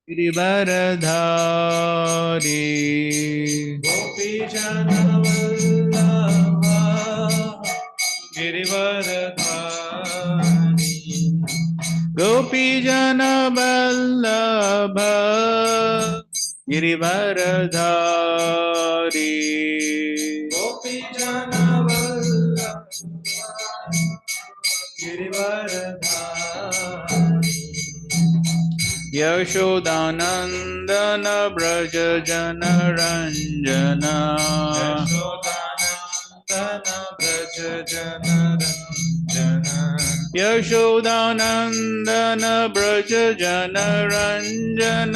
गिरिवरधारी गोपीजन वल्लभा गिरिवरधारी गोपीजन वल्लभ गिरिवरधारी गोपीजन वल्लभा गिरिवरधारी यशोदानंदन ब्रज जन रंजन यशोदानंदन व्रज जन रंजन यशोदानंदन ब्रज जन रंजन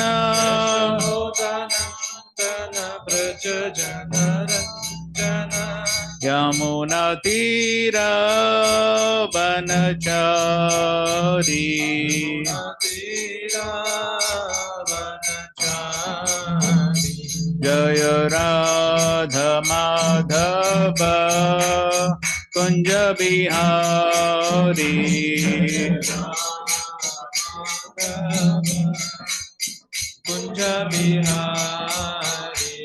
यशोदानंदन व्रज जन रंजन यमुना तीरा वनचारी तीरावनचारी जय राधा माधव कुंज बिहारी कुंज बिहारी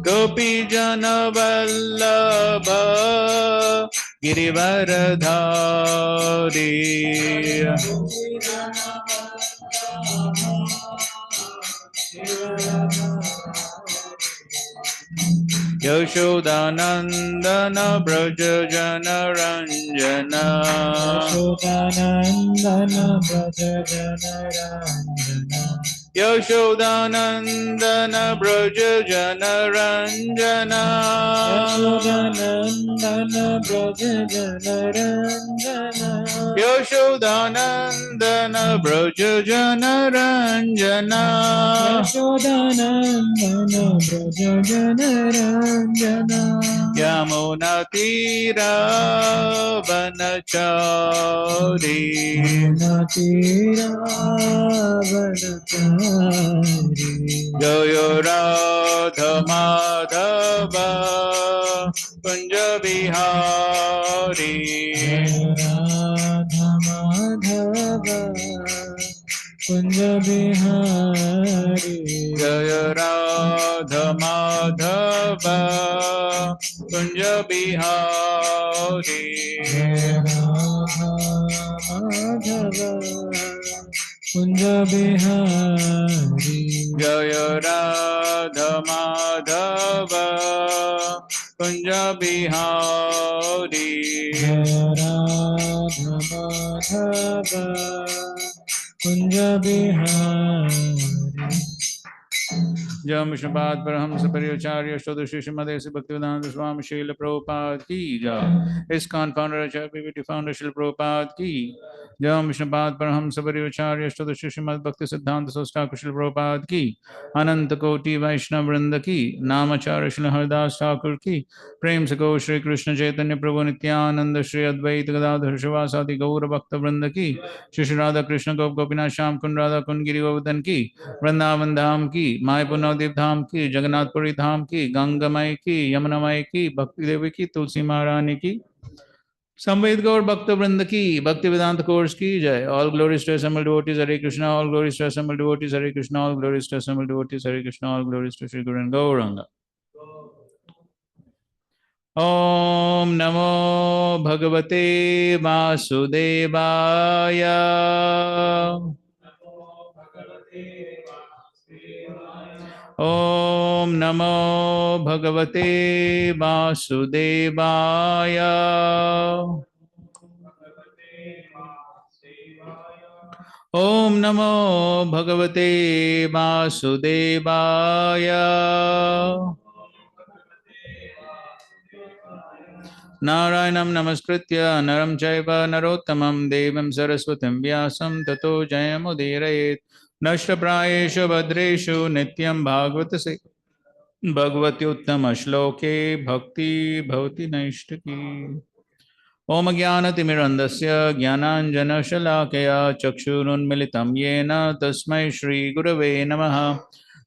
गोपी जन वल्लभ गिरिवरधारी यशोदानंदन ब्रज जन रंजन यशोदानंदन व्रज जन रंजन यशोदानंदन ब्रज जन रंजन यशोदानंदन व्रज जन रंजन यशोदानंदन ब्रज जन रंजन यशोदानंदन व्रज जन रंजन यमुना तीरा वनचारी तीरावनचारी जय राधा माधव कुंज बिहारी राधा माधव कुंज बिहारी जय राधा माधव कुंज बिहारी राधा माधव कुंज बिहारी जय राधा माधव कुंज बिहारी राधा माधव कुंज बिहारी जय विष्णुपाद परमहंस परिचार्य श्री श्रीमद ऐसे भक्तिवेदांत स्वामी शील प्रभुपाद की जय इस्कॉन फाउंडर आचार्य पीवीटी फाउंडर शील प्रभुपाद की जय विष्णुपाद परमहंस परिचार्य श्री श्रीमद भक्ति सिद्धांत संस्था शील प्रभुपाद की अनंत कोटि वैष्णव वृंद की नामाचार्य श्री हरिदास ठाकुर की प्रेम से गो श्री कृष्ण चैतन्य प्रभु नित्यानंद श्री अद्वैत गदाधर शिवासादि गौर भक्त वृंद की श्री राधा कृष्ण गोप गोपीनाथ श्याम कुंड राधा कुंड गिरि गोवर्धन की वृंदावन धाम की मायपुर नवदीप धाम की जगन्नाथपुरी धाम की गंगामय की यमुनामय की भक्ति देवी की तुलसी महारानी की संवेद गौर भक्त वृंद की भक्ति वेदांत कोर्स की जय all glories to assembled devotees Hare Krishna all glories to assembled devotees Hare Krishna all glories to assembled devotees Hare Krishna all glories to Shri Guru and Gaurang ओम नमो भगवते वासुदेवाय ओम नमो भगवते वासुदेवाय ओम नमो भगवते वासुदेवाय नारायणं नमस्कृत्य नरं चैव नरोत्तमं देवीं सरस्वतीं व्यासं ततो जयमुदीरयेत् नष्टप्रायेषु भद्रेषु नित्यं भागवतसे भगवत्युत्तमश्लोके भक्ति भवति नैष्ठिकी ओम ज्ञानतिमिरन्धस्य ज्ञानाञ्जनशलाकया चक्षुरुन्मिलितं येन तस्मै श्रीगुरवे नमः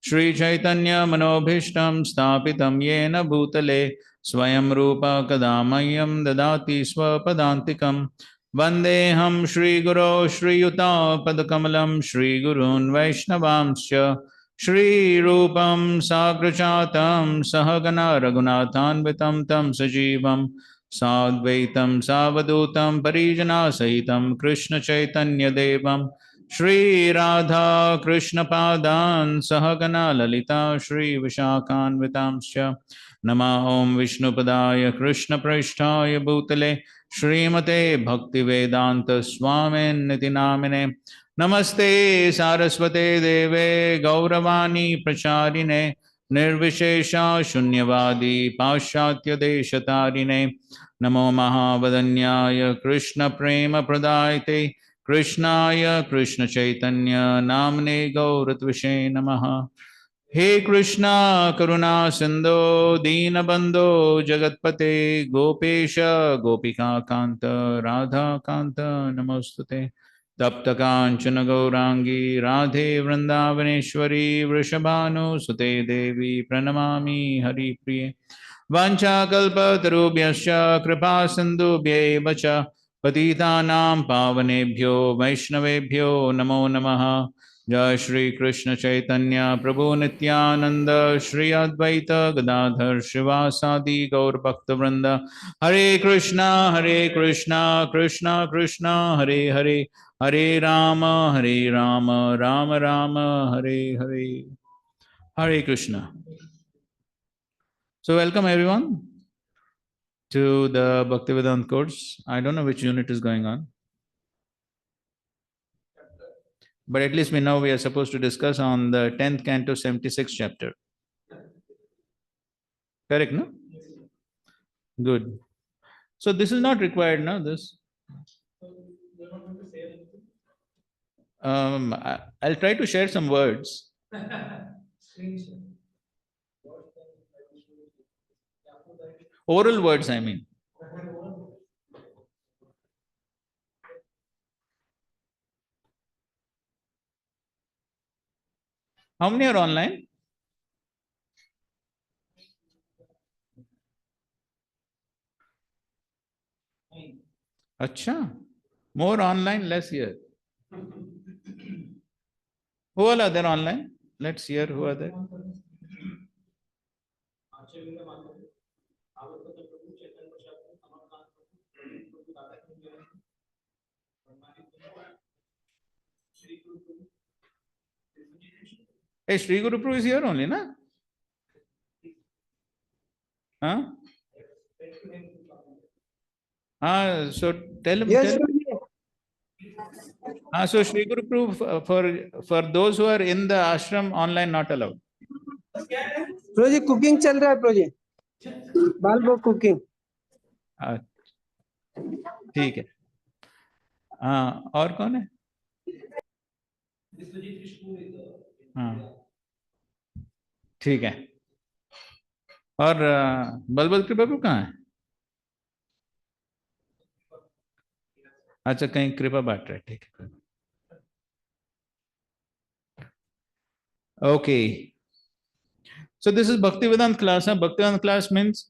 श्रीचैतन्यमनोभीष्टं स्थापितं येन भूतले स्वयं रूप कदा मह्यं ददाति स्वपदान्तिकं Vandeham Shri Guru Shri Yuta Padakamalam Shri Gurun Vaishnavamsya Shri Rupam Sagrachatam Sahagana Raghunathanvitam Tam Sajivam Sadvaitam Savadutam Parijana Sahitam Krishna Chaitanya Devam Shri Radha Krishna Padan Sahagana Lalita Shri Vishakhanvitamsya Nama Om Vishnu Padaya Krishna Prasthaya Bhutale Srimate Bhakti Vedanta Swamin Niti Namine Namaste Saraswate Deve Gauravani Pracharine Nirvishesha Shunyavadi Paschatya Deshatarine Namo Mahavadanyaya Krishna Prema Pradayate Krishnaya Krishna Chaitanya Namne Gauratvishe Namaha He Krishna Karuna Sindho Deenabandho Jagatpate Gopesha Gopika Kanta Radha Kanta Namostute Tapta Kanchana Gaurangi Radhe Vrindavaneshwari Vrishabhanu Sute Devi Pranamami Hari Priye Vancha Kalpatarubhyascha Kripa Sindhubhya Vacha Patitanam Pavanebhyo Vaishnavebhyo Namo Namaha Jai Shri Krishna Chaitanya Prabhu Nityananda Shri Advaita Gadadhar Shivasadi Gaur Bhakta Vrinda Hare Krishna Krishna Krishna Hare Hare Hare Rama Rama Rama Hare Hare Hare Krishna. So welcome everyone to the Bhaktivedanta course. I don't know which unit is going on, but at least we know we are supposed to discuss on the 10th canto 76th chapter. Correct, no? Good. So this is not required, no? This. I'll try to share some words. Oral words, I mean. How many are online? Acha. More online, less here. Who all are there online? Let's hear who are there. Hey, Sri Guru Prabhu is here only, na? Huh? So tell him. Yes, Tell him. So Sri Guru Prabhu, for those who are in the ashram online, not allowed. Project cooking चल रहा है project बाल cooking ठीक है. और कौन है? हाँ ठीक है. और बलबल कृपा प्रभु कहाँ है? अच्छा कहीं कृपा बांट रहे. ठीक है. Okay. So this is Bhaktivedanta class. Bhaktivedanta class means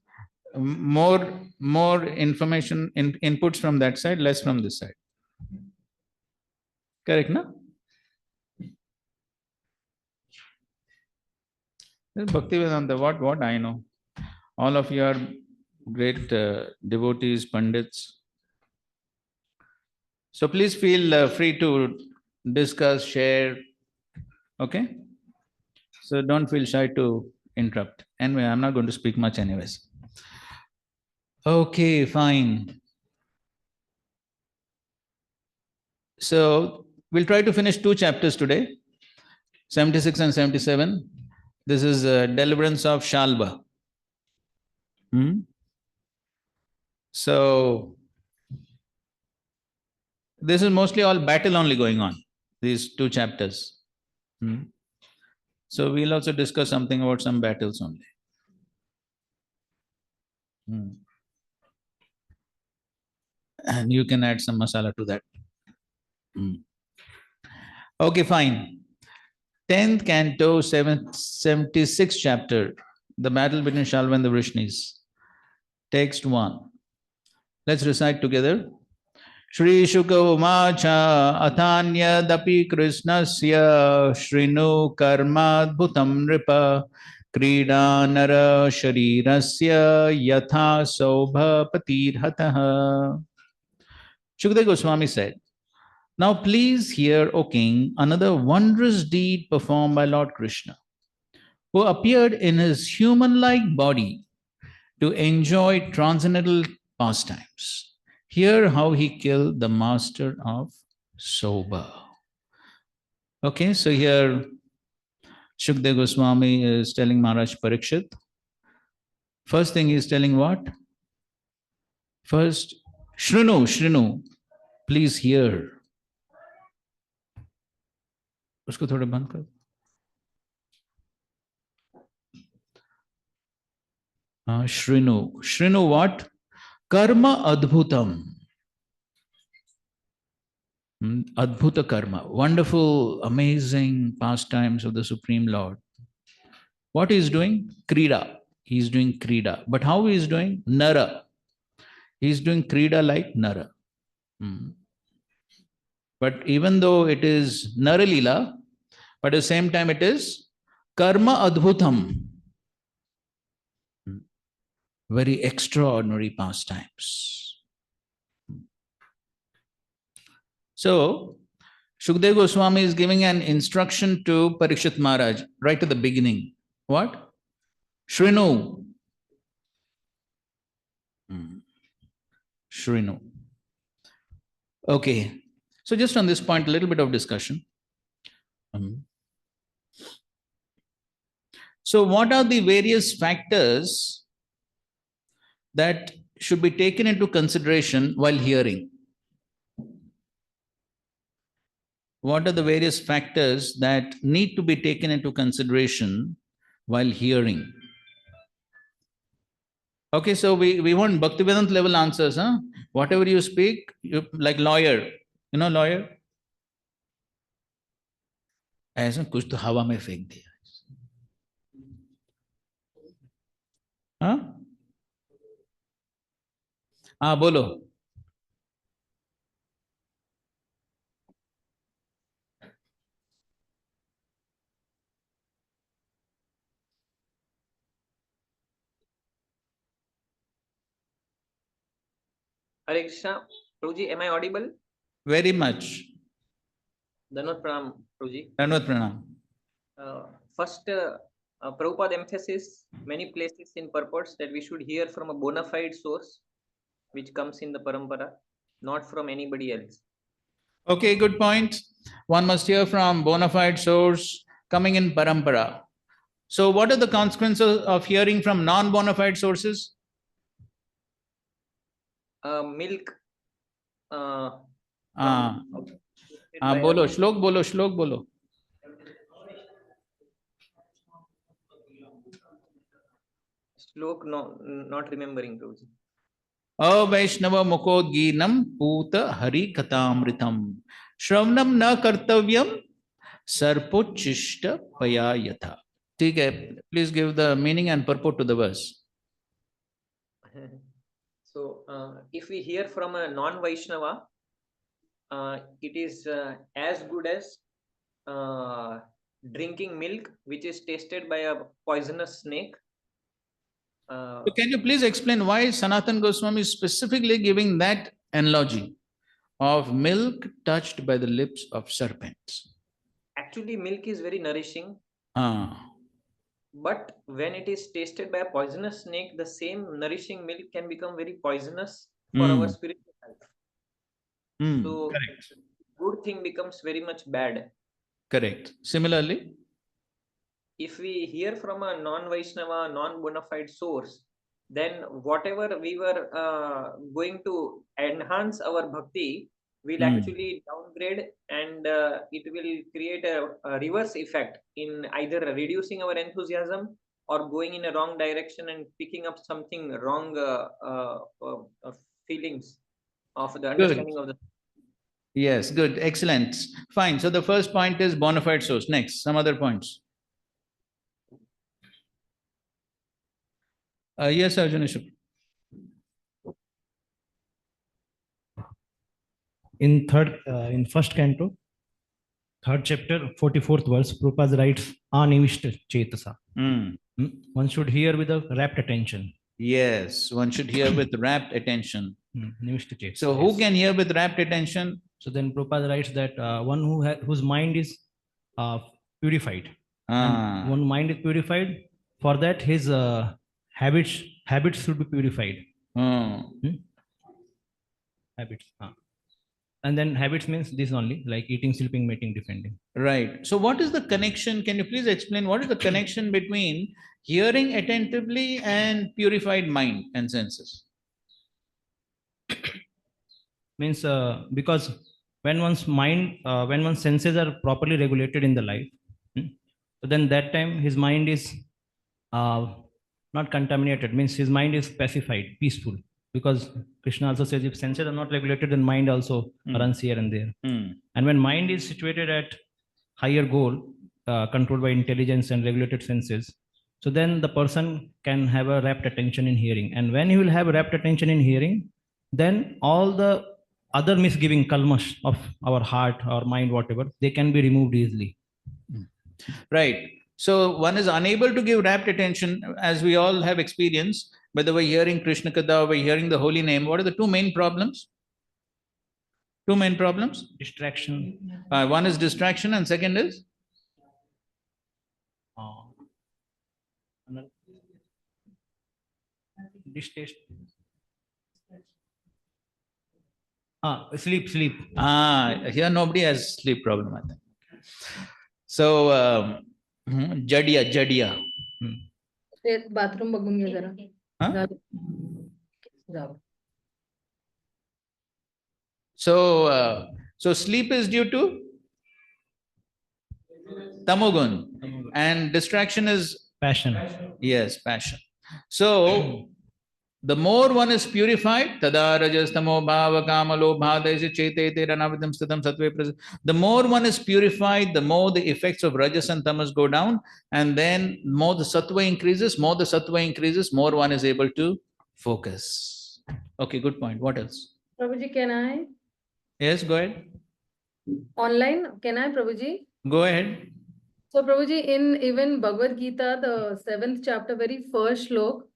more information, inputs from that side, less from this side. Correct, no? Bhaktivedanta, what I know. All of you are great devotees, pandits. So please feel free to discuss, share. Okay? So don't feel shy to interrupt. Anyway, I'm not going to speak much anyways. Okay, fine. So we'll try to finish 2 chapters today, 76 and 77. This is deliverance of Shalva. So this is mostly all battle only going on, these 2 chapters. So we'll also discuss something about some battles only. And you can add some masala to that. Okay, fine. 10th canto, 76th chapter, the battle between Shalva and the Vrishnis. Text 1. Let's recite together. Shri Shuka Umacha Athanyadapi Krishnasya Shrinu Karmadbhutam Nripa Krida Nara Sharirasya Yatha Sobha Patirhataha. Shukadeva Goswami said, now please hear, O king, another wondrous deed performed by Lord Krishna, who appeared in his human-like body to enjoy transcendental pastimes. Hear how he killed the master of Soba. Okay, so here Shukdev Goswami is telling Maharaj Parikshit. First thing he is telling what? First, Shrinu, please hear. उसको थोड़ा बंद कर. Shrinu what? Karma adbhutam. Adbhuta karma. Wonderful, amazing pastimes of the Supreme Lord. What he is doing? Krida. He is doing krida. But how he is doing? Nara. He is doing krida like Nara. But even though it is Nara Lila, but at the same time it is Karma Adbhutam. Very extraordinary pastimes. So, Shukdev Goswami is giving an instruction to Parikshit Maharaj right at the beginning. What? Shrinu. Shrinu. Okay. So just on this point, a little bit of discussion. So what are the various factors that should be taken into consideration while hearing? What are the various factors that need to be taken into consideration while hearing? Okay, so we want Bhakti Vedanta level answers. Huh? Whatever you speak, you, like lawyer. You know lawyer? ऐसा कुछ तो हवा में फेंक दिया. हाँ हाँ बोलो. Hare Krishna. Prabhuji, am I audible? Very much. Dhanvat Pranam, Prabhuji. Dhanvat Pranam. First, Prabhupada emphasis many places in purports that we should hear from a bona fide source which comes in the parampara, not from anybody else. Okay, good point. One must hear from bona fide source coming in parampara. So what are the consequences of hearing from non-bona fide sources? Milk. बोलो श्लोक बोलो. Shlok, no, not remembering, Prabhuji. Avaishnava mukodginam puta hari katamritam shravanam na kartavyam sarpochishta paya yatha. ठीक है, please give the meaning and purport to the verse. So, if we hear from a non-Vaishnava, it is as good as drinking milk which is tasted by a poisonous snake. So can you please explain why Sanatan Goswami is specifically giving that analogy of milk touched by the lips of serpents? Actually, milk is very nourishing. But when it is tasted by a poisonous snake, the same nourishing milk can become very poisonous for our spiritual life. So, correct. Good thing becomes very much bad. Correct. Similarly, if we hear from a non-Vaishnava, non-bona fide source, then whatever we were going to enhance our bhakti will actually downgrade, and it will create a reverse effect in either reducing our enthusiasm or going in a wrong direction and picking up something wrong feelings of the understanding of the. Yes, good, excellent, fine. So the first point is bona fide source. Next, some other points. Yes, Arjuna. in first canto, third chapter, 44th verse, Prabhupada writes, Anivishta Chetasa. One should hear with a rapt attention. Yes, one should hear with rapt attention. Nivishta Chetasa. So who can hear with rapt attention? So then Prabhupada writes that one whose mind is purified. And one mind is purified, for that his habits should be purified. Habits. And then habits means this only, like eating, sleeping, mating, defending. Right. So what is the connection? Can you please explain what is the connection between hearing attentively and purified mind and senses? Means because when one's mind, when one's senses are properly regulated in the life, so then that time his mind is not contaminated, means his mind is pacified, peaceful. Because Krishna also says if senses are not regulated, then mind also runs here and there. And when mind is situated at higher goal, controlled by intelligence and regulated senses, so then the person can have a rapt attention in hearing. And when he will have a rapt attention in hearing, then all the other misgiving, kalmash of our heart or mind, whatever, they can be removed easily. Right. So one is unable to give rapt attention, as we all have experienced, whether we're hearing Krishna Katha or we're hearing the holy name. What are the two main problems? Two main problems? Distraction. One is distraction and second is? Distaste. Sleep. Here nobody has sleep problem, I think. So, Jadia. Bathroom बघून घे जरा. जाऊ. So sleep is due to tamogun, and distraction is passion. Yes, passion. So the more one is purified, tada rajas tamo bhava kama lobha desi chete teranavitam stitam sattve. The more one is purified, the more the effects of rajas and tamas go down, and then more the sattva increases, more one is able to focus. Okay, good point. What else? Prabhuji, can I? Yes, go ahead. Online, can I, Prabhuji? Go ahead. So, Prabhuji, in even Bhagavad Gita, the 7th chapter, very first shlok,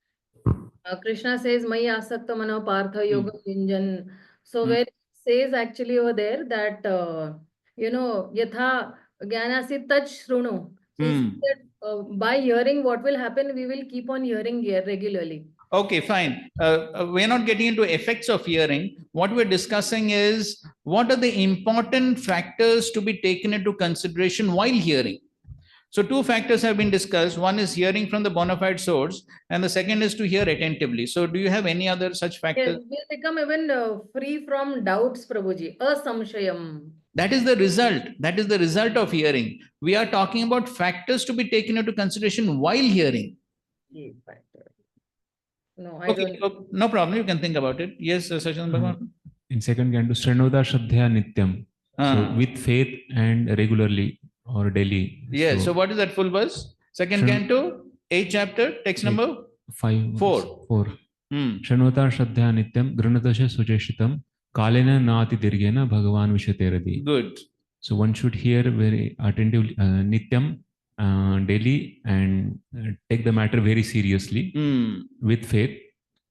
Krishna says, Mai asakta mano partha yoga vinjan. So, where it says actually over there that, yatha jnanasi taj shrunu. So, he said that, by hearing, what will happen? We will keep on hearing regularly. Okay, fine. We're not getting into effects of hearing. What we're discussing is what are the important factors to be taken into consideration while hearing. So two factors have been discussed. One is hearing from the bona fide source, and the second is to hear attentively. So do you have any other such factors? Yes, we'll become even free from doubts, Prabhuji. Asamshayam. That is the result. That is the result of hearing. We are talking about factors to be taken into consideration while hearing. No, I Okay, don't. no problem. You can think about it. Yes, Sachin Bhagwan. In second canto, Srinodha Shraddhaya Nityam. So with faith and regularly or daily. Yes. So what is that full verse? Second canto, 8th chapter, text number 4. Srinodha Shraddhaya Nityam, Granatasya Sujeshitam, Kalena Nati Dirgena, Bhagavan Vishateradi. Good. So one should hear very attentively, Nityam, daily, and take the matter very seriously with faith.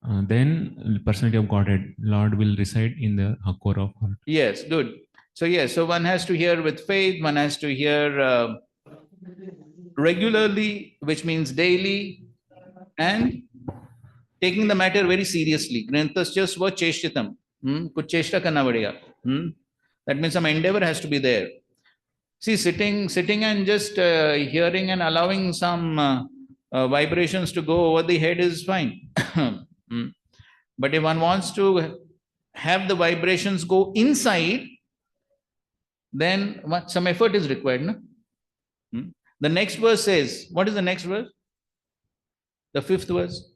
Then personality of Godhead, Lord will reside in the core of heart. Yes, good. So yes, so one has to hear with faith, one has to hear regularly, which means daily, and taking the matter very seriously. Granthasya sva cheshtitam. Kuch cheshta karna padega. That means some endeavor has to be there. See, sitting and just hearing and allowing some vibrations to go over the head is fine. But if one wants to have the vibrations go inside, then some effort is required. No? The next verse says, what is the next verse? The 5th verse.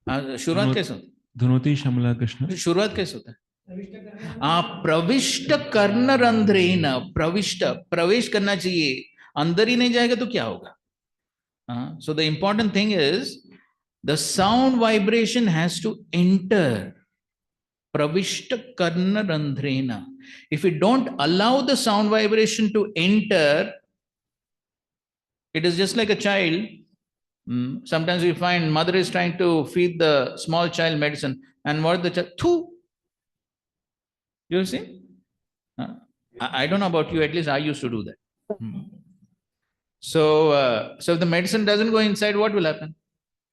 शुरुआत कैसे होती? धुनोती श्यामला कृष्ण. शुरुआत कैसे होता है? प्रविष्ट कर्ण रंध्रेन, प्रवेश करना चाहिए. अंदर ही नहीं जाएगा तो क्या होगा? So the important thing is the sound vibration has to enter pravishta karna randhrena. If we don't allow the sound vibration to enter, it is just like a child. Sometimes we find mother is trying to feed the small child medicine, and what the child, thoo. You see? I don't know about you, at least I used to do that. So if the medicine doesn't go inside, what will happen?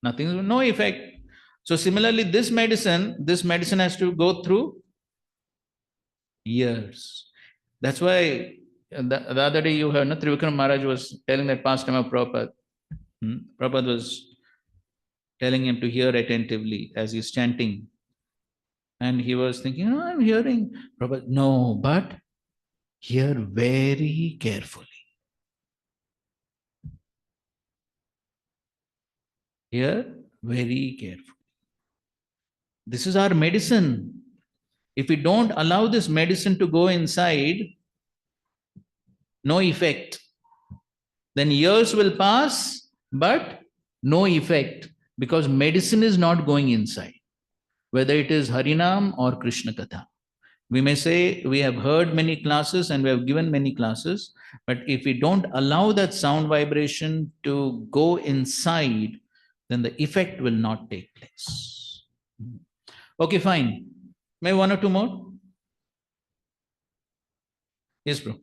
Nothing, no effect. So similarly, this medicine has to go through ears. That's why the other day you heard, no, Trivikram Maharaj was telling that pastime of Prabhupada. Prabhupada was telling him to hear attentively as he's chanting. And he was thinking, oh, I'm hearing. Prabhupada, no, but hear very carefully. Hear very carefully. This is our medicine. If we don't allow this medicine to go inside, no effect. Then years will pass, but no effect, because medicine is not going inside. Whether it is Harinam or Krishna Katha. We may say we have heard many classes and we have given many classes, but if we don't allow that sound vibration to go inside, then the effect will not take place. Okay, fine. Maybe one or two more? Yes, bro.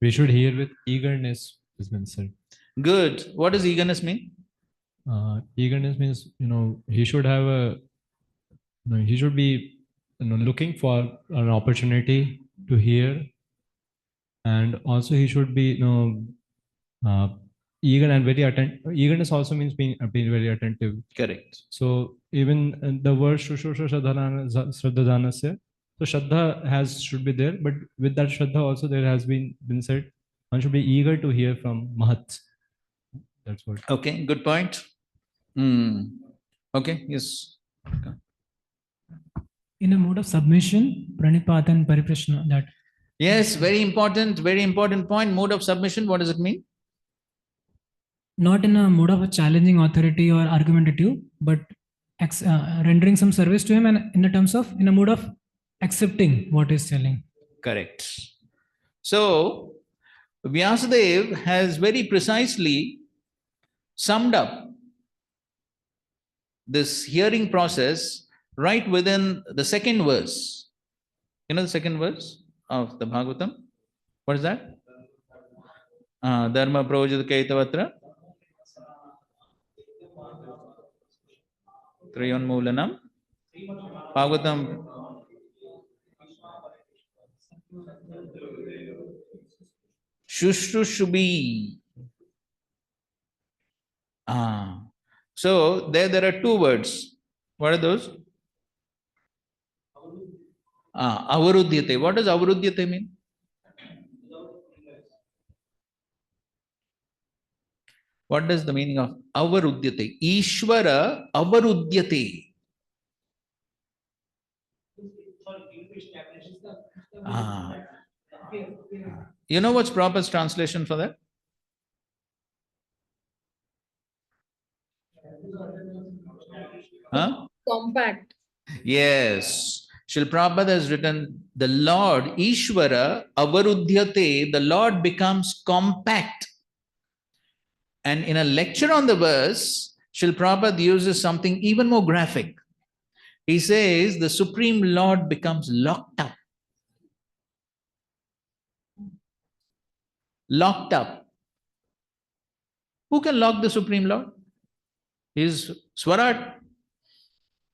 We should hear with eagerness, has been said. Good. What does eagerness mean? Eagerness means, he should have he should be, looking for an opportunity to hear, and also he should be, eager and very attentive. Eagerness also means being very attentive. Correct. So even the word Shushusha Shraddhadanasya, so Shraddha should be there, but with that Shraddha also there has been said, one should be eager to hear from Mahats. That's what. Okay, good point. Okay, yes. In a mode of submission, Pranipat and Pariprashna, that. Yes, very important point. Mode of submission, what does it mean? Not in a mode of a challenging authority or argumentative, but rendering some service to him, and in a mode of accepting what he's telling. Correct. So Vyasadeva has very precisely summed up this hearing process right within the second verse. You know the second verse of the Bhagavatam? What is that? Dharma Projit Kaitavatra Triyonmulanam Bhagavatam Shushrushubi. So there are two words. What are those? Avarudyate. What does avarudyate mean? What does the meaning of avarudyate? Ishvara avarudyate. You know what's Prabhupada's translation for that? Compact. Yes. Srila Prabhupada has written, the Lord, Ishvara, avarudyate, the Lord becomes compact. And in a lecture on the verse, Srila Prabhupada uses something even more graphic. He says, the Supreme Lord becomes locked up. Locked up. Who can lock the Supreme Lord? He is Swarat.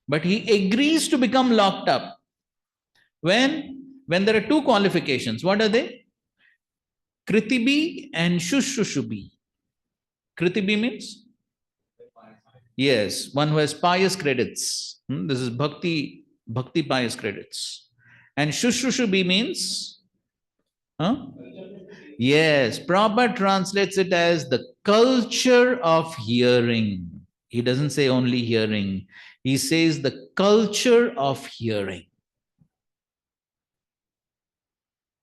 But he agrees to become locked up. When there are two qualifications, what are they? Kritibi and Shushushubi. Kritibi means? Yes, one who has pious credits. This is Bhakti pious credits. And Shushushubi means? Yes, Prabhupada translates it as the culture of hearing. He doesn't say only hearing. He says the culture of hearing.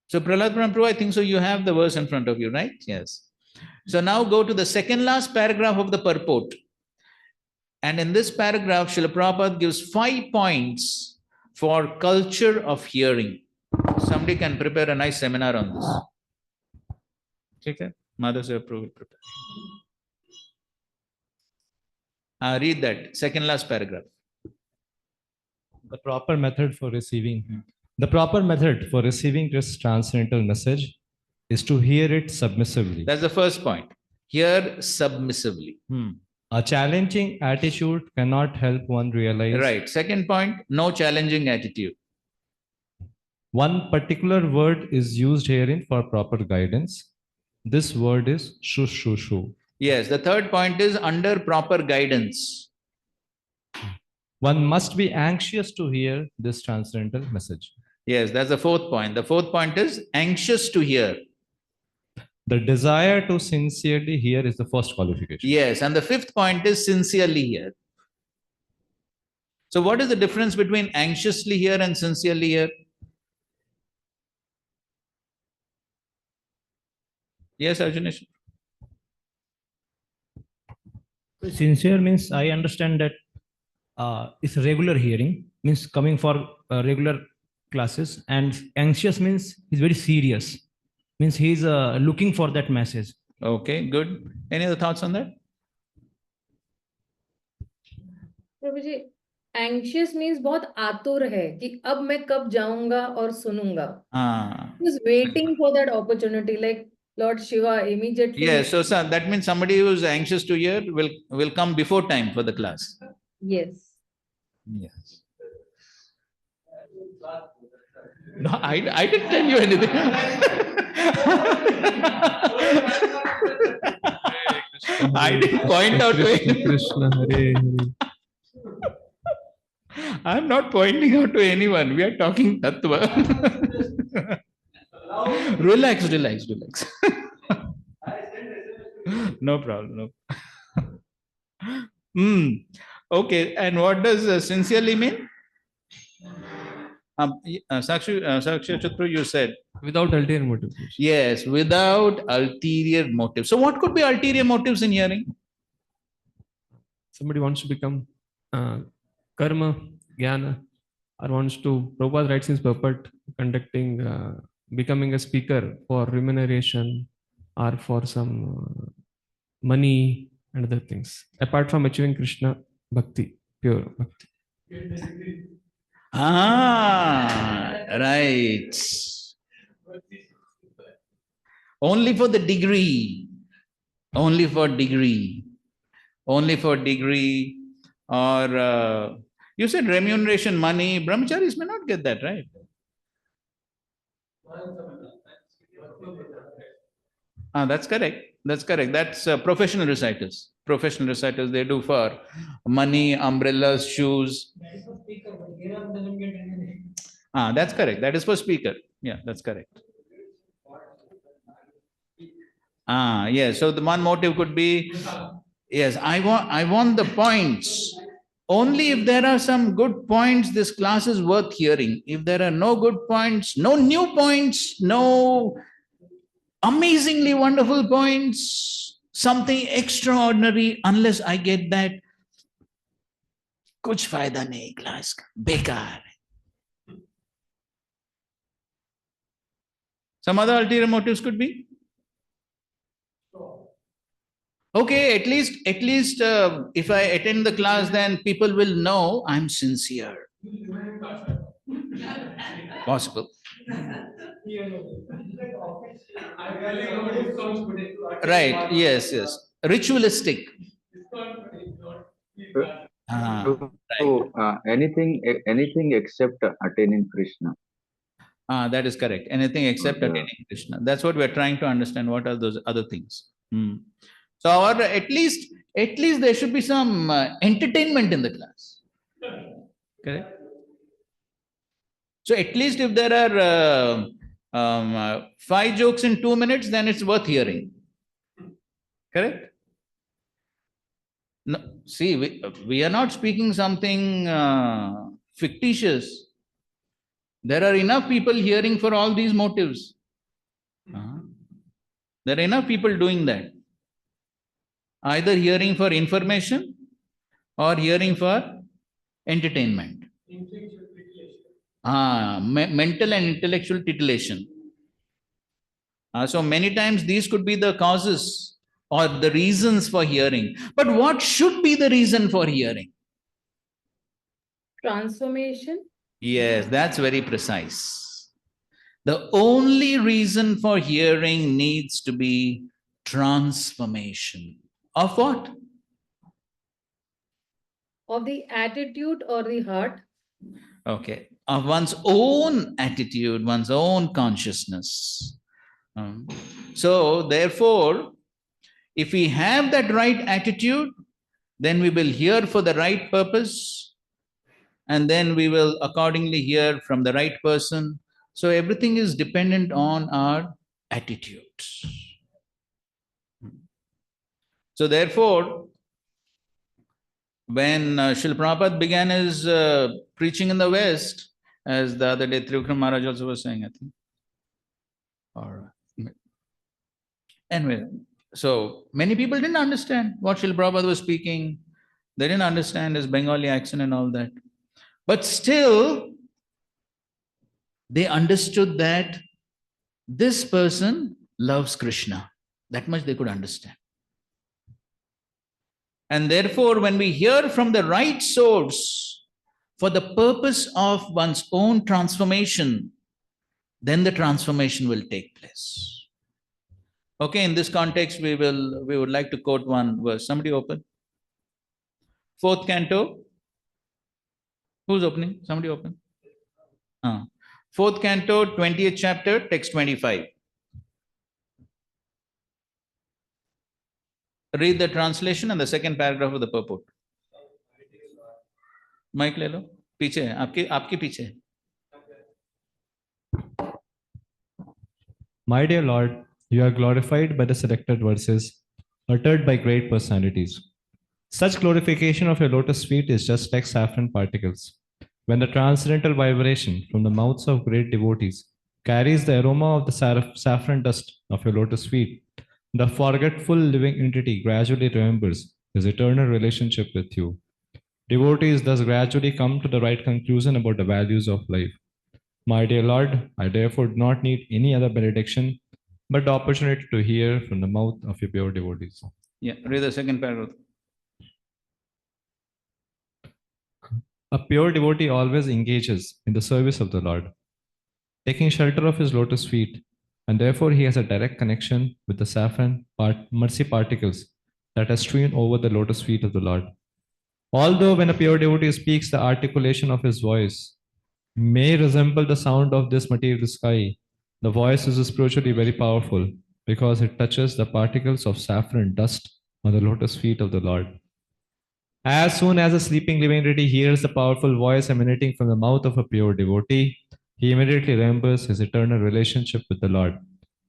So Prahlad Prabhu, I think so you have the verse in front of you, right? Yes. So now go to the second last paragraph of the purport. And in this paragraph, Srila Prabhupada gives 5 points for culture of hearing. Somebody can prepare a nice seminar on this. Okay? Mother's approval. Prepare. Read that second last paragraph. The proper method for receiving. The proper method for receiving this transcendental message is to hear it submissively. That's the first point. Hear submissively. A challenging attitude cannot help one realize. Right. Second point, no challenging attitude. One particular word is used herein for proper guidance. This word is shu. Yes. The third point is under proper guidance. One must be anxious to hear this transcendental message. Yes, that's the fourth point. The fourth point is anxious to hear. The desire to sincerely hear is the first qualification. Yes, and the fifth point is sincerely hear. So what is the difference between anxiously hear and sincerely hear? Yes, Arjunesh? Sincere means I understand that it's regular hearing, means coming for regular classes, and anxious means he's very serious, means he's looking for that message. Okay, good. Any other thoughts on that? Prabhu ji, anxious means बहुत आतुर है कि अब मैं कब जाऊंगा और सुनूंगा. He's waiting for that opportunity, like Lord Shiva immediately. Yes, so sir, that means somebody who is anxious to hear will come before time for the class. Yes. Yes. No, I didn't tell you anything. I didn't point out to anyone. Krishna, Hare Hare. I'm not pointing out to anyone. We are talking tattva. Relax. No problem. No. Okay, and what does sincerely mean? Sakshi Chatru, you said Without ulterior motive. yes, without ulterior motive. So what could be ulterior motives in hearing? Somebody wants to become karma, jnana, or wants to, Prabhupada writes his purport, conducting, becoming a speaker for remuneration or for some money and other things, apart from achieving Krishna Bhakti, pure Bhakti. Right. Only for the degree. Only for degree. Or you said remuneration, money. Brahmacharis may not get that, right? That's correct. That's professional reciters. Professional reciters, they do for money, umbrellas, shoes. That's correct. That is for speaker. Yeah, that's correct. Yes. So the one motive could be, yes, I want the points. Only if there are some good points, this class is worth hearing. If there are no good points, no new points, no amazingly wonderful points, something extraordinary, unless I get that, kuch fayda nahi class ka, bekar. Some other ulterior motives could be? Okay, at least if I attend the class, then people will know I'm sincere. Possible. Right, yes. Ritualistic. Anything except attaining Krishna. That is correct. Anything except attaining Krishna. That's what we're trying to understand. What are those other things? So, or at least there should be some entertainment in the class. Correct? So at least if there are 5 jokes in 2 minutes, then it's worth hearing. Correct? No, see, we are not speaking something fictitious. There are enough people hearing for all these motives. There are enough people doing that. Either hearing for information or hearing for entertainment? Mental and intellectual titillation. So many times these could be the causes or the reasons for hearing. But what should be the reason for hearing? Transformation. Yes, that's very precise. The only reason for hearing needs to be transformation. Of what? Of the attitude or the heart. Okay. Of one's own attitude, one's own consciousness. So, therefore, if we have that right attitude, then we will hear for the right purpose, and then we will accordingly hear from the right person. So, everything is dependent on our attitude. So, therefore, when Srila Prabhupada began his preaching in the West, as the other day Trivikram Maharaj also was saying, I think. Or anyway, so many people didn't understand what Srila Prabhupada was speaking. They didn't understand his Bengali accent and all that. But still, they understood that this person loves Krishna. That much they could understand. And therefore, when we hear from the right source for the purpose of one's own transformation, then the transformation will take place. Okay, in this context, we would like to quote one verse. Somebody open. 4th canto. Who's opening? Somebody open. 4th canto, 20th chapter, text 25. Read the translation and the second paragraph of the purport. Mic ले लो. पीछे है, आपके पीछे है. My dear Lord, you are glorified by the selected verses uttered by great personalities. Such glorification of your lotus feet is just like saffron particles. When the transcendental vibration from the mouths of great devotees carries the aroma of the saffron dust of your lotus feet, the forgetful living entity gradually remembers his eternal relationship with you. Devotees thus gradually come to the right conclusion about the values of life. My dear Lord, I therefore do not need any other benediction but the opportunity to hear from the mouth of your pure devotees. Yeah, read the second paragraph. A pure devotee always engages in the service of the Lord, taking shelter of his lotus feet, and therefore he has a direct connection with the saffron mercy particles that are strewn over the lotus feet of the Lord. Although when a pure devotee speaks, the articulation of his voice may resemble the sound of this material sky, the voice is spiritually very powerful because it touches the particles of saffron dust on the lotus feet of the Lord. As soon as a sleeping living entity hears the powerful voice emanating from the mouth of a pure devotee, he immediately remembers his eternal relationship with the Lord,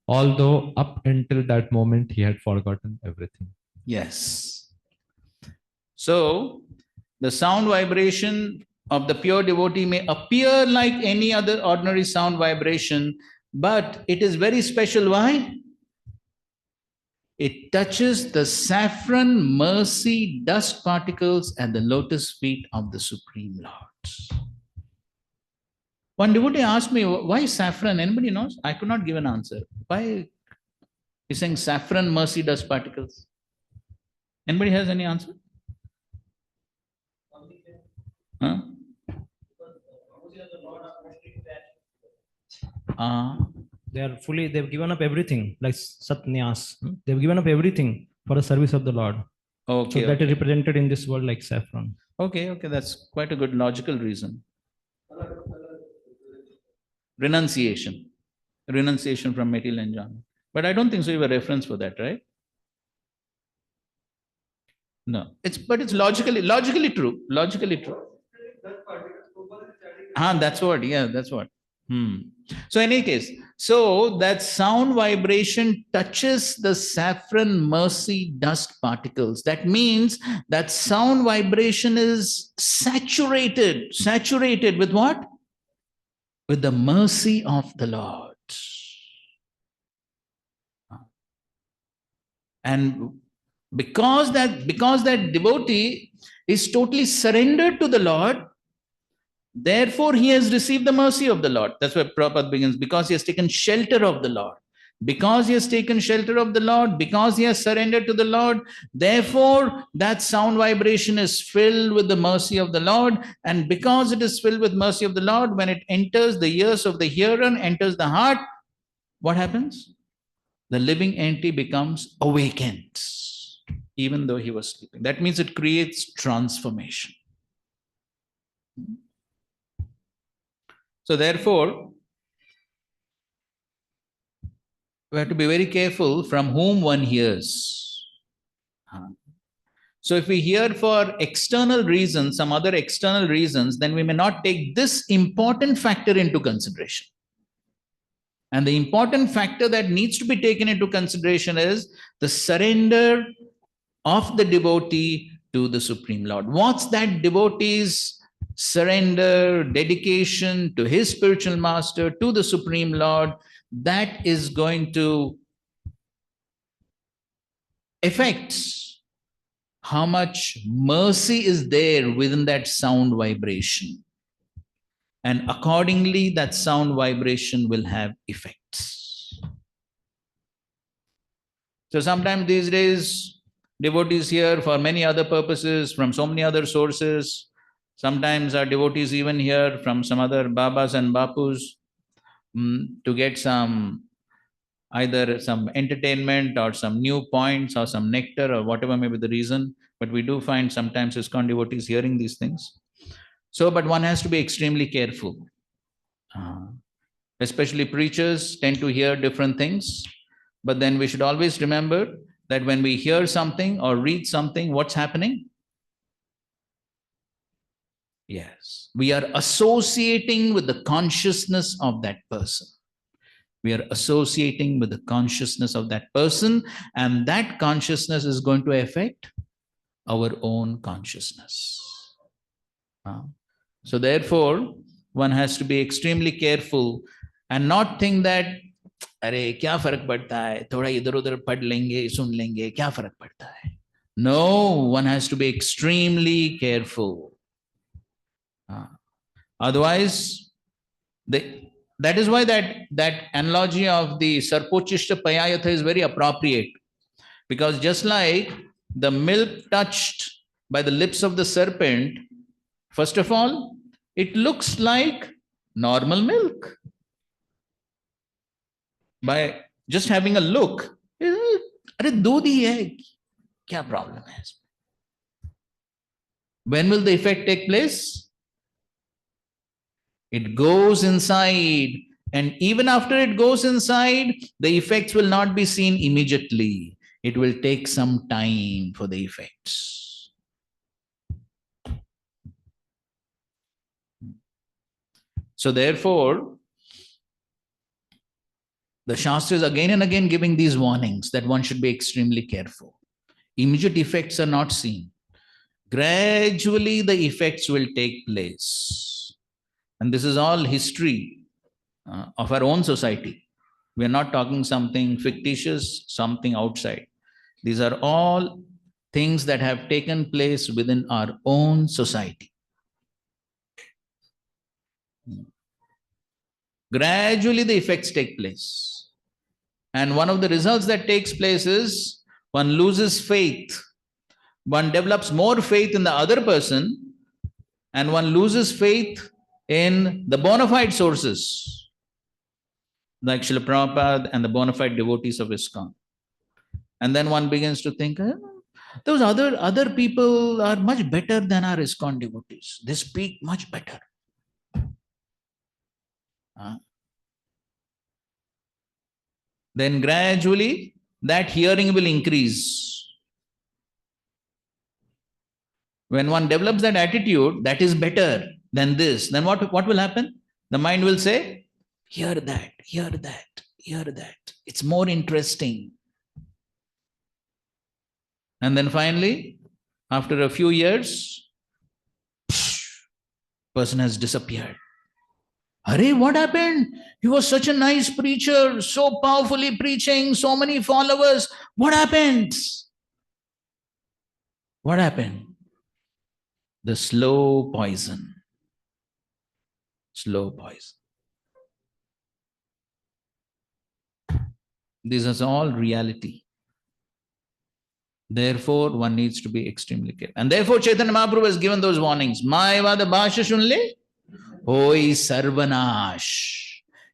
although up until that moment he had forgotten everything. Yes. So, the sound vibration of the pure devotee may appear like any other ordinary sound vibration, but it is very special. Why? It touches the saffron mercy dust particles at the lotus feet of the Supreme Lord. One devotee asked me, why saffron? Anybody knows? I could not give an answer. Why? He's saying saffron mercy dust particles. Anybody has any answer? Huh? They've given up everything, like Satnyas. They've given up everything for the service of the Lord. Okay. So that is represented in this world like saffron. Okay, that's quite a good logical reason. Renunciation from material enjoyment. But I don't think so you have a reference for that, right? No, it's logically true. That's what. So in any case, so that sound vibration touches the saffron mercy dust particles. That means that sound vibration is saturated with what? With the mercy of the Lord. And because that devotee is totally surrendered to the Lord, therefore he has received the mercy of the Lord. That's where Prabhupada begins, because he has taken shelter of the Lord. Because he has taken shelter of the Lord, because he has surrendered to the Lord, therefore that sound vibration is filled with the mercy of the Lord. And because it is filled with mercy of the Lord, when it enters the ears of the hearer, enters the heart, what happens? The living entity becomes awakened, even though he was sleeping. That means it creates transformation. So therefore, we have to be very careful from whom one hears. So if we hear for external reasons, some other external reasons, then we may not take this important factor into consideration. And the important factor that needs to be taken into consideration is the surrender of the devotee to the Supreme Lord. What's that devotee's surrender, dedication to his spiritual master, to the Supreme Lord? That is going to affect how much mercy is there within that sound vibration. And accordingly, that sound vibration will have effects. So sometimes these days, devotees hear for many other purposes, from so many other sources. Sometimes our devotees even hear from some other Babas and Bapus to get some, either some entertainment or some new points or some nectar or whatever may be the reason. But we do find sometimes ISKCON devotees hearing these things. So, but one has to be extremely careful. Especially preachers tend to hear different things. But then we should always remember that when we hear something or read something, what's happening? Yes, we are associating with the consciousness of that person. We are associating with the consciousness of that person, and that consciousness is going to affect our own consciousness. So therefore, one has to be extremely careful and not think that, अरे क्या फर्क पड़ता है, थोड़ा इधर उधर पढ़ लेंगे, सुन लेंगे, क्या फर्क पड़ता है? No, one has to be extremely careful. Otherwise, that is why that analogy of the Sarpochishta Payayatha is very appropriate. Because just like the milk touched by the lips of the serpent, first of all, it looks like normal milk. By just having a look, अरे दूध ही है, क्या problem है? When will the effect take place? It goes inside, and even after it goes inside, the effects will not be seen immediately. It will take some time for the effects. So therefore, the Shastra is again and again giving these warnings that one should be extremely careful. Immediate effects are not seen. Gradually, the effects will take place. And this is all history of our own society. We are not talking something fictitious, something outside. These are all things that have taken place within our own society. Gradually, the effects take place. And one of the results that takes place is one loses faith. One develops more faith in the other person, and one loses faith in the bona fide sources, like Srila Prabhupada and the bona fide devotees of ISKCON. And then one begins to think, those other people are much better than our ISKCON devotees. They speak much better. Then gradually that hearing will increase. When one develops that attitude, that is better than this, then what will happen? The mind will say, hear that, hear that, hear that. It's more interesting. And then finally, after a few years, person has disappeared. Hare, what happened? He was such a nice preacher, so powerfully preaching, so many followers. What happened? What happened? The slow poison. Slow poison. This is all reality. Therefore, one needs to be extremely careful. And therefore, Chaitanya Mahaprabhu has given those warnings. Mayavada bhasha shunle, hoi sarvanash.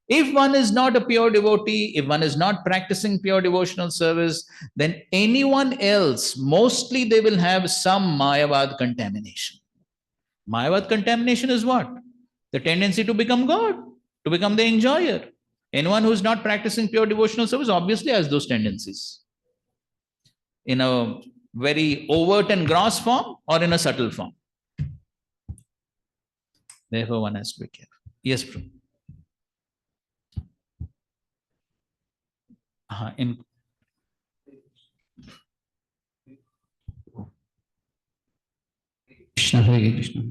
If one is not a pure devotee, if one is not practicing pure devotional service, then anyone else, mostly they will have some Mayavad contamination. Mayavad contamination is what? The tendency to become God, to become the enjoyer. Anyone who is not practicing pure devotional service obviously has those tendencies. In a very overt and gross form or in a subtle form. Therefore, one has to be careful. Yes, Prabhu. In Krishna, Hare Krishna.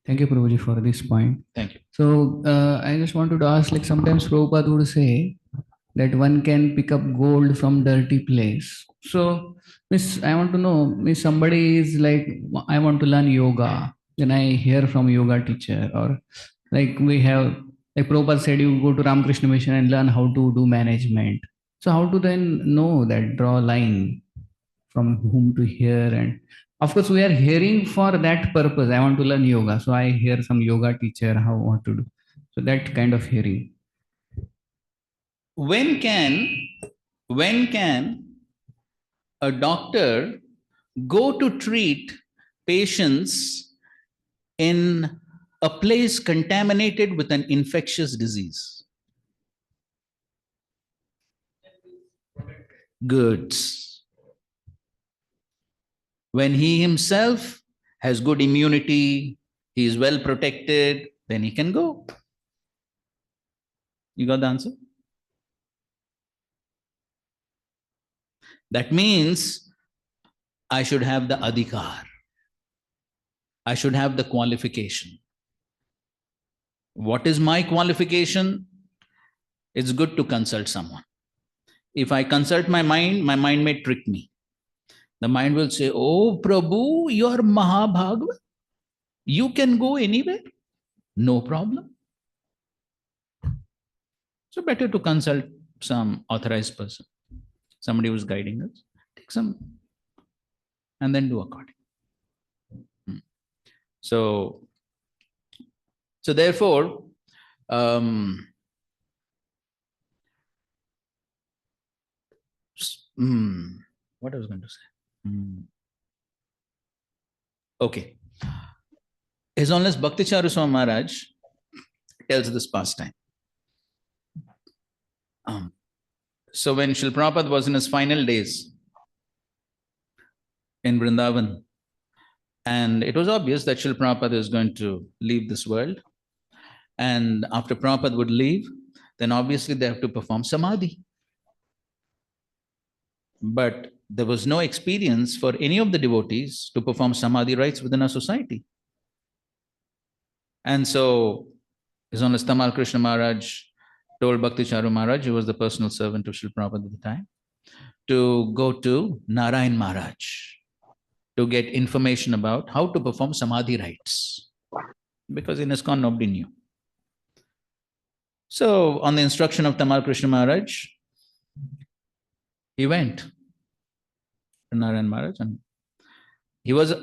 Thank you, Prabhuji, for this point. Thank you. So, I just wanted to ask, like sometimes Prabhupada would say that one can pick up gold from dirty place. So, Miss, I want to know, Miss, somebody is like, I want to learn yoga. Then I hear from yoga teacher, or like we have, like Prabhupada said, you go to Ramakrishna Mission and learn how to do management. So how to then know that, draw a line from whom to hear? And of course, we are hearing for that purpose. I want to learn yoga. So I hear some yoga teacher, how what to do. So that kind of hearing. When can a doctor go to treat patients in a place contaminated with an infectious disease? Goods. When he himself has good immunity, he is well protected, then he can go. You got the answer? That means I should have the adhikar. I should have the qualification. What is my qualification? It's good to consult someone. If I consult my mind may trick me. The mind will say, oh, Prabhu, you are Mahabhagavad. You can go anywhere. No problem. So better to consult some authorized person. Somebody who's guiding us. Take some and then do according. So therefore, what I was going to say. Okay. His Holiness Bhakti Charu Swami Maharaj tells this pastime. So when Srila Prabhupada was in his final days in Vrindavan, and it was obvious that Srila Prabhupada is going to leave this world, and after Prabhupada would leave, then obviously they have to perform samadhi. But there was no experience for any of the devotees to perform samadhi rites within a society. And so His Holiness Tamal Krishna Maharaj told Bhakti Charu Maharaj, who was the personal servant of Srila Prabhupada at the time, to go to Narayan Maharaj to get information about how to perform samadhi rites. Because in ISKCON nobody knew. So on the instruction of Tamal Krishna Maharaj, he went to Narayan Maharaj, and he was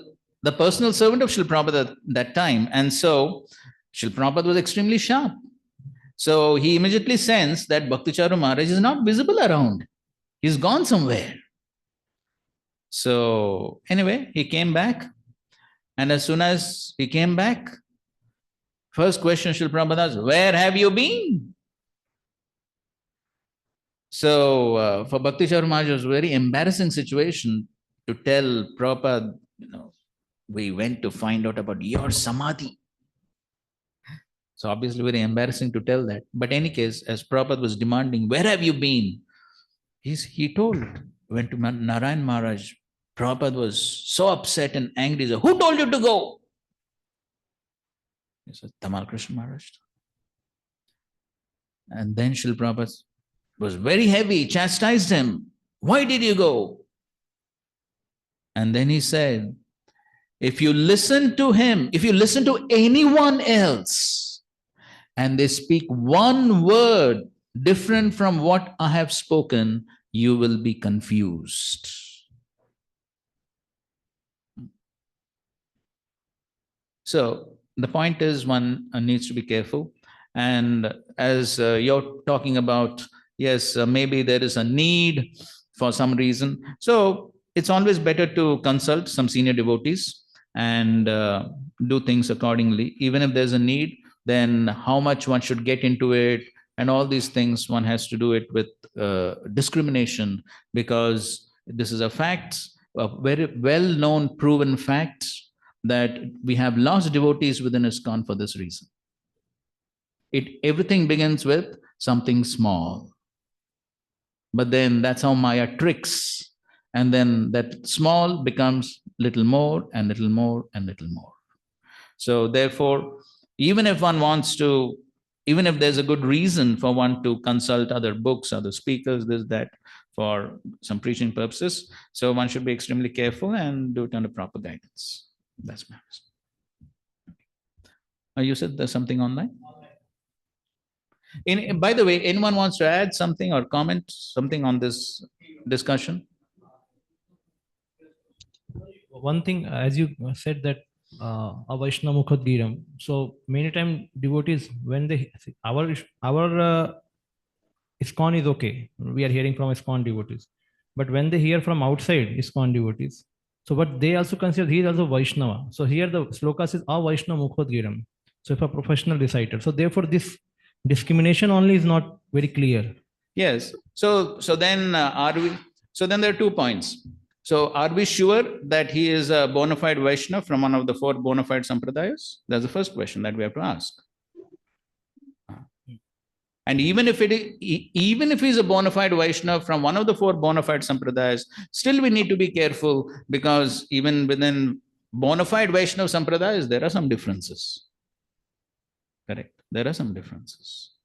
the personal servant of Srila Prabhupada at that time. And so Srila Prabhupada was extremely sharp. So he immediately sensed that Bhakti Charu Maharaj is not visible around. He's gone somewhere. So anyway, he came back. And as soon as he came back, first question Srila Prabhupada asked, where have you been? So for Bhakti Charu Maharaj, it was a very embarrassing situation to tell Prabhupada, we went to find out about your samadhi. So obviously very embarrassing to tell that. But in any case, as Prabhupada was demanding, where have you been? He told, went to Narayan Maharaj. Prabhupada was so upset and angry. He said, who told you to go? He said, Tamal Krishna Maharaj. And then Srila Prabhupada was very heavy, chastised him. Why did you go? And then he said, If you listen to him, if you listen to anyone else, and they speak one word different from what I have spoken, you will be confused. So the point is, one needs to be careful. And as you're talking about, yes, maybe there is a need for some reason. So it's always better to consult some senior devotees and do things accordingly. Even if there's a need, then how much one should get into it and all these things, one has to do it with discrimination, because this is a fact, a very well-known, proven fact, that we have lost devotees within ISKCON for this reason. Everything begins with something small. But then that's how Maya tricks. And then that small becomes little more and little more and little more. So therefore, even if one wants to, even if there's a good reason for one to consult other books, other speakers, this, that, for some preaching purposes, so one should be extremely careful and do it under proper guidance. That's my answer. You said there's something online? By the way, anyone wants to add something or comment something on this discussion? One thing, as you said that a Vaishnava Mukhadgiram. So many times devotees, when they our ISKCON is okay. We are hearing from ISKCON devotees, but when they hear from outside ISKCON devotees, so what they also consider, he is also Vaishnava. So here the sloka says a Vaishnava Mukhadgiram. So if a professional reciter, so therefore this discrimination only is not very clear. Yes. So then are we? So then there are 2 points. So are we sure that he is a bona fide Vaishnava from one of the 4 bona fide sampradayas? That's the first question that we have to ask. And even if he's a bona fide Vaishnava from one of the 4 bona fide sampradayas, still we need to be careful, because even within bona fide Vaishnava sampradayas, there are some differences. Correct. There are some differences.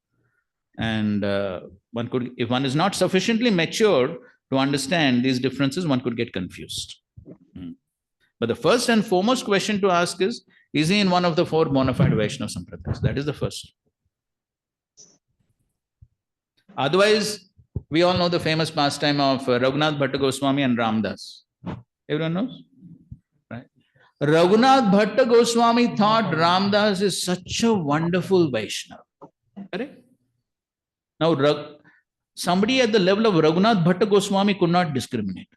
And one could, if one is not sufficiently mature to understand these differences, one could get confused. But the first and foremost question to ask is he in one of the 4 bona fide Vaishnava sampradayas? That is the first. Otherwise, we all know the famous pastime of Raghunath Bhatta Goswami and Ramdas. Everyone knows? Right? Raghunath Bhatta Goswami thought Ramdas is such a wonderful Vaishnava. Correct? Now, somebody at the level of Raghunath Bhatta Goswami could not discriminate.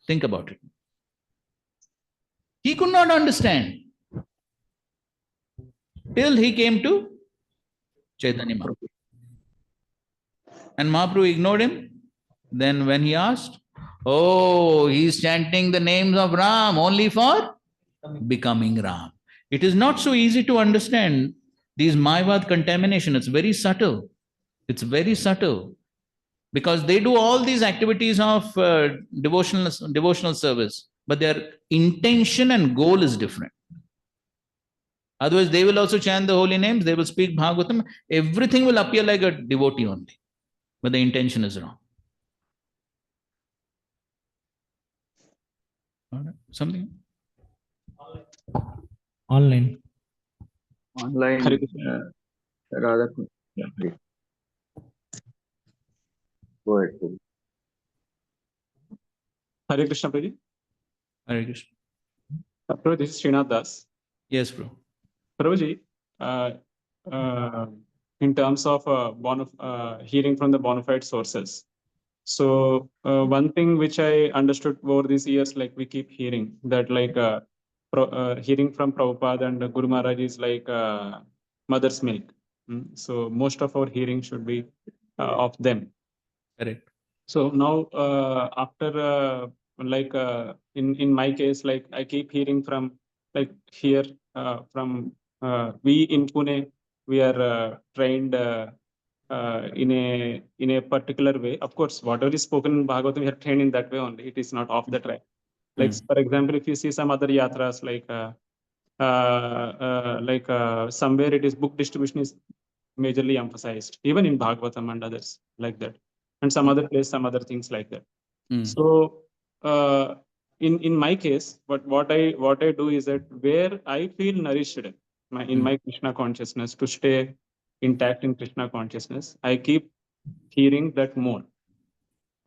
Think about it. He could not understand till he came to Chaitanya Mahaprabhu. And Mahaprabhu ignored him. Then when he asked, oh, he's chanting the names of Ram only for becoming Ram. It is not so easy to understand these Mayavad contamination. It's very subtle. It's very subtle. Because they do all these activities of devotional service, but their intention and goal is different. Otherwise, they will also chant the holy names, they will speak Bhagavatam, everything will appear like a devotee only, but the intention is wrong. Something? Online. Radha. Yeah, please. Go ahead. Hare Krishna, Prabhuji. Hare Krishna. Prabhuji, this is Srinath Das. Yes, bro. Prabhuji, in terms of hearing from the bona fide sources. So one thing which I understood over these years, like we keep hearing that like hearing from Prabhupada and Guru Maharaj is like mother's milk. So most of our hearing should be of them. Correct. So now after like in my case, like I keep hearing from like here from we in Pune, we are trained in a particular way. Of course, whatever is spoken in Bhagavatam, we are trained in that way only. It is not off the track. Like for example, if you see some other yatras, like somewhere it is book distribution is majorly emphasized, even in Bhagavatam and others like that, and some other place, some other things like that. So in my case, but what I do is that where I feel nourished in my Krishna consciousness, to stay intact in Krishna consciousness, I keep hearing that more,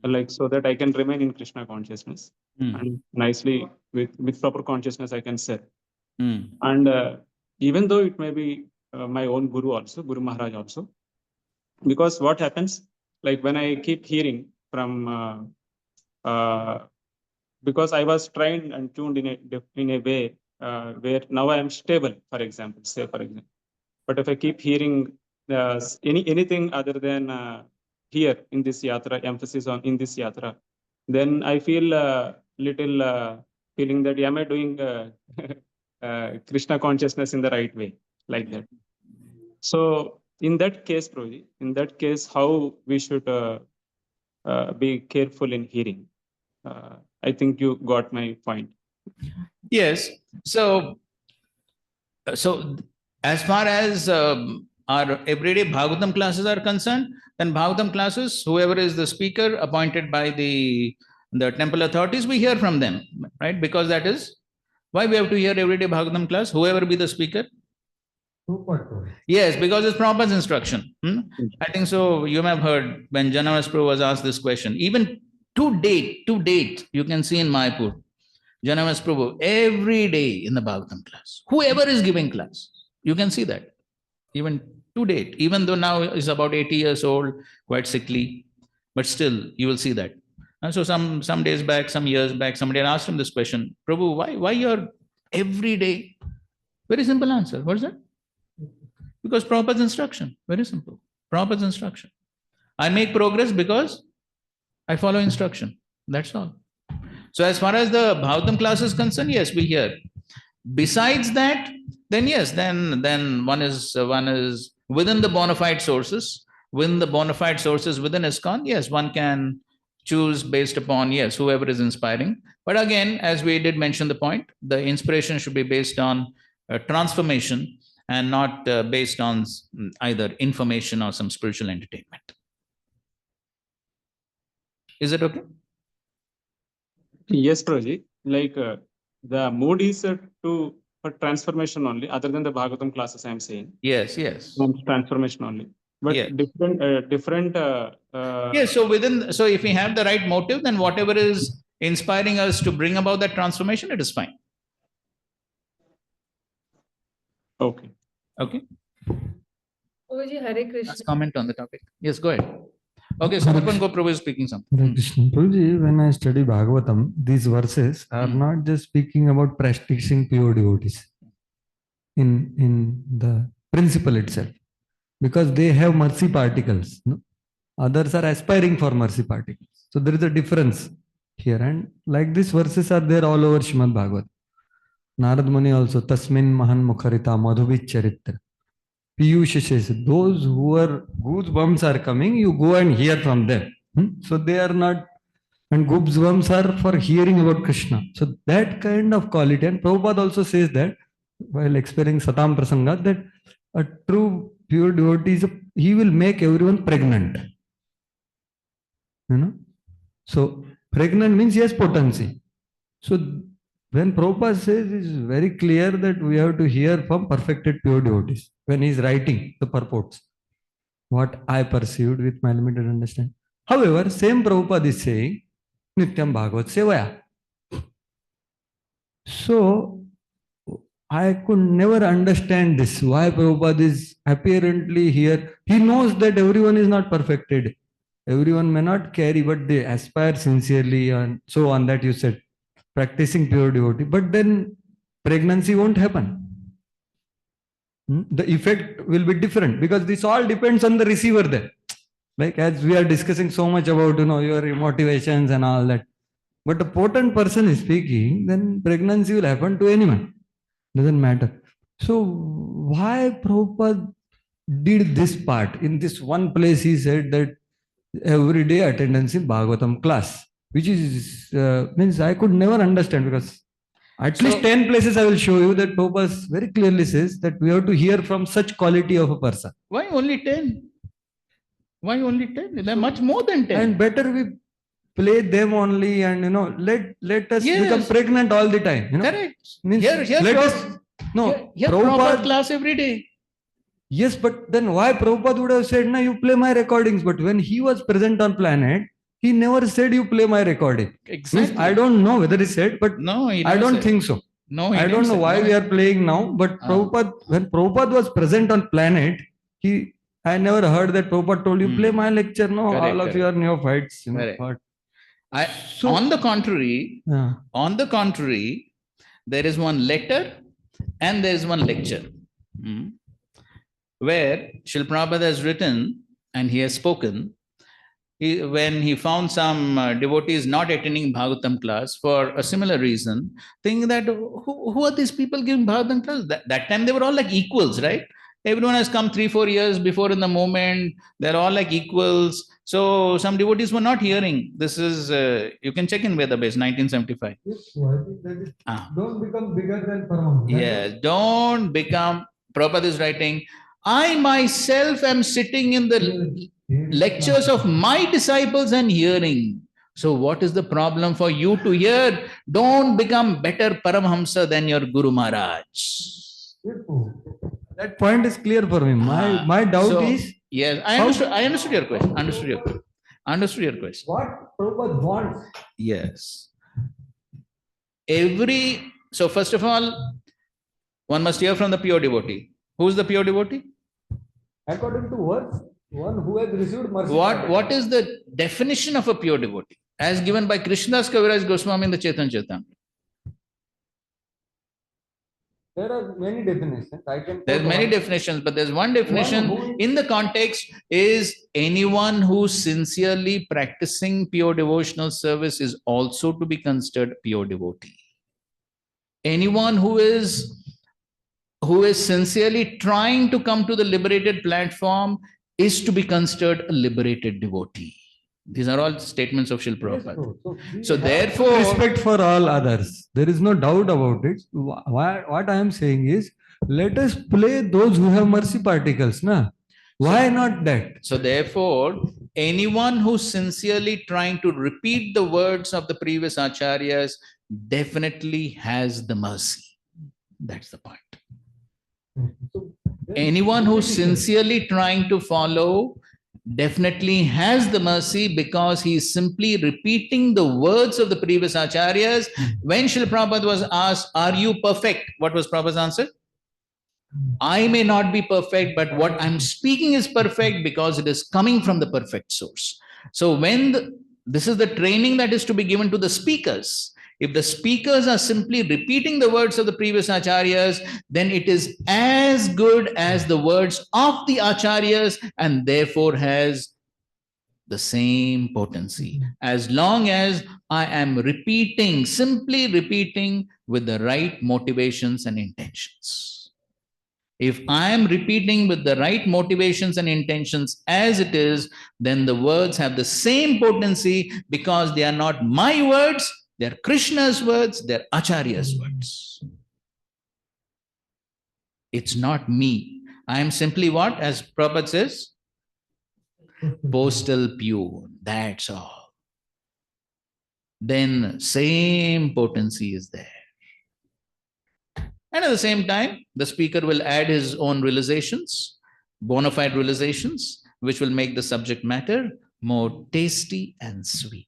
like, so that I can remain in Krishna consciousness and nicely with proper consciousness I can serve. And even though it may be my own Guru also, Guru Maharaj also, because what happens, like when I keep hearing from because I was trained and tuned in a way where now I am stable, for example. But if I keep hearing anything other than here in this yatra, emphasis on in this yatra, then I feel little feeling that am I doing Krishna consciousness in the right way, like that. So in that case, Prabhuji, in that case, how we should be careful in hearing. I think you got my point. Yes. So as far as our everyday Bhagavatam classes are concerned, then Bhagavatam classes, whoever is the speaker appointed by the temple authorities, we hear from them, right? Because that is why we have to hear everyday Bhagavatam class, whoever be the speaker. Yes, because it's Prabhupada's instruction. I think so. You may have heard when Janamas Prabhu was asked this question. Even to date, you can see in Mayapur, Janamas Prabhu, every day in the Bhagavatam class, whoever is giving class, you can see that. Even to date, even though now is about 80 years old, quite sickly, but still you will see that. And so some days back, some years back, somebody had asked him this question, Prabhu, why you're every day? Very simple answer. What is that? Because Prabhupada's instruction. Very simple. Prabhupada's instruction. I make progress because I follow instruction. That's all. So as far as the Bhagavatam class is concerned, yes, we hear. Besides that, then yes, then one is within the bona fide sources, within ISKCON, yes, one can choose based upon, yes, whoever is inspiring. But again, as we did mention the point, the inspiration should be based on transformation and not based on either information or some spiritual entertainment. Is it okay? Yes, Prabhuji. Like the mood is for transformation only, other than the Bhagavatam classes I am saying. Yes. Transformation only. But yes. different. Yes. So if we have the right motive, then whatever is inspiring us to bring about that transformation, it is fine. Okay. Prabhuji, Hare Krishna. Let's comment on the topic. Yes, go ahead. Okay, Samarpan Prabhu is speaking something. Hare Krishna. Prabhuji, when I study Bhagavatam, these verses are not just speaking about practicing pure devotees in the principle itself, because they have mercy particles. No? Others are aspiring for mercy particles. So there is a difference here. And like these verses are there all over Srimad Bhagavatam. Narad Muni also, Tasmin Mahan Mukharita Madhuvit Charitra. Piyush says, those who are goosebumps are coming, you go and hear from them. So they are not, and goosebumps are for hearing about Krishna. So that kind of quality, and Prabhupada also says that while explaining Satam Prasanga, that a true pure devotee, he will make everyone pregnant. So pregnant means he has potency. So when Prabhupada says, it's very clear that we have to hear from perfected pure devotees when he is writing the purports. What I perceived with my limited understanding. However, same Prabhupada is saying, Nityam Bhagavat Sevaya. So I could never understand this. Why Prabhupada is apparently here. He knows that everyone is not perfected. Everyone may not carry, but they aspire sincerely and so on, that you said. Practicing pure devotee, but then pregnancy won't happen. The effect will be different because this all depends on the receiver there. Like as we are discussing so much about, your motivations and all that. But a potent person is speaking, then pregnancy will happen to anyone. Doesn't matter. So why Prabhupada did this part? In this one place he said that everyday attendance in Bhagavatam class. Which is, means I could never understand, because at least 10 places I will show you that Prabhupada very clearly says that we have to hear from such quality of a person. Why only 10? Why only 10? There are much more than 10. And better we play them only, and let us become Yes. pregnant all the time. Correct. Means Here let Prabhupada- us no Here Prabhupada Prabhupada. class every day. Yes, but then why Prabhupada would have said, "No, you play my recordings"? But when he was present on planet, he never said, "You play my recording." Exactly. Means I don't know whether he said, but No, he I never don't said. think so. No, he I didn't don't know say. why No. we are playing now, but Prabhupada, when Prabhupada was present on planet, I never heard that Prabhupada told you, "Play my lecture." No, Correct, all of you are neophytes. Correct. But On the contrary, yeah. there is one letter and there is one lecture. Where Srila Prabhupada has written and he has spoken, when he found some devotees not attending Bhagavatam class for a similar reason, thinking that who are these people giving Bhagavatam class? That time they were all like equals, right? Everyone has come 3-4 years before in the movement. They're all like equals. So some devotees were not hearing. This is, you can check in Vedabase, 1975. Yes, so I think that is, don't become bigger than Param. Yes, don't become, Prabhupada is writing, I myself am sitting in the lectures of my disciples and hearing. So what is the problem for you to hear? Don't become better Paramhamsa than your Guru Maharaj. That point is clear for me. My doubt is, yes, I understood your question. Understood your question. What Prabhupada wants. Yes. So first of all, one must hear from the pure devotee. Who is the pure devotee? According to words, one who has received mercy. What is the definition of a pure devotee? As given by Krishnadas Kaviraj Goswami in the Chaitanya Charitamrita. There are many definitions. There's many definitions, but there's one definition in the context is anyone who sincerely practicing pure devotional service is also to be considered pure devotee. Anyone who is sincerely trying to come to the liberated platform is to be considered a liberated devotee. These are all statements of Srila Prabhupada. So therefore, respect for all others. There is no doubt about it. What I am saying is, let us play those who have mercy particles. Na? Why not that? So therefore, anyone who's sincerely trying to repeat the words of the previous acharyas definitely has the mercy. That's the point. Anyone who's sincerely trying to follow definitely has the mercy because he is simply repeating the words of the previous acharyas. When Srila Prabhupada was asked, are you perfect? What was Prabhupada's answer? I may not be perfect, but what I'm speaking is perfect because it is coming from the perfect source. So when this is the training that is to be given to the speakers. If the speakers are simply repeating the words of the previous acharyas, then it is as good as the words of the acharyas and therefore has the same potency. As long as I am repeating, simply repeating with the right motivations and intentions. If I am repeating with the right motivations and intentions as it is, then the words have the same potency because they are not my words, they're Krishna's words, they're Acharya's words. It's not me. I am simply what? As Prabhupada says, postal pure. That's all. Then same potency is there. And at the same time, the speaker will add his own realizations, bona fide realizations, which will make the subject matter more tasty and sweet.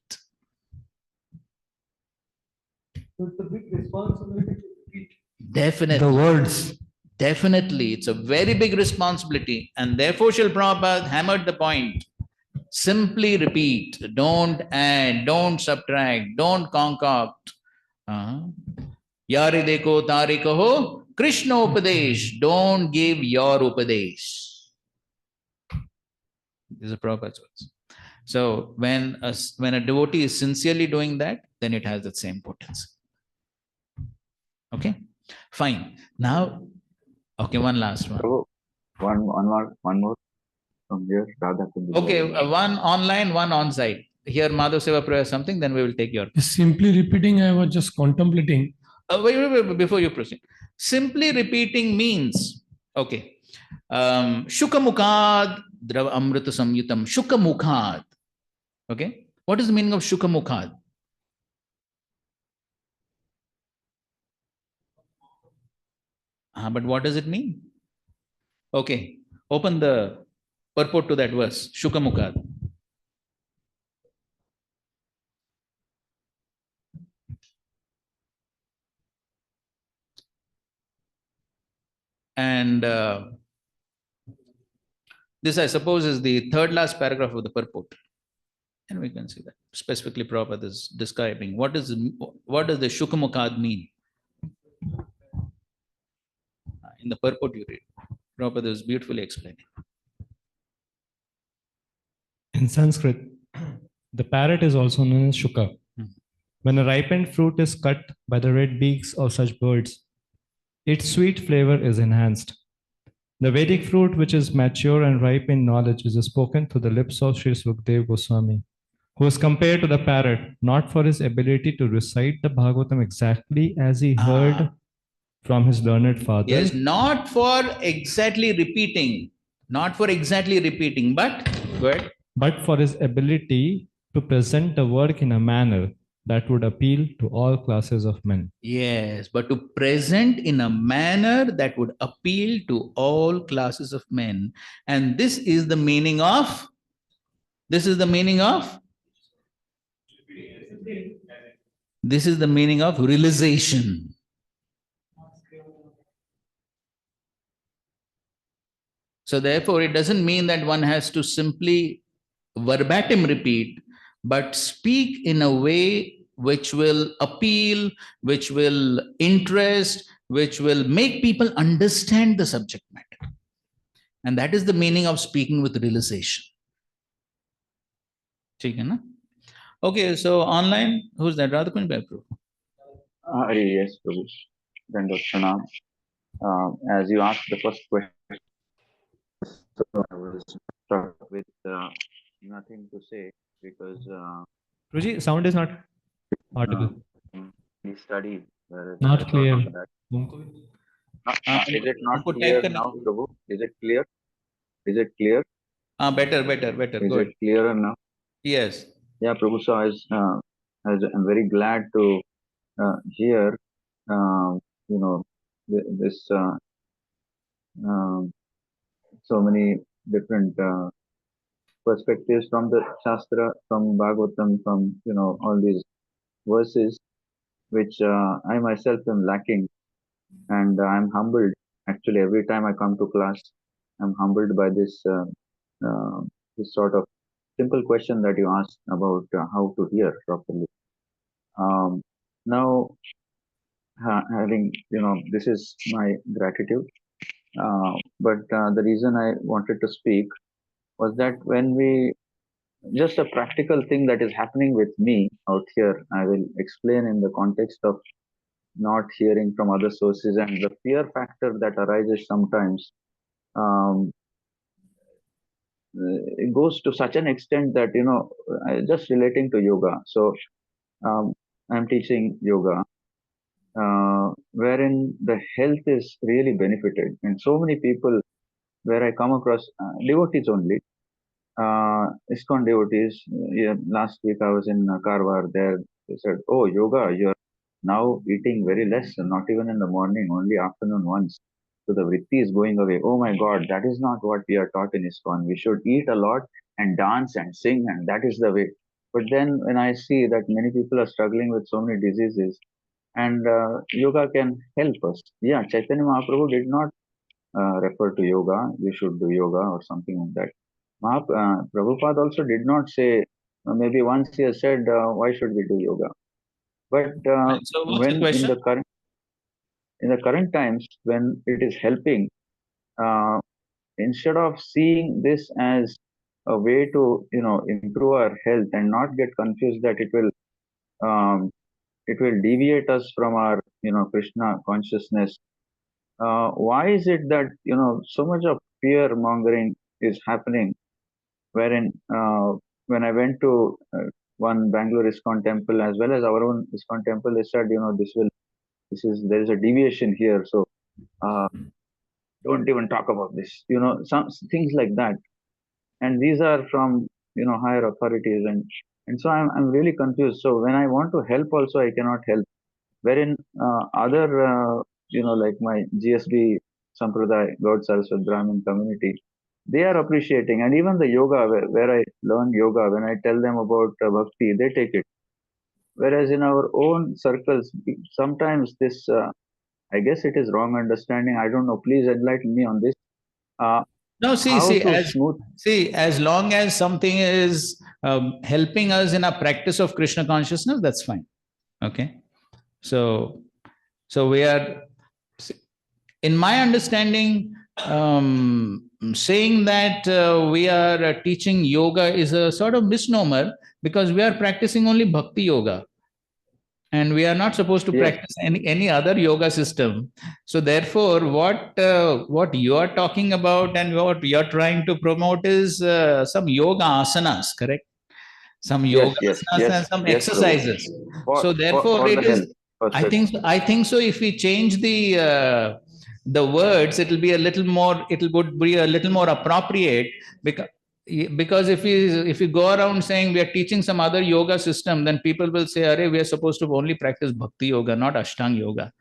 So it's a big responsibility to repeat Definitely. the words. Definitely. It's a very big responsibility. And therefore, Srila Prabhupada hammered the point. Simply repeat. Don't add, don't subtract, don't concoct. Yari deko tari kaho, Krishna upadesh. Don't give your upadesh. These are Prabhupada's words. So when a devotee is sincerely doing that, then it has that same potency. Okay, fine. Now, okay, one last one. So, one more from here. Okay, one online, one on site. Here, Madhav Seva prayer something, then we will take your. Simply repeating, I was just contemplating. Wait, before you proceed. Simply repeating means, okay, Shukamukad Drava Amrita Samyutam, Shukamukad. Okay, What is the meaning of Shukamukhad? But what does it mean? Okay, open the purport to that verse, Shukamukhad. And this, I suppose, is the third last paragraph of the purport. And we can see that specifically Prabhupada is describing what does the Shukamukhad mean. In the purport you read, Prabhupada is beautifully explaining. In Sanskrit, the parrot is also known as shuka. When a ripened fruit is cut by the red beaks of such birds, its sweet flavor is enhanced. The Vedic fruit, which is mature and ripe in knowledge, is spoken through the lips of Sri Sukdev Goswami, who is compared to the parrot not for his ability to recite the Bhagavatam exactly as he heard from his learned father. Yes, not for exactly repeating, but go ahead. But for his ability to present the work in a manner that would appeal to all classes of men. Yes, but to present in a manner that would appeal to all classes of men. And this is the meaning of realization. So therefore, it doesn't mean that one has to simply verbatim repeat, but speak in a way which will appeal, which will interest, which will make people understand the subject matter. And that is the meaning of speaking with realization. Okay, so online, who's that? Radhakunj Bhai Prabhu. Yes, Prabhu. Dandot Pranam. As you asked the first question, so I will start with nothing to say because Ruji, sound is not audible. we studied. Not clear. Is it not clear now, Prabhu? Is it clear? Is it clear? Better. Is it clearer now? Yes. Yeah, Prabhu. So I'm very glad to hear, this so many different perspectives from the Shastra, from Bhagavatam, from all these verses, which I myself am lacking, and I'm humbled. Actually, every time I come to class, I'm humbled by this this sort of simple question that you asked about how to hear properly. Now, having this is my gratitude. But the reason I wanted to speak was that when we just a practical thing that is happening with me out here, I will explain in the context of not hearing from other sources and the fear factor that arises sometimes. It goes to such an extent that just relating to yoga. So I'm teaching yoga, wherein the health is really benefited, and so many people where I come across devotees only, ISKCON devotees. Yeah, last week I was in Karwar. There they said, "Oh, yoga, you're now eating very less, not even in the morning, only afternoon once. So the vritti is going away." Oh my God, that is not what we are taught in ISKCON. We should eat a lot and dance and sing, and that is the way. But then when I see that many people are struggling with so many diseases, and yoga can help us. Yeah, Chaitanya Mahaprabhu did not refer to yoga. You should do yoga or something like that. Prabhupada also did not say, maybe once he has said, why should we do yoga? But So what's when the question? in the current times, when it is helping, instead of seeing this as a way to improve our health and not get confused that it will deviate us from our Krishna consciousness. Why is it that so much of fear mongering is happening? Wherein when I went to one Bangalore ISKCON temple as well as our own ISKCON temple, they said there is a deviation here, so don't even talk about this. Some things like that, and these are from higher authorities, and so I'm really confused. So when I want to help also, I cannot help. Wherein other, like my GSB Sampradaya, God Saraswat Brahmin community, they are appreciating. And even the yoga, where I learned yoga, when I tell them about Bhakti, they take it. Whereas in our own circles, sometimes this, I guess it is wrong understanding. I don't know. Please enlighten me on this. No, How to smooth. as long as something is helping us in our practice of Krishna consciousness, that's fine. Okay. So we are, in my understanding, saying that we are teaching yoga is a sort of misnomer, because we are practicing only bhakti yoga. And we are not supposed to practice any other yoga system. So therefore, what you are talking about and what you are trying to promote is some yoga asanas, correct? Some yoga asanas and some exercises. So therefore, for it the is. health, I think so. If we change the words, it will be a little more. It would be a little more appropriate, because if we go around saying we are teaching some other yoga system, then people will say, "Arey, we are supposed to only practice bhakti yoga, not ashtanga yoga."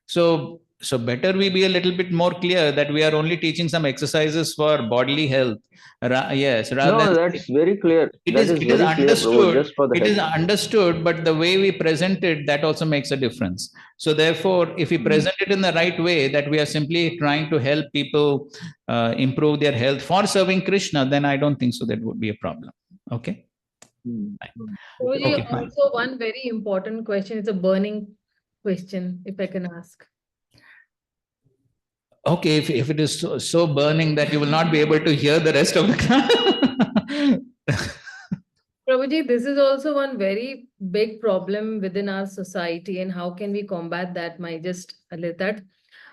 So better we be a little bit more clear that we are only teaching some exercises for bodily health. Yes, rather no, than that's very clear. it That is very clear, Prabhu, just for the it health. is understood, but the way we present it, that also makes a difference. So therefore, if we present it in the right way, that we are simply trying to help people improve their health for serving Krishna, then I don't think so that would be a problem. Okay. Prabhuji, Okay, fine. also one very important question. It's a burning question, if I can ask. Okay, if it is so burning that you will not be able to hear the rest of the class. Prabhuji, this is also one very big problem within our society, and how can we combat that?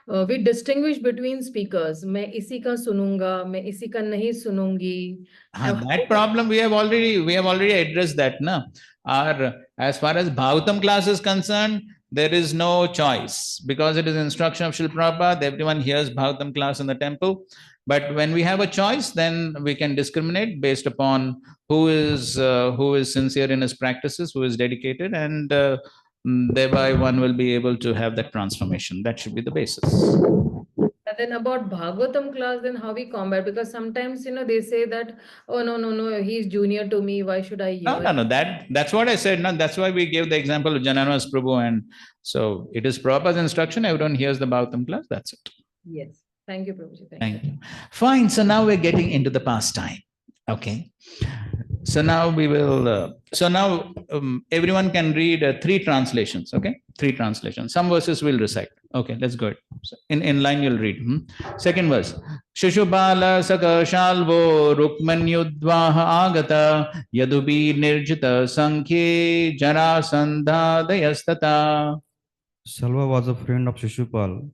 We distinguish between speakers. मैं इसी का सुनूंगा, मैं इसी का नहीं सुनूंगी. That problem we have already addressed that, na. As far as Bhagavatam class is concerned, there is no choice, because it is instruction of Srila Prabhupada. Everyone hears Bhagavatam class in the temple. But when we have a choice, then we can discriminate based upon who is sincere in his practices, who is dedicated, and thereby one will be able to have that transformation. That should be the basis. And then about Bhagavatam class, then how we combat? Because sometimes, they say that, oh, no, he's junior to me. Why should I hear? No. That's what I said. No, that's why we gave the example of Janana's Prabhu. And so it is Prabhupada's instruction. Everyone hears the Bhagavatam class. That's it. Yes. Thank you, Prabhuji. Thank you. Fine. So now we're getting into the pastime. Okay. So now we will. Everyone can read 3 translations. Okay, 3 translations. Some verses we'll recite. Okay, let's go. So in line you'll read. Second verse. Shushubala sakashalvo rukmanyudvaha agata yadubi nirjita sankhye jarasandhadayastata. Salva was a friend of Shishupal.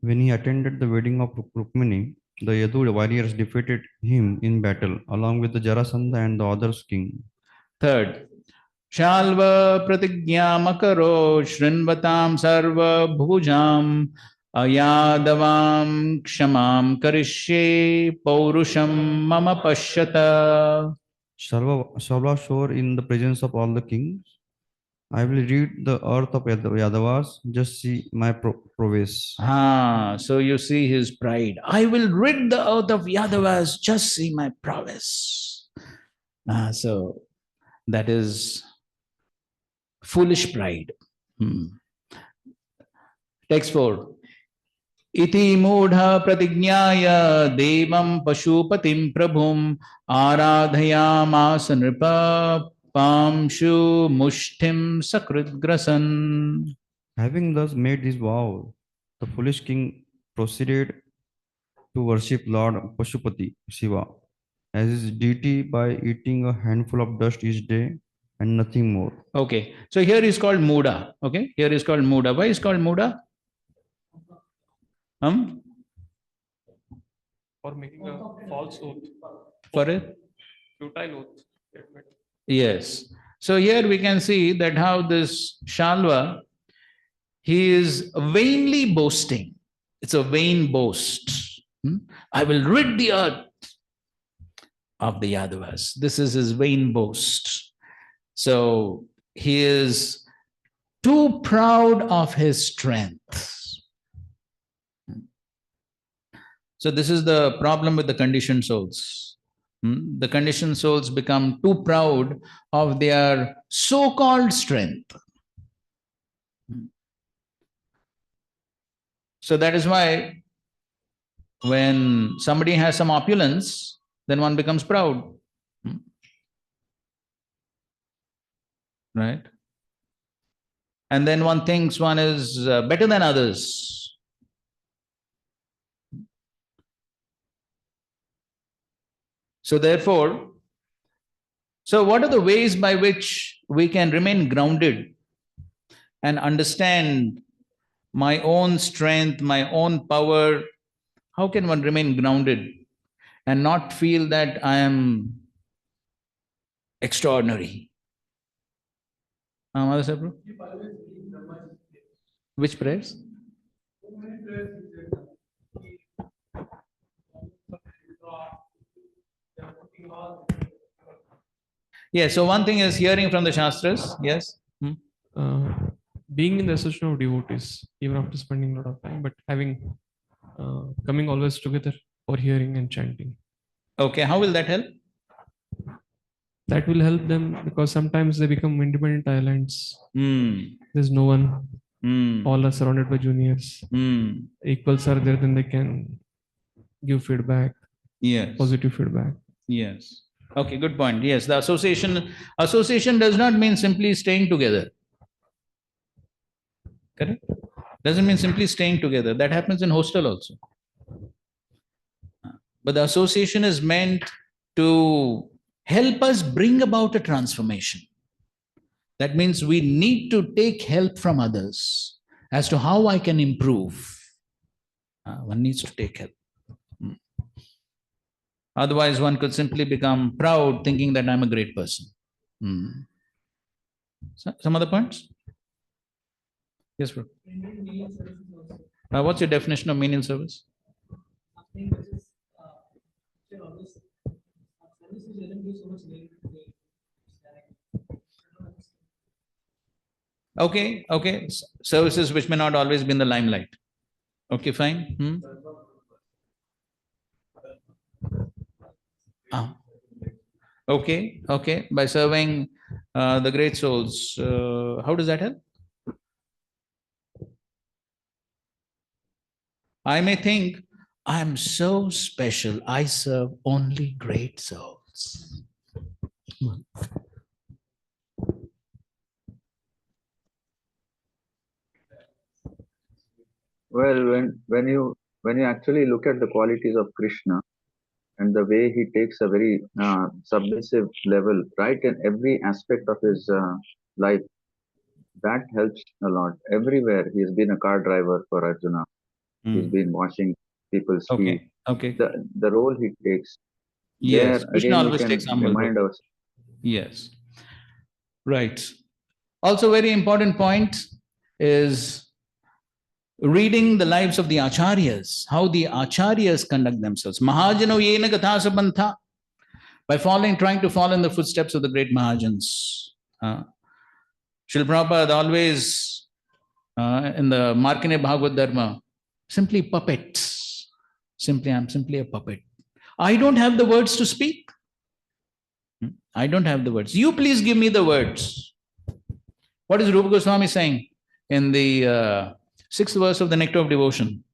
When he attended the wedding of Rukmini, the Yadu warriors defeated him in battle, along with the Jarasandha and the others king. Third, Shalva pratigya makaro shrinvatam sarva bhujam ayadavam kshamam karishye paurusham mama pashyata. Salva swore in the presence of all the kings, I will rid the earth of Yadavas, just see my prowess. So you see his pride. I will rid the earth of Yadavas, just see my prowess. So that is foolish pride. Text 4. Iti mudha pratignyaya devam pashupatim prabhum aradhayamasa nripa pamshu mushtim sakritgrasan. Having thus made this vow, the foolish king proceeded to worship Lord Pashupati, Shiva, as his deity by eating a handful of dust each day and nothing more. Okay, so here is called Muda. Okay, here is called Muda. Why is called Muda? For making a false oath. For a futile oath. Yes. So here we can see that how this Shalva, he is vainly boasting. It's a vain boast. I will rid the earth. of the Yadavas. This is his vain boast. So he is too proud of his strength. So this is the problem with the conditioned souls. The conditioned souls become too proud of their so-called strength. So that is why when somebody has some opulence, then one becomes proud. Right? And then one thinks one is better than others. So therefore, so what are the ways by which we can remain grounded and understand my own strength, my own power? How can one remain grounded and not feel that I am extraordinary? Mother Sabru? Which prayers? Yeah, so one thing is hearing from the Shastras, yes? Being in the association of devotees, even after spending a lot of time, but having, coming always together for hearing and chanting. Okay, how will that help? That will help them because sometimes they become independent islands. There's no one. All are surrounded by juniors. Equals are there, then they can give feedback. Yes. Positive feedback. Yes. Okay, good point. Yes, the association does not mean simply staying together. Correct? Doesn't mean simply staying together. That happens in hostel also. But the association is meant to help us bring about a transformation. That means we need to take help from others as to how I can improve. One needs to take help. Otherwise, one could simply become proud, thinking that I'm a great person. Some other points? Yes, bro. What's your definition of menial service? Okay, okay. Services which may not always be in the limelight. Okay, fine. Okay, okay. By serving the great souls, how does that help? I may think, I'm so special, I serve only great souls. Well, when you actually look at the qualities of Krishna and the way he takes a very submissive level, right, in every aspect of his life, that helps a lot. Everywhere he has been a car driver for Arjuna. He's been washing people's feet. Okay. The role he takes. Yes, there Krishna again always we can takes humble remind role. ourselves. Yes. Right. Also, very important point is reading the lives of the acharyas, how the acharyas conduct themselves. Mahajano yena gathasa bantha, by trying to follow in the footsteps of the great Mahajans. Srila Prabhupada always, in the Markane Bhagavad Dharma, simply puppets. I'm simply a puppet. I don't have the words to speak. I don't have the words. You please give me the words. What is Rupa Goswami saying in the 6th verse of the Nectar of Devotion?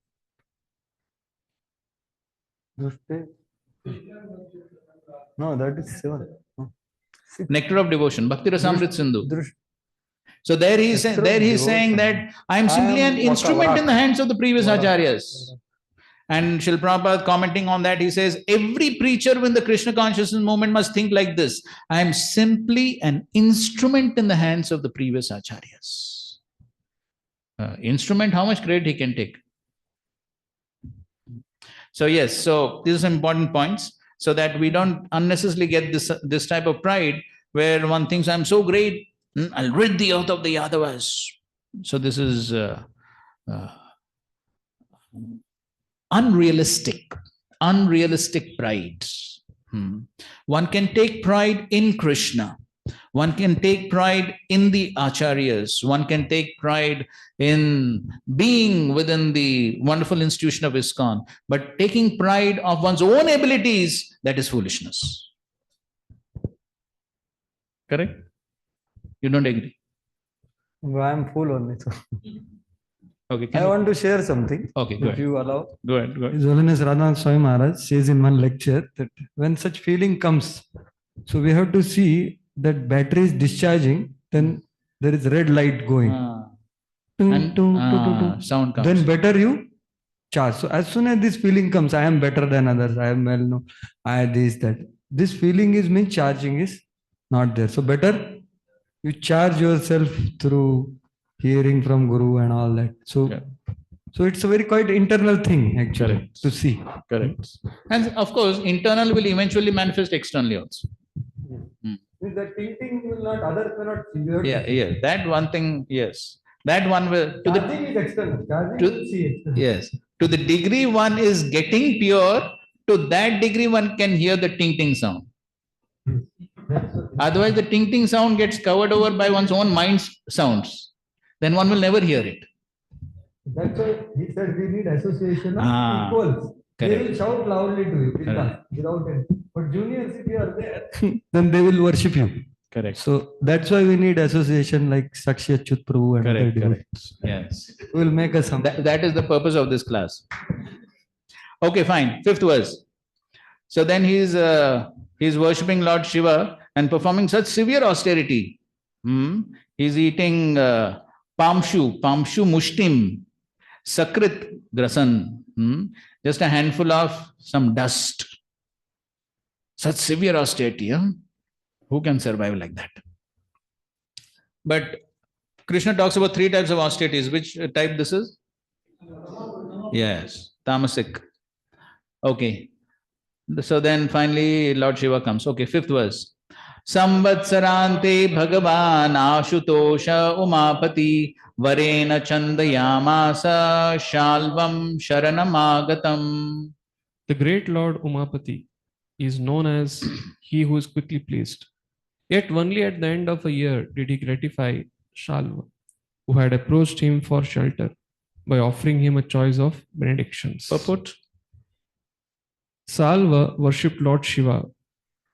No, that is 7. Nectar of Devotion, Bhakti Rasamrit Sindhu. So there he is saying that I am simply an instrument in the hands of the previous acharyas. And Srila Prabhupada commenting on that, he says, every preacher in the Krishna consciousness movement must think like this. I am simply an instrument in the hands of the previous acharyas. Instrument, how much credit he can take? So yes, so these are some important points so that we don't unnecessarily get this type of pride where one thinks I'm so great, I'll rid the earth of the Yadavas. So this is unrealistic pride. One can take pride in Krishna. One can take pride in the acharyas. One can take pride in being within the wonderful institution of ISKCON. But taking pride of one's own abilities, that is foolishness. Correct? You don't agree? I am full only. So. Okay. I want to share something. Okay, go if ahead. you allow. Go ahead. Go ahead. His Holiness Radhanath Swami Maharaj says in one lecture that when such feeling comes, so we have to see that battery is discharging, then there is red light going. Sound comes. Then better you charge. So as soon as this feeling comes, I am better than others, I am well known, I this, that. This feeling is means charging is not there. So better you charge yourself through hearing from Guru and all that. So, so it's a very quite internal thing actually to see. Correct. And of course, internal will eventually manifest externally also. The thinking will not, others may not see. Yeah. That one thing, yes. That one will. Charging is external. Charging will see external. Yes. To the degree one is getting pure, to that degree one can hear the ting-ting sound. Otherwise, the ting-ting sound gets covered over by one's own mind's sounds. Then one will never hear it. That's why he said we need association of equals. They will shout loudly to you without any. But juniors, if you are there, then they will worship you. Correct. So that's why we need association like Sakshi Achyut Prabhu and other devotees. Yes. Will make us something. That is the purpose of this class. Okay, fine. 5th verse. So then he's worshipping Lord Shiva and performing such severe austerity. He's eating pamshu mushtim, sakrit grasan, just a handful of some dust. Such severe austerity. Who can survive like that? But Krishna talks about 3 types of austerities. Which type this is? Yes, tamasic. Okay. So then finally Lord Shiva comes. Okay, 5th verse. Samvatsarante Bhagavan Ashutosha Umapati Varena Chandayamasa Shalvam Sharanamagatam. The great Lord Umapati is known as he who is quickly pleased. Yet only at the end of a year did he gratify Shalva, who had approached him for shelter by offering him a choice of benedictions. Purport. Salva worshipped Lord Shiva,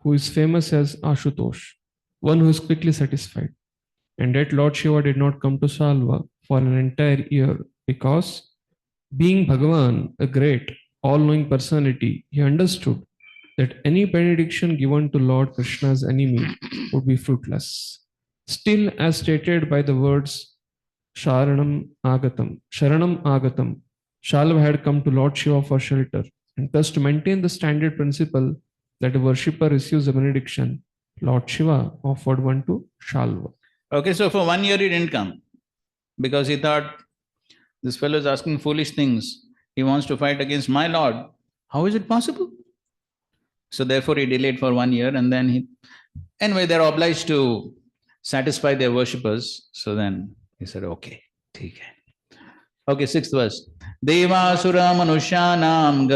who is famous as Ashutosh, one who is quickly satisfied. And yet Lord Shiva did not come to Salva for an entire year because, being Bhagavan, a great, all-knowing personality, he understood that any benediction given to Lord Krishna's enemy would be fruitless. Still, as stated by the words Sharanam Agatam, Shalva had come to Lord Shiva for shelter, and thus to maintain the standard principle that a worshipper receives a benediction, Lord Shiva offered one to Shalva. Okay, so for 1 year he didn't come because he thought, this fellow is asking foolish things. He wants to fight against my Lord. How is it possible? So therefore he delayed for 1 year, and then anyway, they're obliged to satisfy their worshippers. So then he said, okay, theek hai. Okay, 6th verse. Devasura Manushanam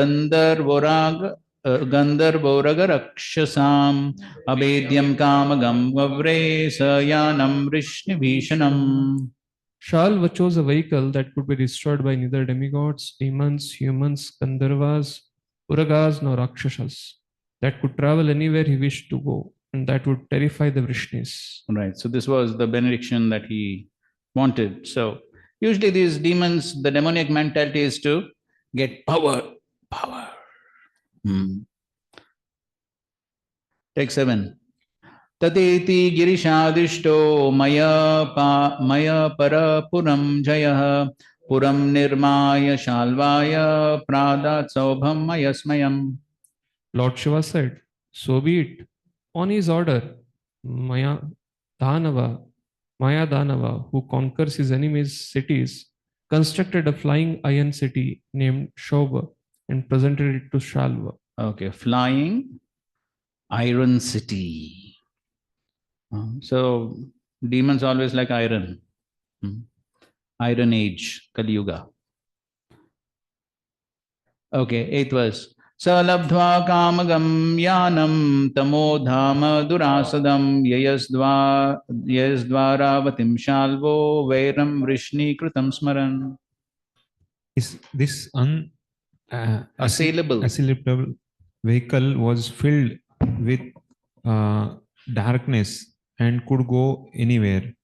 Gandharvoraga Rakshasam Abhedyam Kamagam Vavre Sayanam Vrishni Bhishanam. Shalva chose a vehicle that could be destroyed by neither demigods, demons, humans, Gandharvas, Uragas, nor Rakshasas, that could travel anywhere he wished to go, and that would terrify the Vrishnis. Right, so this was the benediction that he wanted. So usually these demons, the demoniac mentality is to get power. Take 7. Tateti girishadishto maya para puram jayah puram nirmaya shalvaya pradat saubham mayasmayam. Lord Shiva said, so be it. On his order, Maya Dhanava, who conquers his enemies' cities, constructed a flying iron city named Shobha and presented it to Shalva. Okay, flying iron city. So demons always like iron. Iron age, Kali Yuga. Okay, 8th verse. Salabdhva kamagam yanam tamodhama durasadam yayasdvaravatim shalvo vairam vrishni kritam smaran. Is this Assailable vehicle was filled with darkness and could go anywhere.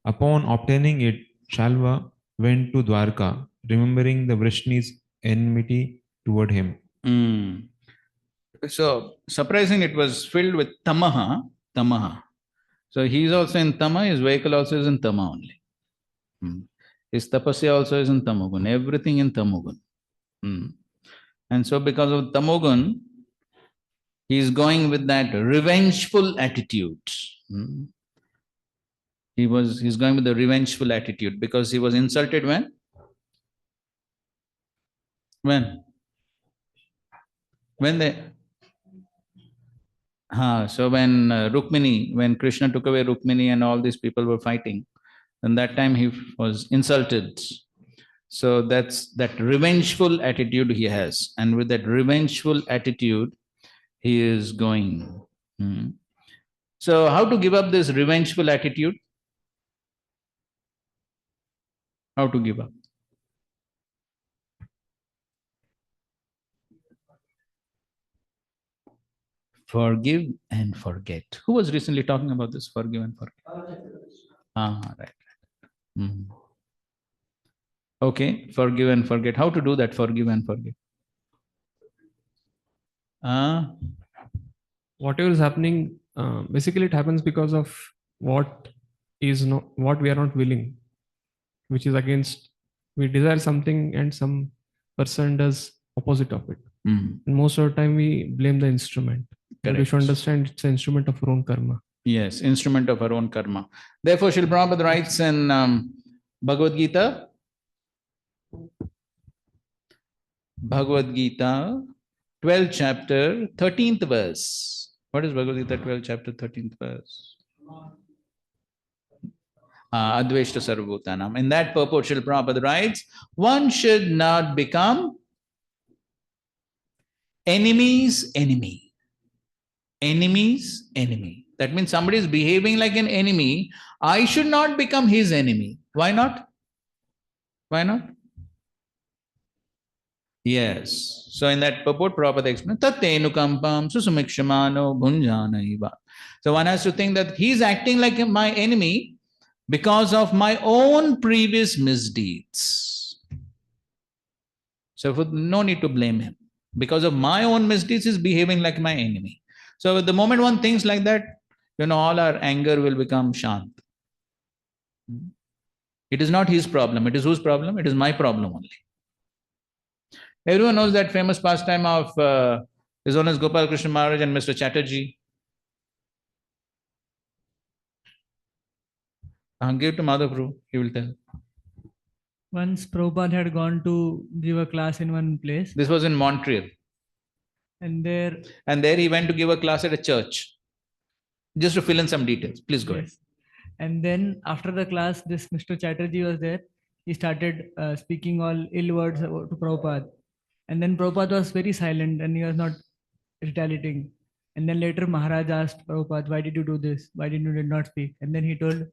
Upon obtaining it, Shalva went to Dwarka, remembering the Vrishni's enmity toward him. So surprising, it was filled with tamaha. So he is also in tama, his vehicle also is in tama only. His tapasya also is in tamogun, everything in tamogun. And so because of tamogun, he is going with that revengeful attitude. He's going with the revengeful attitude because he was insulted when? When so when Rukmini, when Krishna took away Rukmini and all these people were fighting, and that time he was insulted. So that's that revengeful attitude he has, and with that revengeful attitude, he is going. So how to give up this revengeful attitude? How to give up? Forgive and forget. Who was recently talking about this? Forgive and forget. Right. Okay, forgive and forget. How to do that? Forgive and forget. Whatever is happening, basically it happens because of what we are not willing, which is against. We desire something and some person does opposite of it. And most of the time we blame the instrument. We should understand it's an instrument of our own karma. Yes, instrument of our own karma. Therefore, Srila Prabhupada writes in Bhagavad Gita, 12th chapter, 13th verse. What is Bhagavad Gita, 12th chapter, 13th verse? Adveshta Sarvabhutanam. In that purport, Srila Prabhupada writes, one should not become enemy's enemy. Enemy's enemy. That means somebody is behaving like an enemy. I should not become his enemy. Why not? Why not? Yes. So in that purport, Prabhupada explains, Tattenu kampam susumikshamano bhunjana iva. So one has to think that he is acting like my enemy because of my own previous misdeeds. So no need to blame him. Because of my own misdeeds, he is behaving like my enemy. So the moment one thinks like that, all our anger will become shant. It is not his problem. It is whose problem? It is my problem only. Everyone knows that famous pastime of His Holiness Gopal Krishna Maharaj and Mr. Chatterjee. Give to Madhav, he will tell. Once Prabhupada had gone to give a class in one place. This was in Montreal. And there he went to give a class at a church. Just to fill in some details. Please go ahead. And then after the class, this Mr. Chatterjee was there. He started speaking all ill words to Prabhupada. And then Prabhupada was very silent and he was not retaliating. And then later Maharaj asked Prabhupada, why did you do this? Why did you not speak? And then he told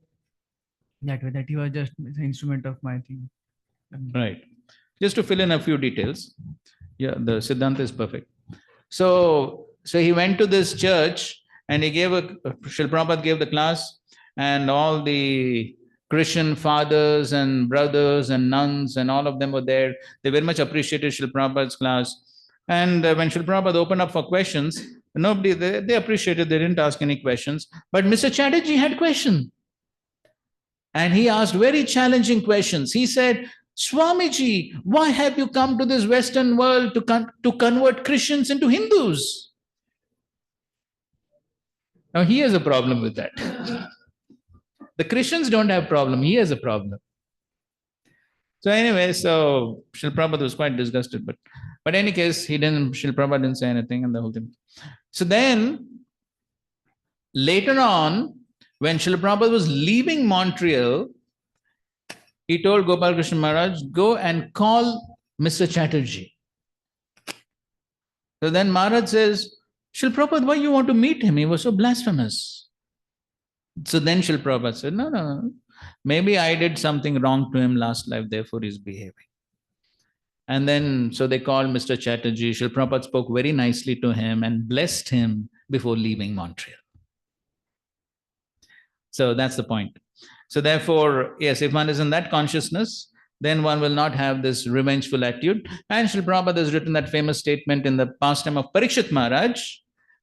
that he was just an instrument of my thing. Right. Just to fill in a few details. Yeah, the Siddhanta is perfect. So he went to this church and he gave Srila Prabhupada gave the class, and all the Christian fathers and brothers and nuns and all of them were there. They very much appreciated Srila Prabhupada's class. And when Srila Prabhupada opened up for questions, they appreciated, they didn't ask any questions. But Mr. Chatterjee had questions. And he asked very challenging questions. He said, Swamiji, why have you come to this Western world to convert Christians into Hindus? Now he has a problem with that. The Christians don't have a problem. He has a problem. So anyway, Srila Prabhupada was quite disgusted. But in any case, Srila Prabhupada didn't say anything and the whole thing. So then, later on, when Srila Prabhupada was leaving Montreal, he told Gopal Krishna Maharaj, go and call Mr. Chatterjee. So then Maharaj says, Srila Prabhupada, why you want to meet him? He was so blasphemous. So then Srila Prabhupada said, no. Maybe I did something wrong to him last life, therefore he's behaving. And then, so they called Mr. Chatterjee. Srila Prabhupada spoke very nicely to him and blessed him before leaving Montreal. So that's the point. So therefore, yes, if one is in that consciousness, then one will not have this revengeful attitude. And Srila Prabhupada has written that famous statement in the pastime of Parikshit Maharaj.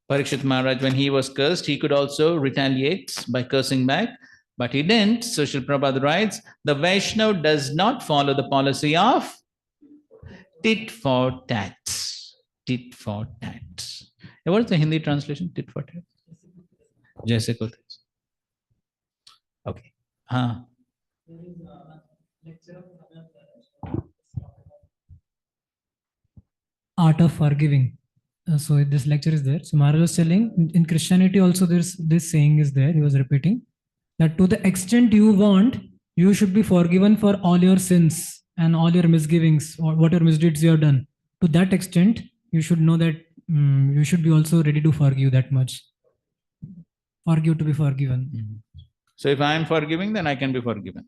Parikshit Maharaj, when he was cursed, he could also retaliate by cursing back, but he didn't. So Srila Prabhupada writes, the Vaishnava does not follow the policy of tit for tat. Tit for tat. What is the Hindi translation? Tit for tat. Jaise ko taise. Okay. Art of forgiving. So this lecture is there. So Maharaj was telling in Christianity also there's this saying is there. He was repeating that to the extent you want, you should be forgiven for all your sins and all your misgivings or whatever misdeeds you have done. To that extent, you should know that you should be also ready to forgive that much. Forgive to be forgiven. So if I am forgiving, then I can be forgiven.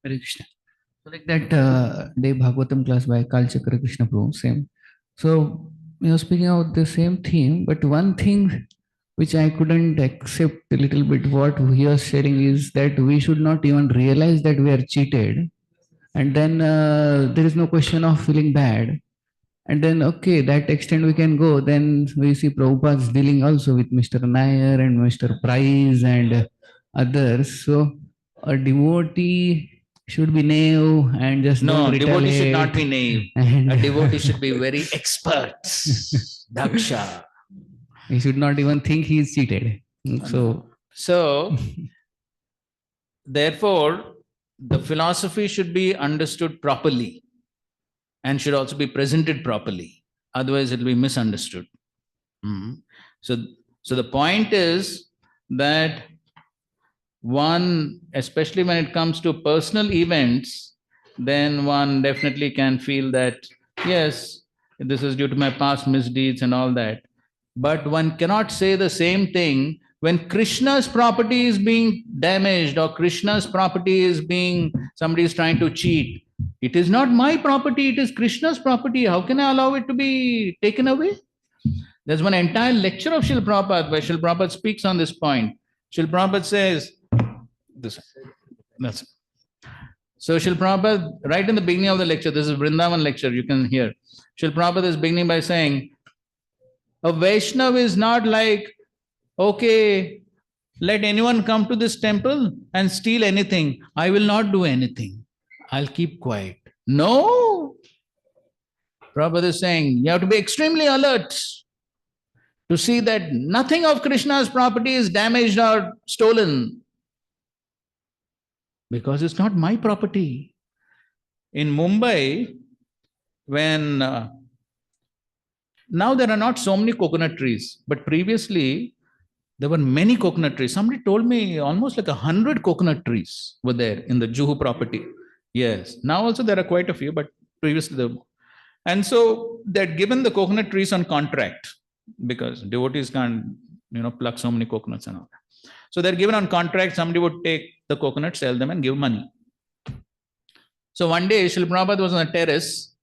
Hare Krishna. So like that day Bhagavatam class by Kalchakra Krishna Prabhu, same. So we were speaking about the same theme, but one thing which I couldn't accept a little bit what he was sharing is that we should not even realize that we are cheated. And then there is no question of feeling bad. And then, okay, that extent we can go. Then we see Prabhupada's dealing also with Mr. Nair and Mr. Price and others. So a devotee should be naive and just No, don't devotee should retaliate. not be naive. And A devotee should be very expert. Daksha. He should not even think he is cheated. So, therefore, the philosophy should be understood properly and should also be presented properly. Otherwise, it will be misunderstood. So the point is that one, especially when it comes to personal events, then one definitely can feel that, yes, this is due to my past misdeeds and all that. But one cannot say the same thing when Krishna's property is being damaged or Krishna's property is being, somebody is trying to cheat. It is not my property, it is Krishna's property. How can I allow it to be taken away? There's one entire lecture of Srila Prabhupada where Srila Prabhupada speaks on this point. Srila Prabhupada says, that's it. So Srila Prabhupada, right in the beginning of the lecture, this is Vrindavan lecture, you can hear. Srila Prabhupada is beginning by saying, a Vaishnava is not like, okay, let anyone come to this temple and steal anything. I will not do anything. I'll keep quiet. No. Prabhupada is saying, you have to be extremely alert to see that nothing of Krishna's property is damaged or stolen. Because it's not my property. In Mumbai, when now there are not so many coconut trees, but previously there were many coconut trees. Somebody told me almost like 100 coconut trees were there in the Juhu property. Yes, now also there are quite a few, but previously there were. And so they had given the coconut trees on contract because devotees can't, pluck so many coconuts and all that. So they're given on contract. Somebody would take the coconuts, sell them, and give money. So one day, Srila Prabhupada was on a terrace,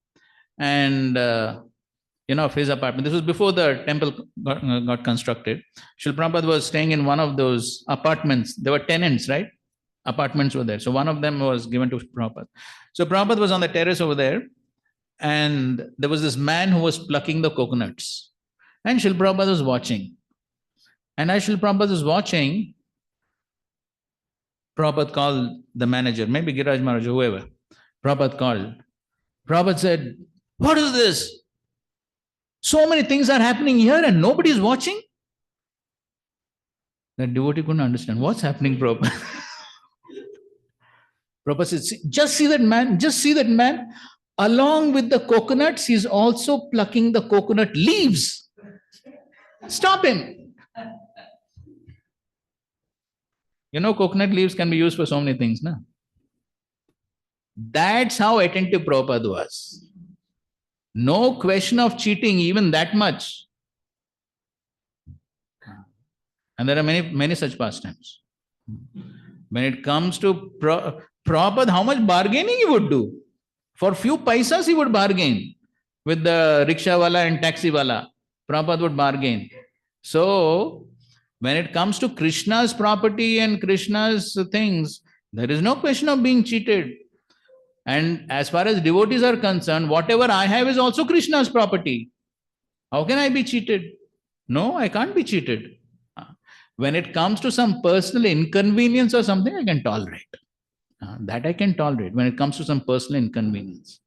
and of his apartment. This was before the temple got constructed. Srila Prabhupada was staying in one of those apartments. There were tenants, right? Apartments were there. So one of them was given to Prabhupada. So Prabhupada was on the terrace over there, and there was this man who was plucking the coconuts. And Srila Prabhupada was watching. And as Srila Prabhupada was watching, Prabhupada called the manager, maybe Giraj Maharaj or whoever. Prabhupada called. Prabhupada said, "What is this? So many things are happening here and nobody is watching?" The devotee couldn't understand. What's happening, Prabhupada? Prabhupada said, just see that man. Along with the coconuts, he's also plucking the coconut leaves. Stop him. Coconut leaves can be used for so many things, na? That's how attentive Prabhupada was. No question of cheating even that much. And there are many such pastimes. When it comes to Prabhupada, how much bargaining he would do. For few paisas he would bargain with the rickshaw wala and taxi wala. Prabhupada would bargain. So, when it comes to Krishna's property and Krishna's things, there is no question of being cheated. And as far as devotees are concerned, whatever I have is also Krishna's property. How can I be cheated? No, I can't be cheated. When it comes to some personal inconvenience or something, I can tolerate. That I can tolerate when it comes to some personal inconvenience.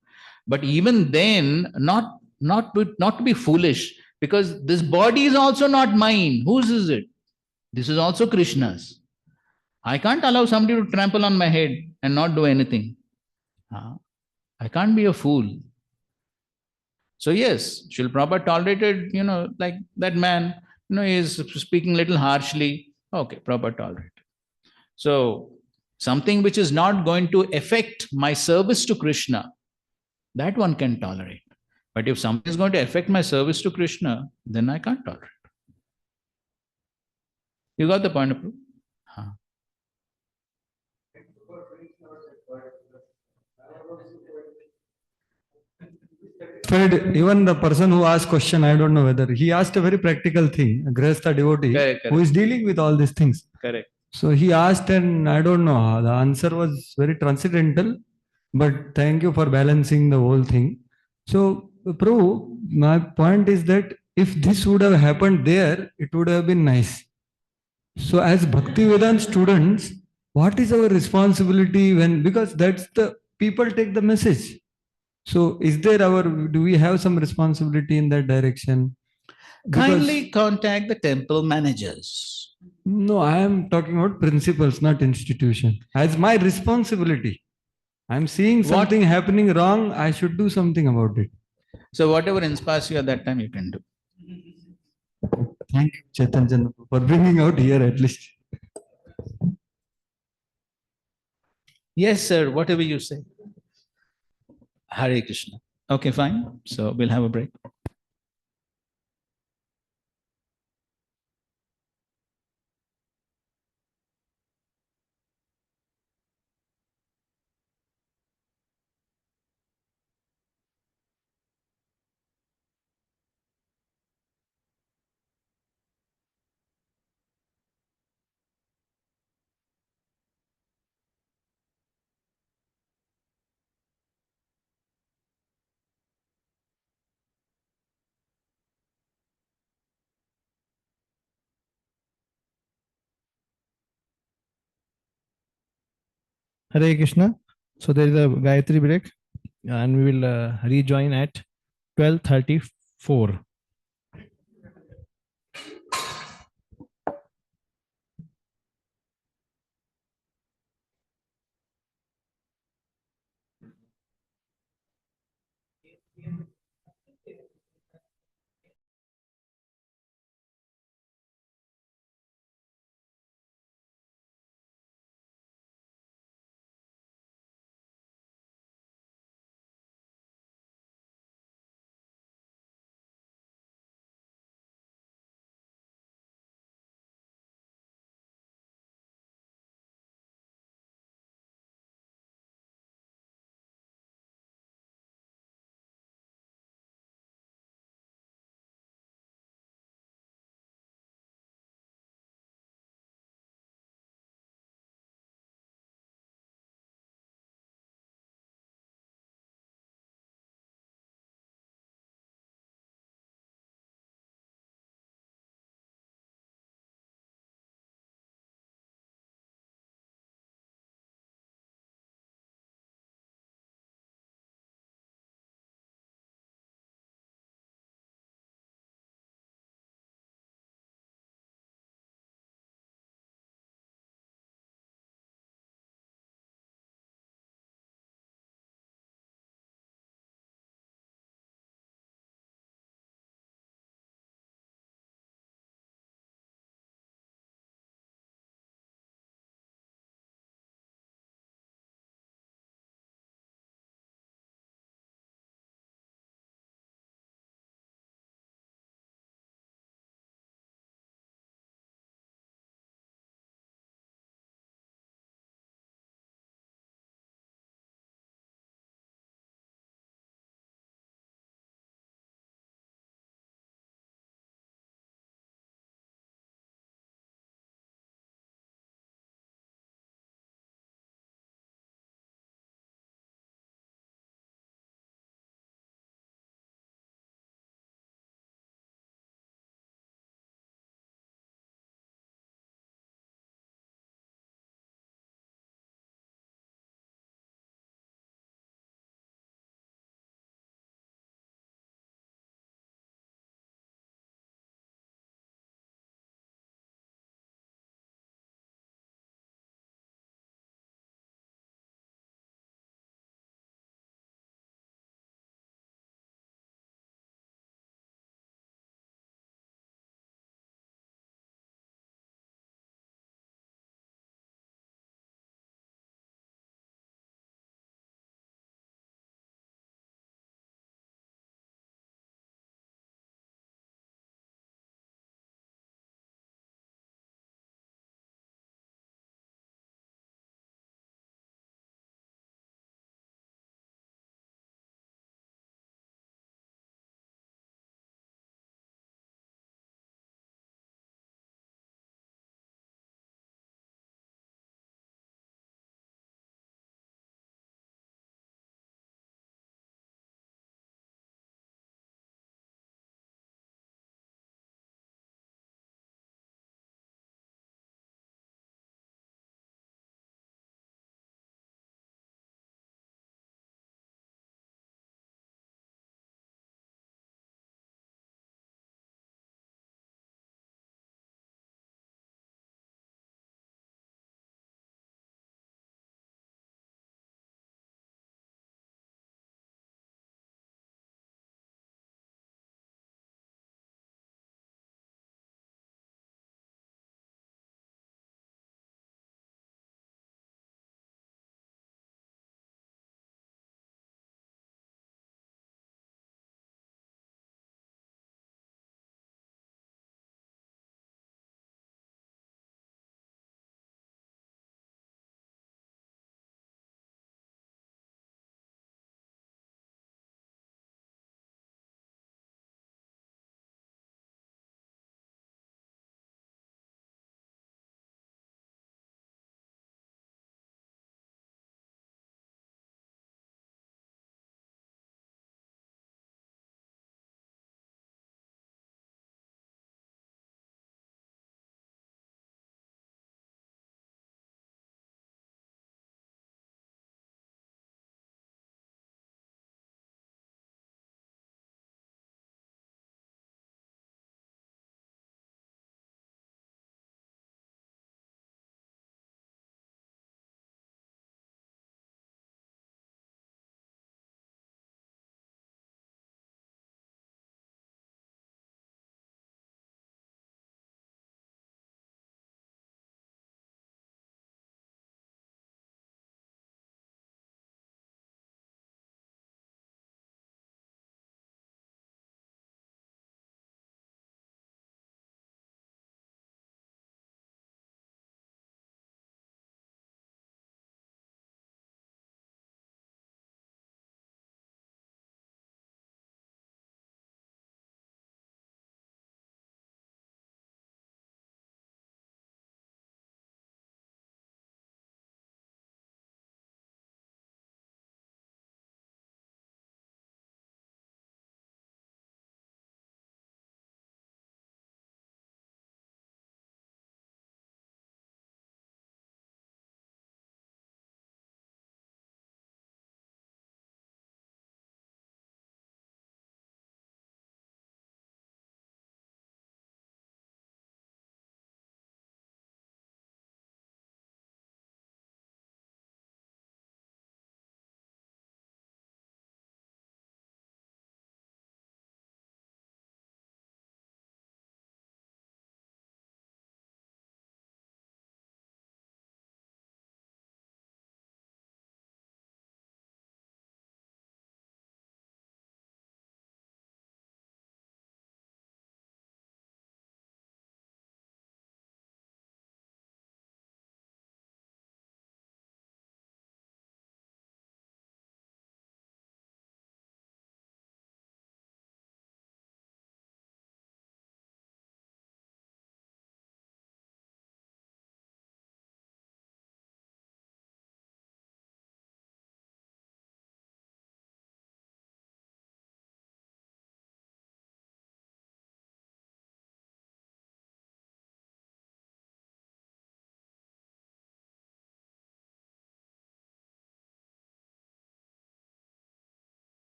But even then, not to be foolish, because this body is also not mine. Whose is it? This is also Krishna's. I can't allow somebody to trample on my head and not do anything. I can't be a fool. So yes, Srila Prabhupada tolerated, like that man, he is speaking a little harshly. Okay, Prabhupada tolerated. So something which is not going to affect my service to Krishna, that one can tolerate. But if something is going to affect my service to Krishna, then I can't tolerate. You got the point of view? Even the person who asked question, I don't know whether he asked a very practical thing, a Grihastha devotee Correct. who is dealing with all these things. Correct. So he asked, and I don't know, the answer was very transcendental, but thank you for balancing the whole thing. So, Prabhu, my point is that if this would have happened there, it would have been nice. So, as Bhakti Vedanta students, what is our responsibility because that's the people take the message. So, do we have some responsibility in that direction? Kindly contact the temple managers. No, I am talking about principles, not institution. As my responsibility. I'm seeing something happening wrong, I should do something about it. So whatever inspires you at that time, you can do. Thank you, Chaitanya, for bringing out here at least. Yes, sir, whatever you say. Hare Krishna. Okay, fine. So we'll have a break. Hare Krishna. So there is a Gayatri break, and we will rejoin at 12:34.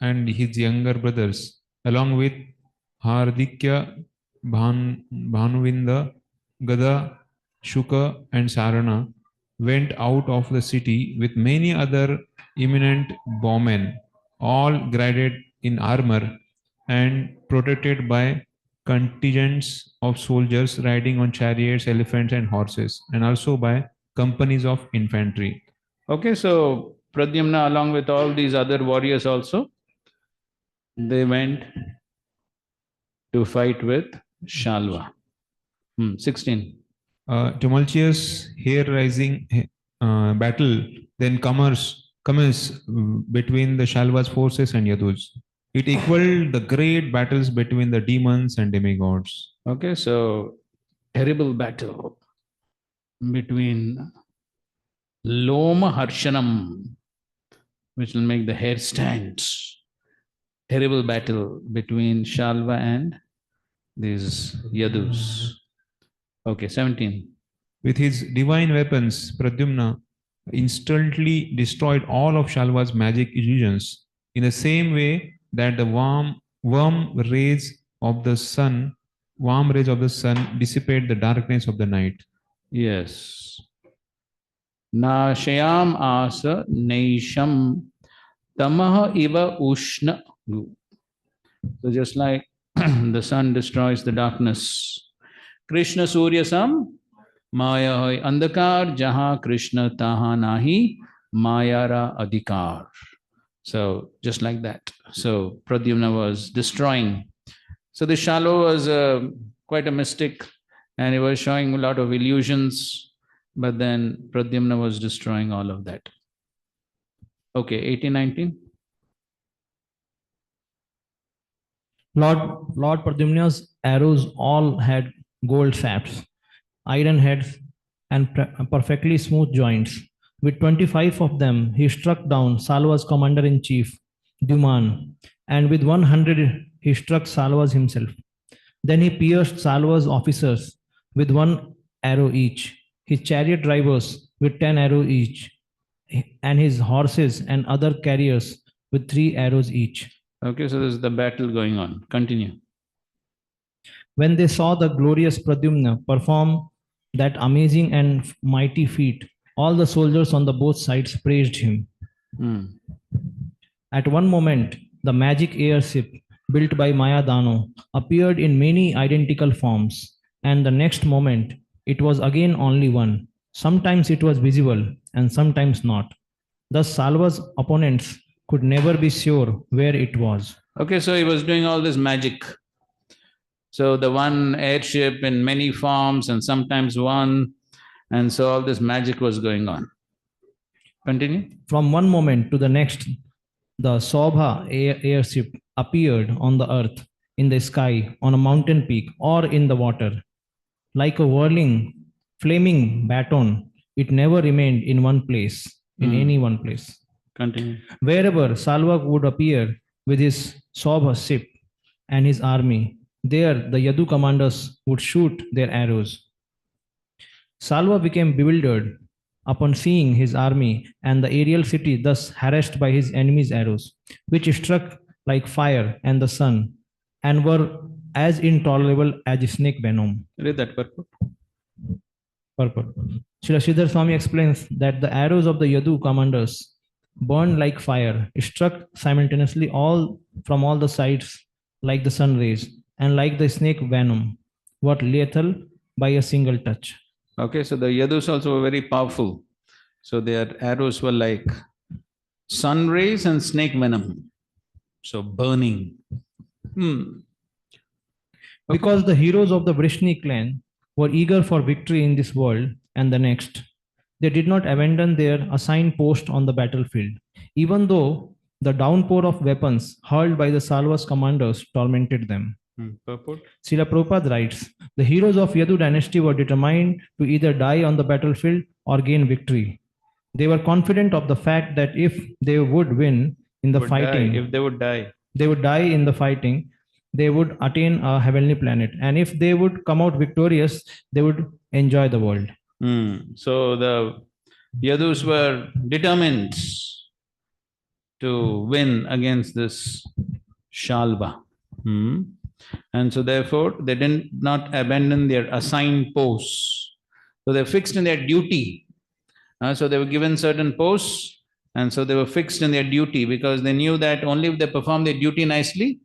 and his younger brothers, along with Hardikya, Bhanuvinda, Gada, Shuka, and Sarana, went out of the city with many other eminent bowmen, all graded in armor and protected by contingents of soldiers riding on chariots, elephants, and horses, and also by companies of infantry. Okay, so Pradyumna, along with all these other warriors also, they went to fight with Shalva. 16. Tumultuous, hair-raising battle then commenced between the Shalva's forces and Yadus. It equaled the great battles between the demons and demigods. Okay, so terrible battle between Loma Harshanam, which will make the hair stand. Terrible battle between Shalva and these Yadus. Okay, 17. With his divine weapons, Pradyumna instantly destroyed all of Shalva's magic illusions in the same way that the warm rays of the sun dissipate the darkness of the night. Yes. Na shayam asa naisham tamaha iva ushna. So just like the sun destroys the darkness. Krishna Surya Sam Maya hoy andakar jaha Krishna taha nahi mayara adhikar. So just like that. So Pradyumna was destroying. So the Shalva was quite a mystic and he was showing a lot of illusions, but then Pradyumna was destroying all of that. Okay, 18, 19. Lord Pradyumna's arrows all had gold shafts, iron heads, and perfectly smooth joints. With 25 of them, he struck down Salva's commander-in-chief, Duman, and with 100 he struck Salva's himself. Then he pierced Salva's officers with 1 arrow each, his chariot drivers with 10 arrows each, and his horses and other carriers with 3 arrows each. Okay, so this is the battle going on. Continue. When they saw the glorious Pradyumna perform that amazing and mighty feat, all the soldiers on the both sides praised him. At one moment, the magic airship built by Mayadano appeared in many identical forms, and the next moment, it was again only one. Sometimes it was visible, and sometimes not. Thus, Salva's opponents could never be sure where it was. Okay, so he was doing all this magic. So the one airship in many forms and sometimes one, and so all this magic was going on. Continue. From one moment to the next, the Sobha airship appeared on the earth, in the sky, on a mountain peak, or in the water. Like a whirling, flaming baton, it never remained in one place, in any one place. Continue. Wherever Salva would appear with his Sobha ship and his army, there the Yadu commanders would shoot their arrows. Salva became bewildered upon seeing his army and the aerial city thus harassed by his enemies' arrows, which struck like fire and the sun, and were as intolerable as snake venom. Read that purport. Purport. Srila Sridhar Swami explains that the arrows of the Yadu commanders burned like fire, struck simultaneously from all the sides like the sun rays, and like the snake venom, were lethal by a single touch. Okay, so the Yadus also were very powerful. So their arrows were like sun rays and snake venom. So burning. Because the heroes of the Vrishni clan were eager for victory in this world and the next, they did not abandon their assigned post on the battlefield, even though the downpour of weapons hurled by the Salva's commanders tormented them. Purport. Srila Prabhupada writes, the heroes of Yadu dynasty were determined to either die on the battlefield or gain victory. They were confident of the fact that if they would win in the fighting, they would die in the fighting, they would attain a heavenly planet. And if they would come out victorious, they would enjoy the world. So the Yadus were determined to win against this Shalva. And so therefore, they did not abandon their assigned posts. So they're fixed in their duty. So they were given certain posts, and so they were fixed in their duty because they knew that only if they perform their duty nicely,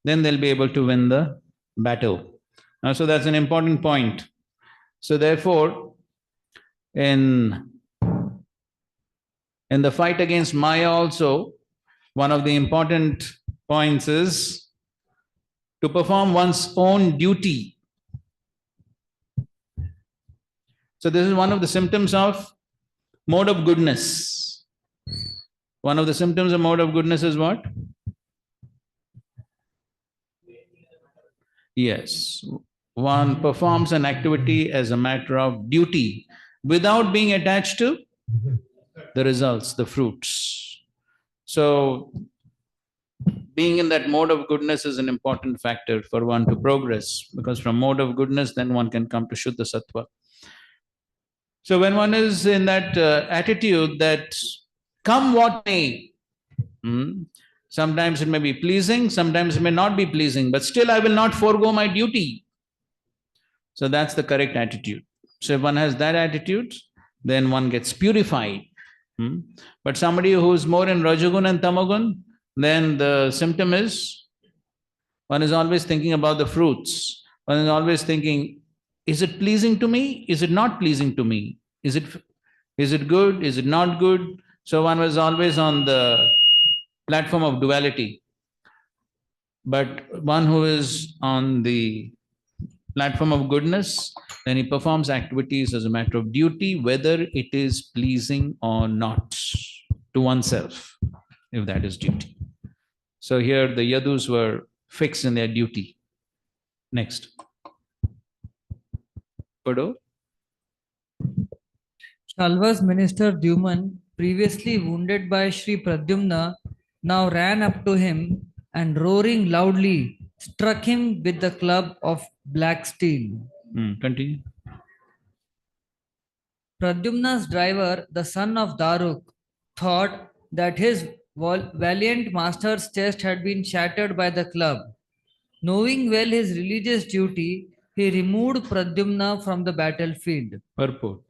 then they'll be able to win the battle. So that's an important point. So therefore, in the fight against Maya also, one of the important points is to perform one's own duty. So this is one of the symptoms of mode of goodness. One of the symptoms of mode of goodness is what? Yes, one performs an activity as a matter of duty without being attached to the results, the fruits. So being in that mode of goodness is an important factor for one to progress, because from mode of goodness, then one can come to Shuddha Sattva. So when one is in that attitude that come what may, sometimes it may be pleasing, sometimes it may not be pleasing, but still I will not forego my duty. So that's the correct attitude. So if one has that attitude, then one gets purified. But somebody who's more in Rajagun and Tamagun, then the symptom is one is always thinking about the fruits. One is always thinking, is it pleasing to me? Is it not pleasing to me? Is it good? Is it not good? So one was always on the platform of duality. But one who is on the platform of goodness, then he performs activities as a matter of duty, whether it is pleasing or not to oneself, if that is duty. So here the Yadus were fixed in their duty. Next. Pado? Shalva's minister Dyuman, previously wounded by Sri Pradyumna, now ran up to him and roaring loudly, struck him with the club of black steel. Continue. Pradyumna's driver, the son of Daruk, thought that his valiant master's chest had been shattered by the club. Knowing well his religious duty, he removed Pradyumna from the battlefield. Purport.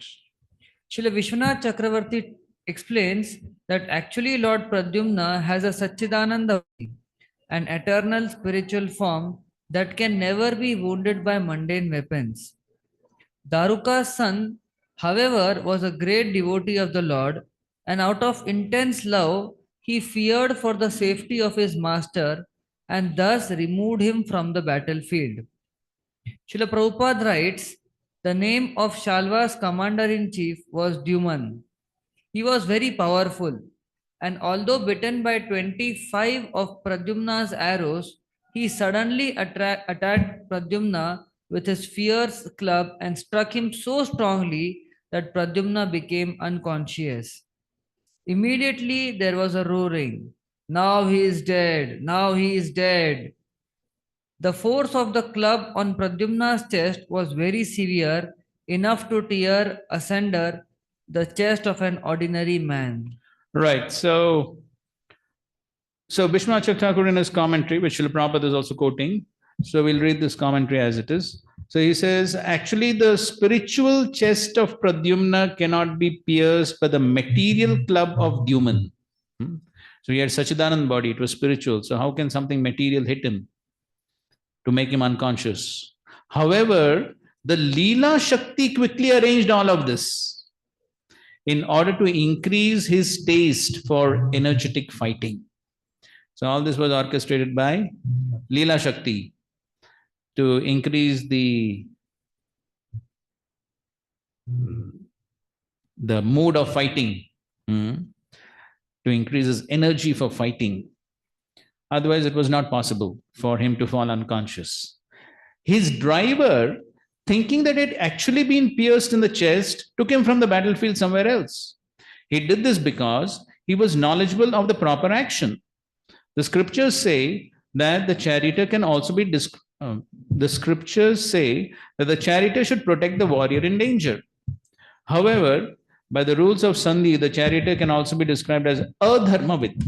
Srila Vishwanath Chakravarti explains that actually Lord Pradyumna has a Satchidananda, an eternal spiritual form that can never be wounded by mundane weapons. Daruka's son, however, was a great devotee of the Lord, and out of intense love, he feared for the safety of his master and thus removed him from the battlefield. Srila Prabhupada writes, the name of Shalva's commander-in-chief was Dyuman. He was very powerful, and although bitten by 25 of Pradyumna's arrows, he suddenly attacked Pradyumna with his fierce club and struck him so strongly that Pradyumna became unconscious. Immediately there was a roaring, "Now he is dead! Now he is dead!" The force of the club on Pradyumna's chest was very severe, enough to tear asunder the chest of an ordinary man. Right. So Vishwanath Thakur in his commentary, which Srila Prabhupada is also quoting, so we'll read this commentary as it is. So he says, actually the spiritual chest of Pradyumna cannot be pierced by the material club of Dyuman. So he had Sachidanand body, it was spiritual. So how can something material hit him to make him unconscious? However, the Leela Shakti quickly arranged all of this in order to increase his taste for energetic fighting. So all this was orchestrated by Leela Shakti to increase the mood of fighting, to increase his energy for fighting. Otherwise, it was not possible for him to fall unconscious. His driver, thinking that it had actually been pierced in the chest, took him from the battlefield somewhere else. He did this because he was knowledgeable of the proper action. The scriptures say that the charioteer can also be the scriptures say that the charioteer should protect the warrior in danger. However, by the rules of Sandhi, the charioteer can also be described as a dharmavid.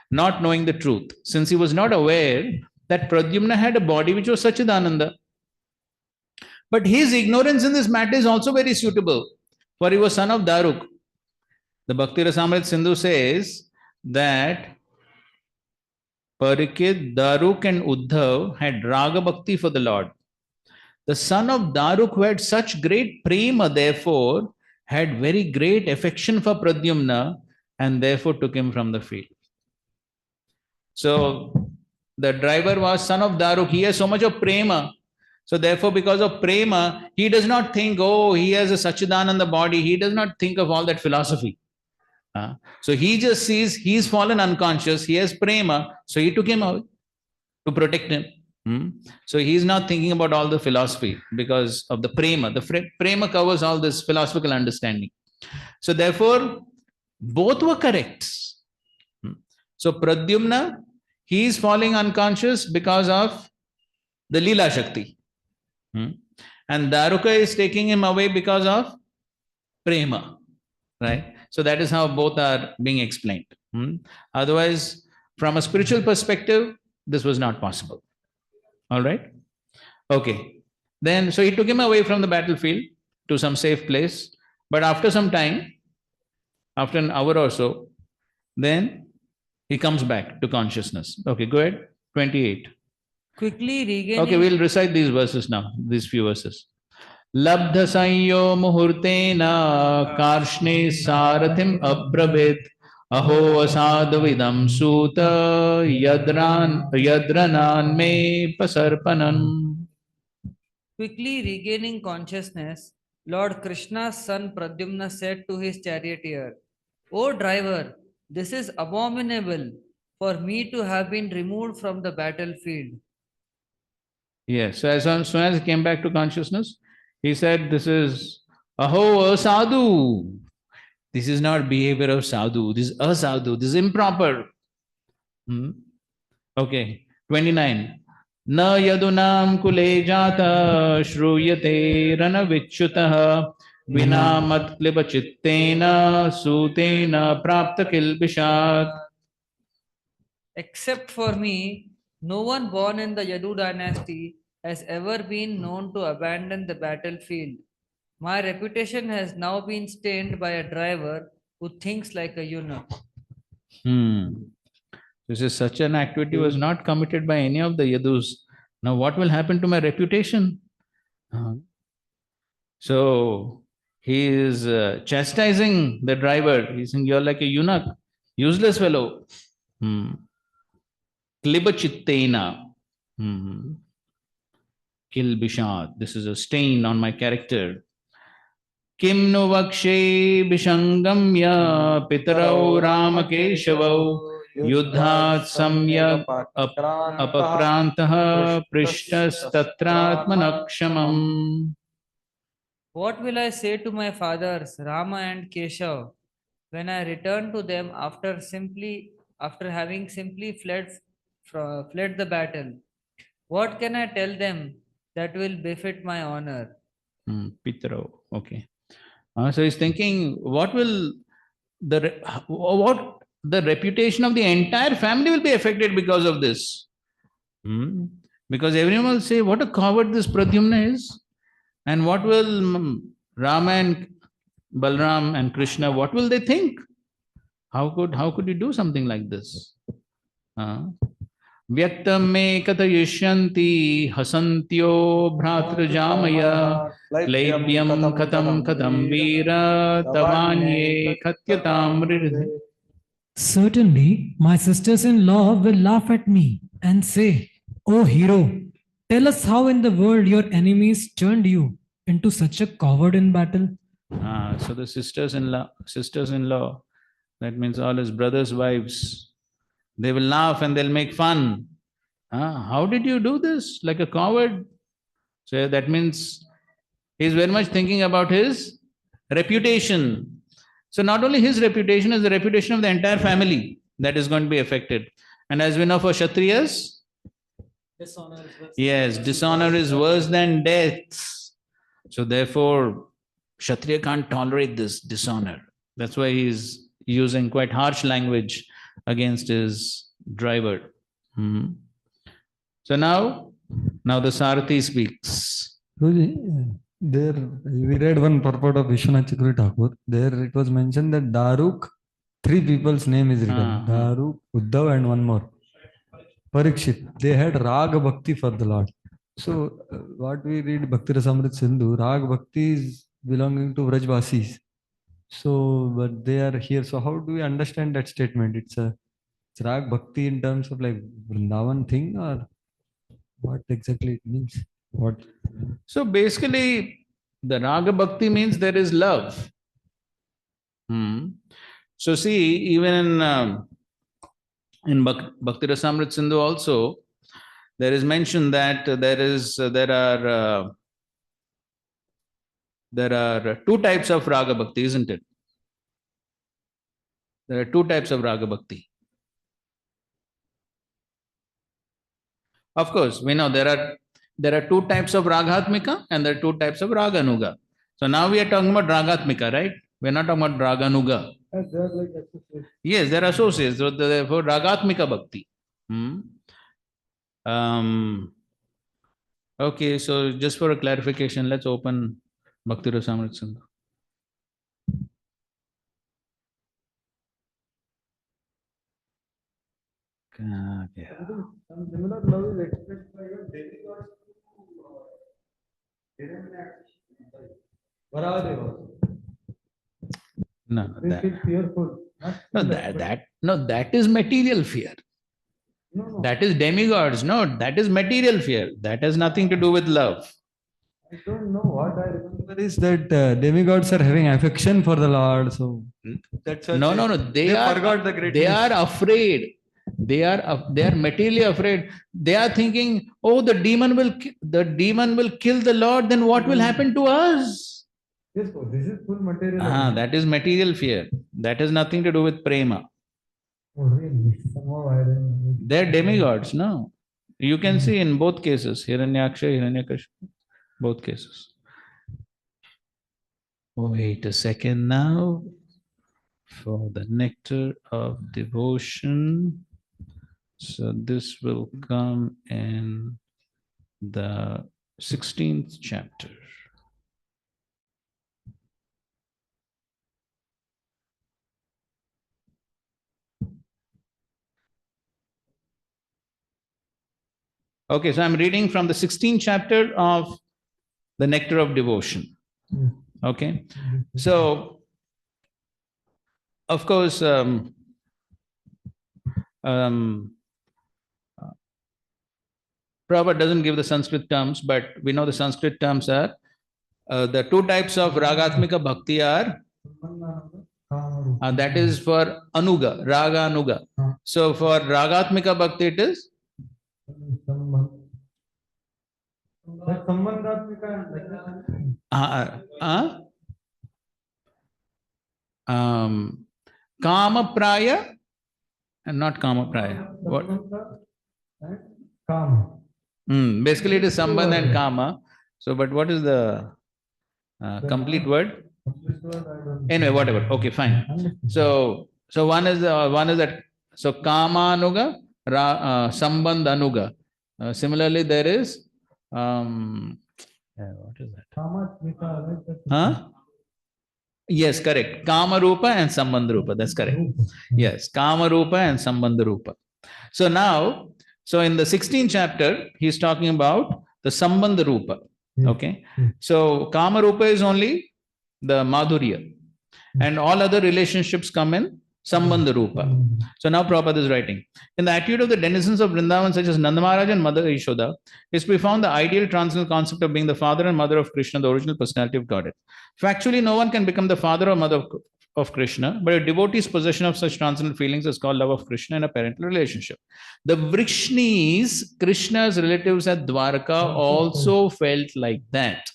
Not knowing the truth, since he was not aware that Pradyumna had a body which was Sachidananda. But his ignorance in this matter is also very suitable, for he was son of Daruk. The Bhakti Rasamrit Sindhu says that Parikit, Daruk and Uddhav had Raga Bhakti for the Lord. The son of Daruk, who had such great prema, therefore, had very great affection for Pradyumna and therefore took him from the field. So, the driver was son of Daruk. He has so much of prema. So, therefore, because of prema, he does not think, oh, he has a Sachidananda body. He does not think of all that philosophy. So, he just sees he's fallen unconscious. He has prema. So, he took him out to protect him. So he's not thinking about all the philosophy because of the prema. The prema covers all this philosophical understanding. So therefore, both were correct. So Pradyumna, he is falling unconscious because of the Leela Shakti. And Daruka is taking him away because of prema. Right? So that is how both are being explained. Otherwise, from a spiritual perspective, this was not possible. All right. Okay. Then, so he took him away from the battlefield to some safe place. But after some time, after an hour or so, then he comes back to consciousness. Okay, go ahead. 28. Quickly regaining. Okay, we'll recite these verses now, these few verses. Labdha sanyo muhurtena karshne sarathim abrabhet aho asadvidam suta yadranan me pasarpanan. Quickly regaining consciousness, Lord Krishna's son Pradyumna said to his charioteer, "O driver, this is abominable for me to have been removed from the battlefield." Yes, so as soon as he came back to consciousness, he said, this is aho sadhu. This is not behavior of sadhu. This is asadhu. This is improper. Okay, 29. Na yadunam kule jata shruyate rana vichyutah vina mat kliba chittena sutena prapta kilbishat. Except for me, no one born in the Yadu dynasty has ever been known to abandon the battlefield. My reputation has now been stained by a driver who thinks like a eunuch. This is such an activity was not committed by any of the Yadus. Now what will happen to my reputation? So he is chastising the driver. He's saying, you're like a eunuch, useless fellow. Kliba chittena. Kilbishat. This is a stain on my character. Kim no vakshe bishangamya pitarau ramakeshavau yuddhat samyak apakrantaha prishtas tatratmanakshamam. What will I say to my fathers, Rama and Keshav, when I return to them after having simply fled the battle? What can I tell them that will befit my honor? Pitarau. Okay. So he's thinking, what the reputation of the entire family will be affected because of this. Because everyone will say, what a coward this Pradyumna is. And what will Rama and Balram and Krishna, what will they think? How could you do something like this? Vyaktam me katayishyanti hasantyo bhratrajamaya Laibyam katam veera tavanye katyatam ridhe. Certainly, my sisters-in-law will laugh at me and say, "Oh hero, tell us how in the world your enemies turned you into such a coward in battle." So the sisters-in-law, that means all his brothers' wives, they will laugh and they'll make fun. How did you do this? Like a coward? So that means he's very much thinking about his reputation. So not only his reputation, is the reputation of the entire family that is going to be affected. And as we know for Kshatriyas, dishonor is worse than death. So therefore, Kshatriya can't tolerate this dishonor. That's why he's using quite harsh language against his driver. So now the Sarathi speaks. There we read one purport of Vishwanath Chakravarti Thakur. There it was mentioned that Daruk, 3 people's name is written. Daruk, Uddhav, and one more, Parikshit. They had Raga Bhakti for the Lord. So what we read Bhakti Rasamrit Sindhu, Raga Bhakti is belonging to Vrajvasis. So, but they are here. So how do we understand that statement? It's Rag Bhakti in terms of like Vrindavan thing, or what exactly it means? What? So basically, the Raga Bhakti means there is love. So see, even in Bhakti Rasamrit Sindhu also, there is mention that there are 2 types of Raga Bhakti, isn't it? There are 2 types of Raga Bhakti. Of course, we know there are 2 types of Raghatmika and there are 2 types of Raganuga. So now we are talking about Ragatmika, right? We are not talking about Raganuga. Yes, there are associates. So therefore, Ragatmika Bhakti. Okay, so just for a clarification, let's open Bhakti Rasamrit Sindhu. Similar love is expressed by your demigods to Varadeva. No, They feel fearful. that is material fear. No. That is demigods. No, that is material fear. That has nothing to do with love. I don't know. What I remember is that demigods are having affection for the Lord. So that's why No. They forgot the greatness. They are afraid. They are materially afraid. They are thinking, oh, the demon will kill the Lord. Then what will happen to us? Yes, this is full material. That is material fear. That has nothing to do with prema. Oh, really? Somehow I don't. They're demigods, no? You can see in both cases, Hiranyaksha, Hiranyakashipu, both cases. Wait a second now. For the nectar of devotion. So this will come in the 16th chapter. Okay, so I'm reading from the 16th chapter of the Nectar of Devotion. Okay, so of course, Prabhupada doesn't give the Sanskrit terms, but we know the Sanskrit terms are the 2 types of Ragatmika Bhakti are that is for Anuga, Raga Anuga. So for Ragatmika Bhakti it is Kama Praya and not Kama Praya. What? Kama. Basically, it is Sambandha and Kama. So, but what is the complete word? Anyway, whatever. Okay, fine. So one is that. So Kama Anuga, Sambandha Anuga. Similarly, there is what is that? Yes, correct. Kama Rupa and Sambandha Rupa. That's correct. Yes, Kama Rupa and Sambandha Rupa. So now, in the 16th chapter, he's talking about the Sambandha Rupa. Okay. So Kama Rupa is only the Madhurya. And all other relationships come in Sambandha Rupa. So now Prabhupada is writing. In the attitude of the denizens of Vrindavan, such as Nanda Maharaj and Mother Yashoda, is to be found the ideal transcendental concept of being the father and mother of Krishna, the original personality of Godhead. Factually, no one can become the father or mother of Krishna, but a devotee's possession of such transcendental feelings is called love of Krishna in a parental relationship. The Vrishnis, Krishna's relatives at Dwarka, also felt like that.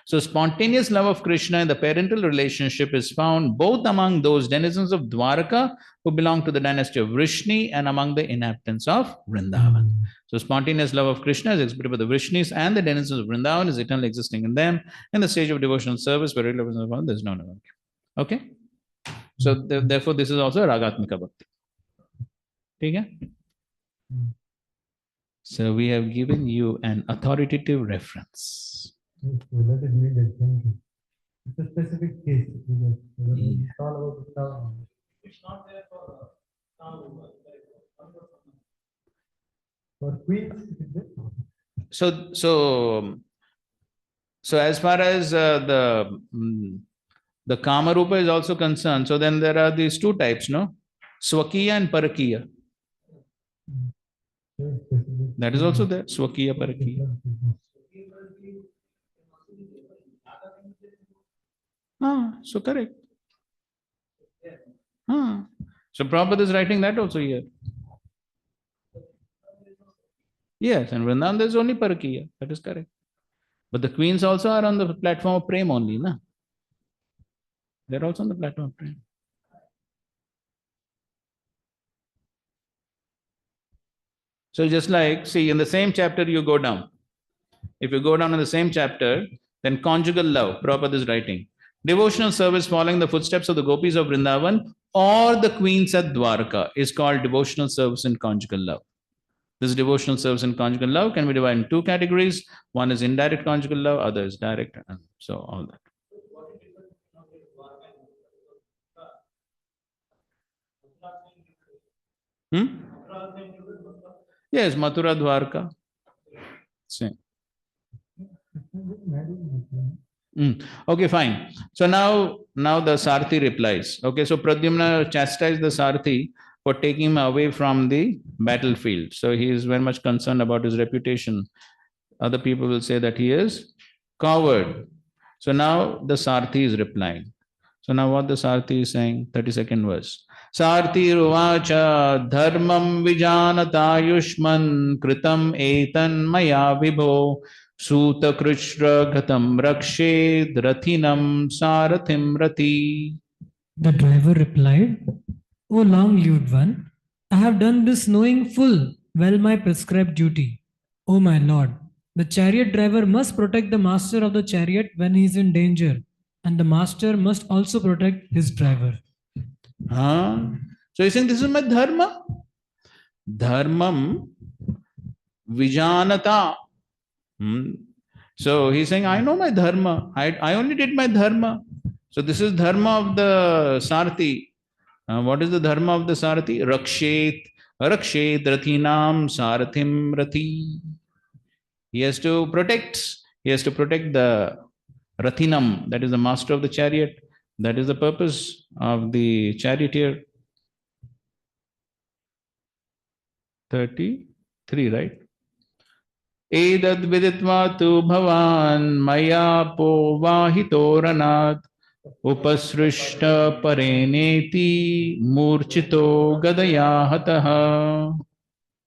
So spontaneous love of Krishna in the parental relationship is found both among those denizens of Dwarka who belong to the dynasty of Vrishni and among the inhabitants of Vrindavan. So spontaneous love of Krishna is exhibited by the Vrishnis and the denizens of Vrindavan is eternally existing in them. In the stage of devotional service, where there is no Navankya. Okay? So therefore, this is also a Ragatmika Bhakti. ठीक है? So we have given you an authoritative reference. That is needed. Thank you. It's a specific case. It's all about it's not there for queens. So as far as the Kamarupa is also concerned, so then there are these two types, no? Swakiya and Parakiya. That is also there, Swakiya, Parakiya. So correct. So Prabhupada is writing that also here. Yes, and Vrindavan there is only Parakiya. That is correct. But the queens also are on the platform of Prem only, na? They are also on the platform of Prem. So just like, see, in the same chapter you go down. If you go down in the same chapter, then conjugal love, Prabhupada is writing. Devotional service following the footsteps of the gopis of Vrindavan or the queens at Dwarka is called devotional service in conjugal love. This devotional service in conjugal love can be divided in two categories. One is indirect conjugal love, other is direct. And so all that. Yes, Mathura Dwarka. Same. Okay, fine. So now the Sarthi replies. Okay, so Pradyumna chastised the Sarthi for taking him away from the battlefield. So he is very much concerned about his reputation. Other people will say that he is coward. So now the Sarthi is replying. So now what the Sarthi is saying, 32nd verse. Sarthi ruvacha dharmam vijanata yushman kritam etan maya vibho Suta Krishra Gatam Rakshe Drathinam Sarathim Rati. The driver replied, O long-lived one, I have done this knowing full well my prescribed duty. O my lord, the chariot driver must protect the master of the chariot when he is in danger, and the master must also protect his driver. So he's saying, this is my dharma. Dharmam Vijanata. So he's saying, I know my dharma. I only did my dharma. So this is dharma of the Sarthi. What is the dharma of the Sarthi? Rakshet Rathinam Sarathim Rati. He has to protect the Rathinam, that is the master of the chariot. That is the purpose of the charioteer. 33, right? Edad viditva tu bhavan maya po vahitoranat upasrishta pareneti murchito gadaya hataha.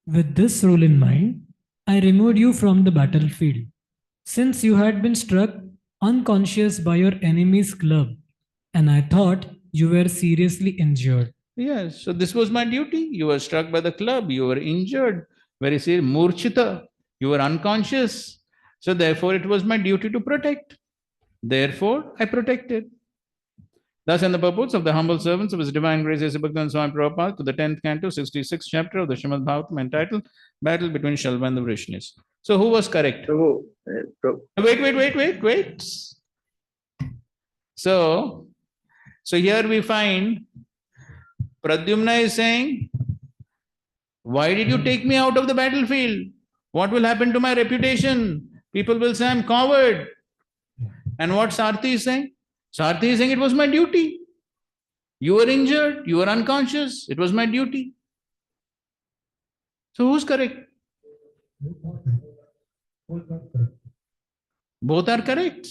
With this rule in mind, I removed you from the battlefield, since you had been struck unconscious by your enemy's club, and I thought you were seriously injured. Yes, so this was my duty. You were struck by the club, you were injured. Very serious, murchita, you were unconscious. So therefore it was my duty to protect. Therefore I protected. Thus, in the purports of the humble servants of His Divine Grace, A.C. Bhakti Swami Prabhupada, to the 10th canto, 66th chapter of the Srimad Bhagavatam, entitled Battle Between Shalva and the Vrishnis. So, who was correct? Wait. So here we find Pradyumna is saying, why did you take me out of the battlefield? What will happen to my reputation? People will say I'm coward. And what Sarthi is saying? Sarthi is saying it was my duty. You were injured, you were unconscious, it was my duty. So who's correct? Both are correct.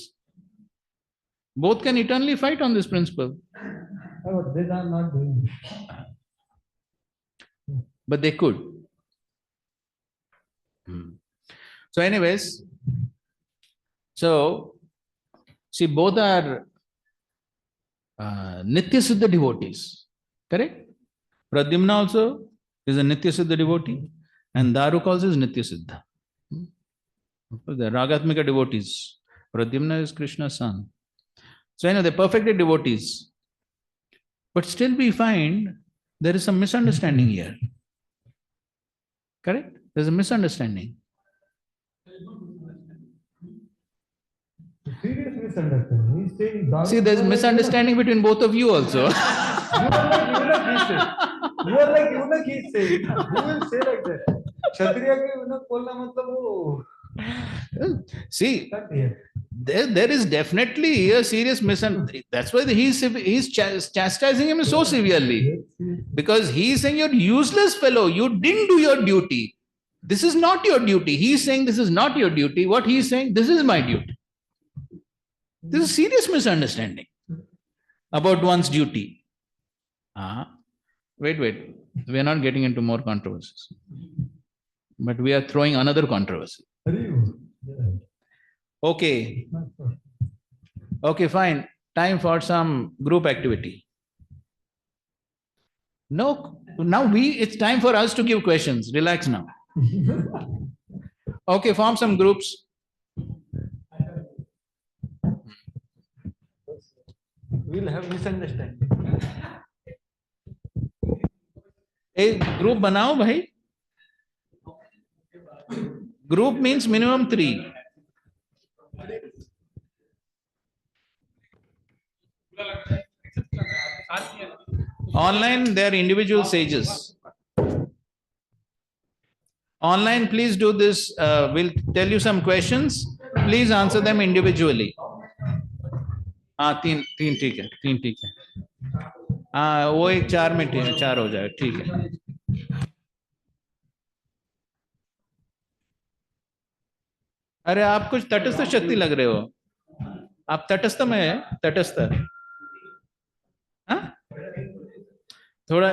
Both can eternally fight on this principle. But they are not doing it. But they could. So anyways, so see, both are Nitya Siddha devotees, correct? Pradyumna also is a Nitya Siddha devotee, and Daruk also is Nitya Siddha. The Ragatmika devotees. Pradyumna is Krishna's son. So they're perfectly devotees. But still we find there is some misunderstanding here. Correct? There's a misunderstanding. Serious misunderstanding. He's saying Daru. See, there's misunderstanding between both of you also. You are like eunuch, he's saying. Who will say like that? Kshatriya ke eunuch bolna matlab wo. See, there is definitely a serious misunderstanding. That's why he's chastising him so severely. Because he's saying, you're useless fellow, you didn't do your duty. This is not your duty. He's saying this is not your duty. What he's saying, this is my duty. This is serious misunderstanding about one's duty. Wait. We are not getting into more controversies. But we are throwing another controversy. Okay. Okay, fine. Time for some group activity. No, now it's time for us to give questions. Relax now. Okay, form some groups. We'll have misunderstanding. Hey, group banao bhai. Group means minimum 3. Online, they are individual sages. Online, please do this. We'll tell you some questions. Please answer them individually. तीन ठीक है, 3 ठीक है. वो एक 4 में 4 हो जाए, ठीक है. अरे आप कुछ तटस्थ शक्ति लग रहे हो. आप तटस्थ में है, तटस्थ. थोड़ा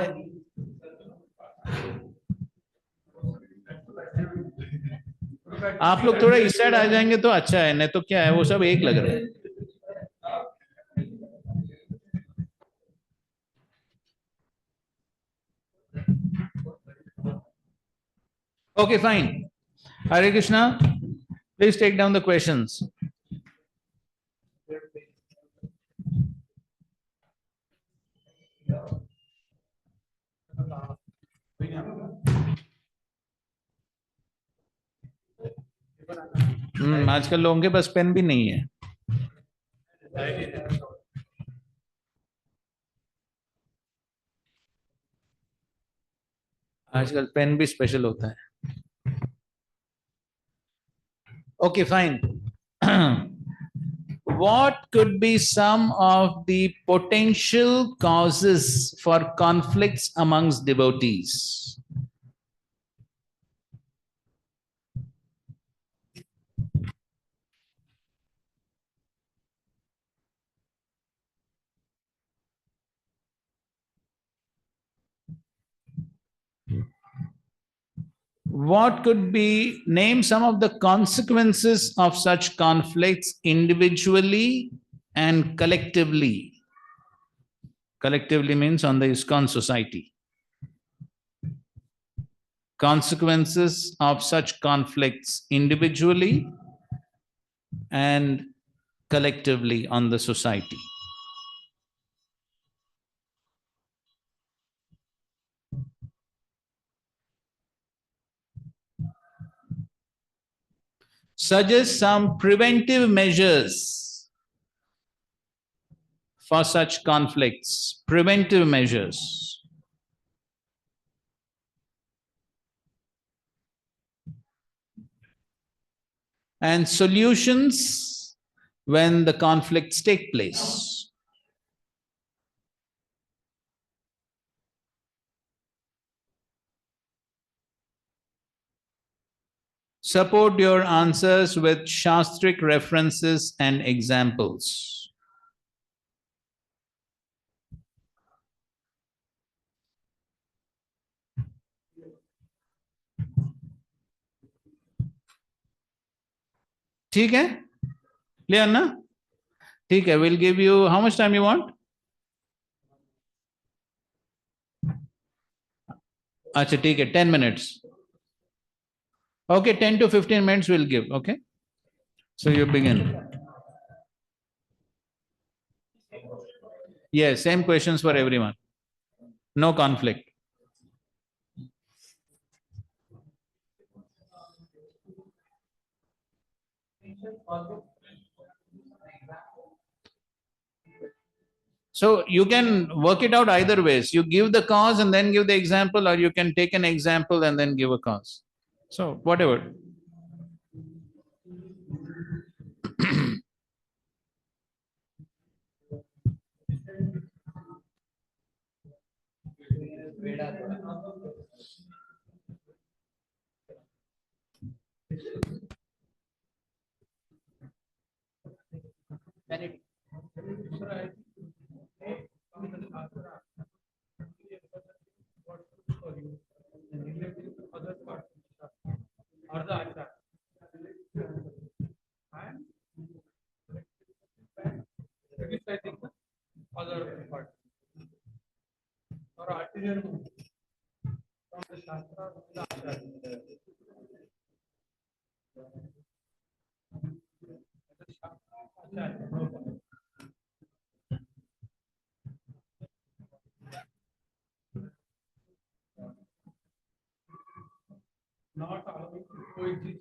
आप लोग थोड़ा इस साइड आ जाएंगे तो अच्छा है, नहीं तो क्या है, वो सब एक लग रहे हैं. Okay, fine. Hare Krishna. Please take down the questions. आजकल लोगों के पास पेन भी नहीं है. आजकल पेन भी स्पेशल होता है. Okay, fine. What could be some of the potential causes for conflicts amongst devotees? What could be, name some of the consequences of such conflicts individually and collectively? Collectively means on the ISKCON society. Consequences of such conflicts individually and collectively on the society. Suggest some preventive measures for such conflicts. Preventive measures. And solutions when the conflicts take place. Support your answers with Shastric references and examples. ठीक है? Clear ना? ठीक है, we'll give you, how much time you want? अच्छा ठीक है, 10 minutes. Okay, 10 to 15 minutes we'll give, okay? So you begin. Yes, same questions for everyone. No conflict. So you can work it out either ways. You give the cause and then give the example, or you can take an example and then give a cause. So whatever. Not allowing to coexist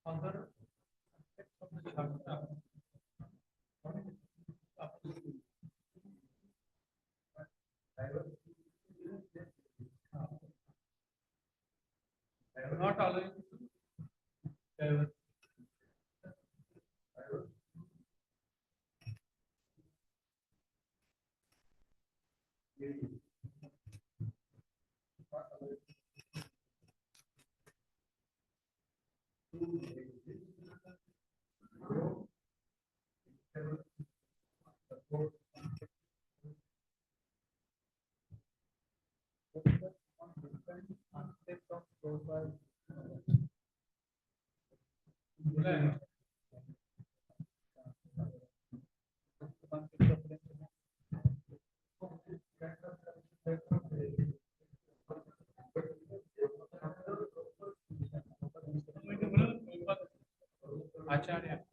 other aspects of the Shastra. Not allowing to Acharya.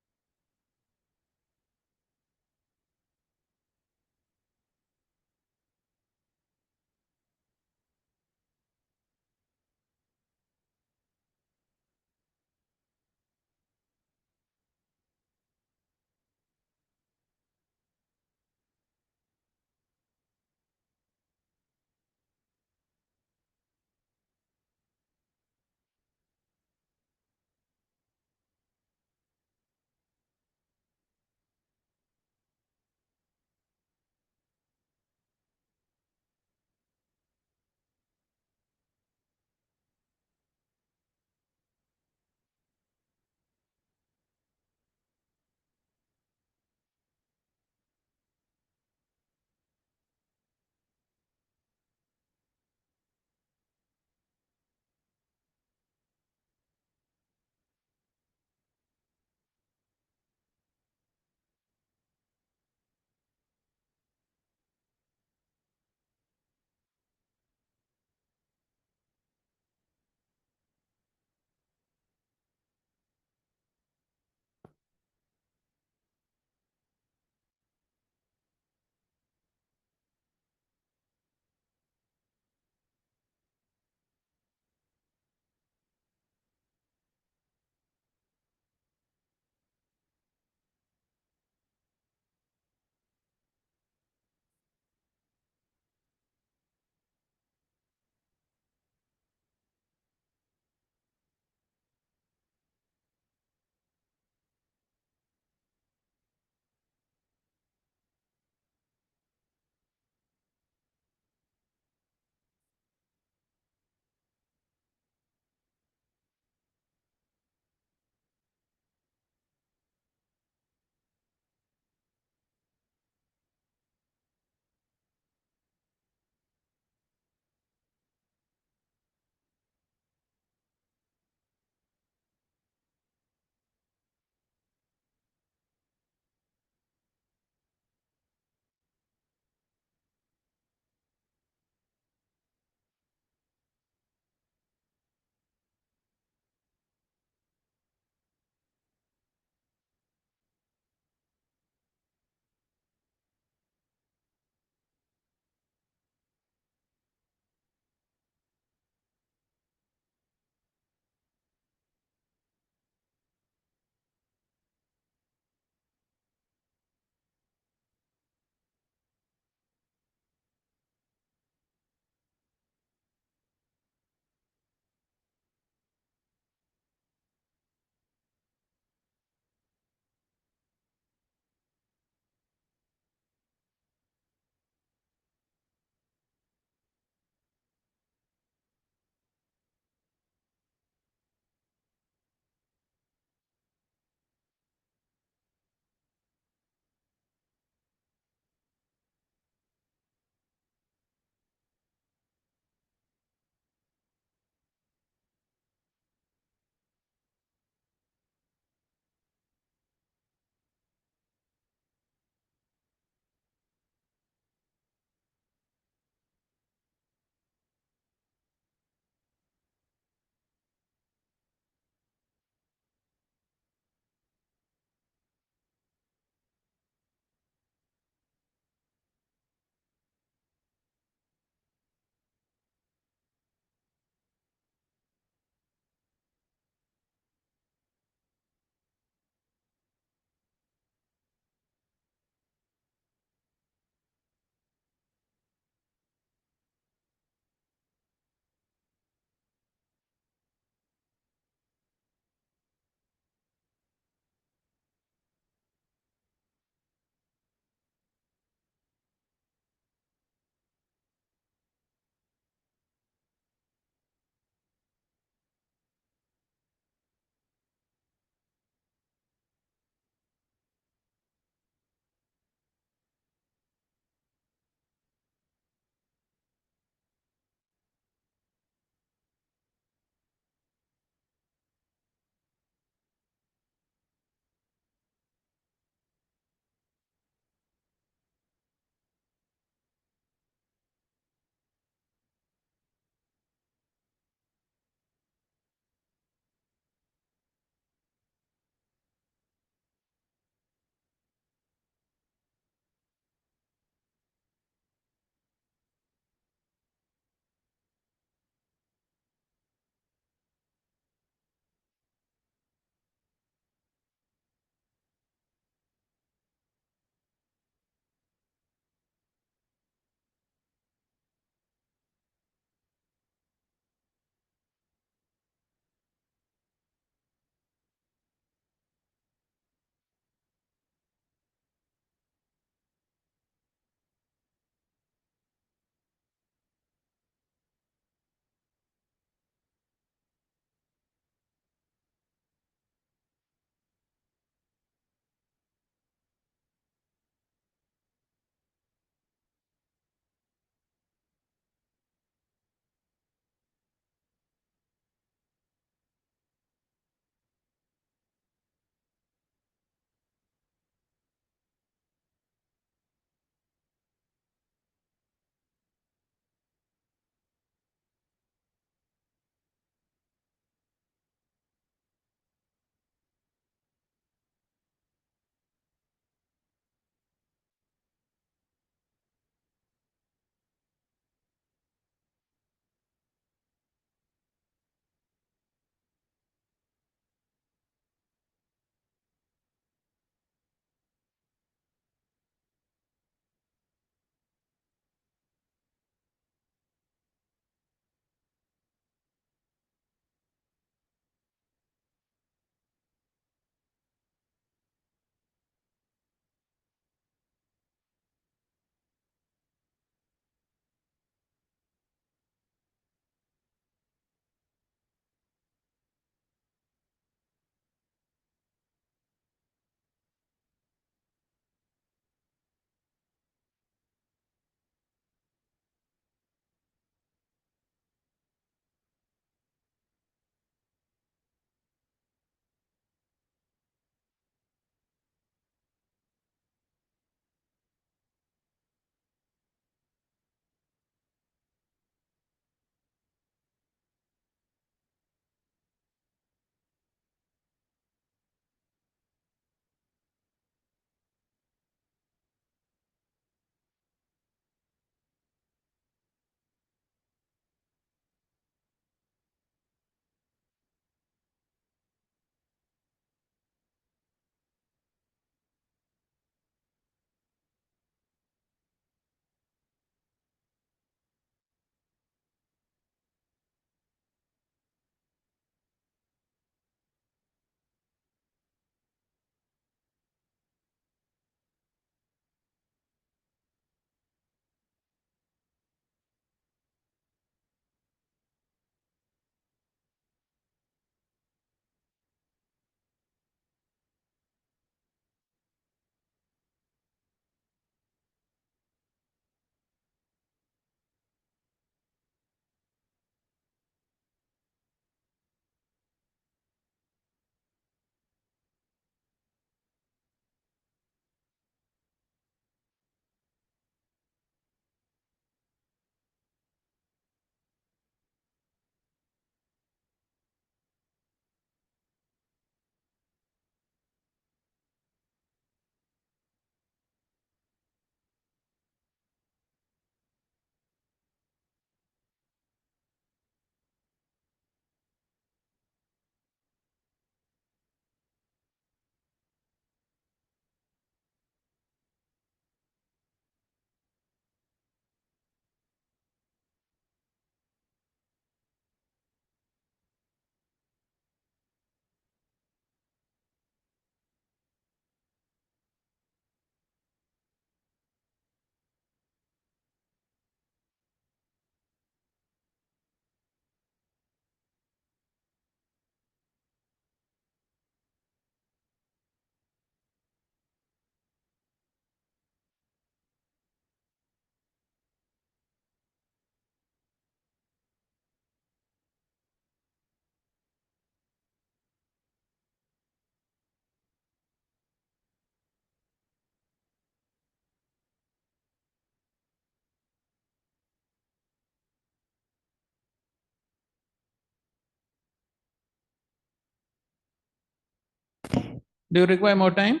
Do you require more time?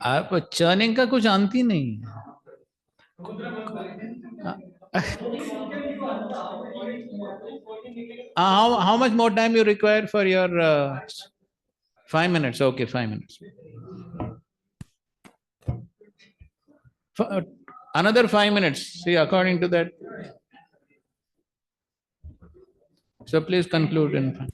आप churning का कुछ अंत ही नहीं है. How much more time you require for your 5 minutes? Okay, 5 minutes. Another 5 minutes. See, according to that. So please conclude in.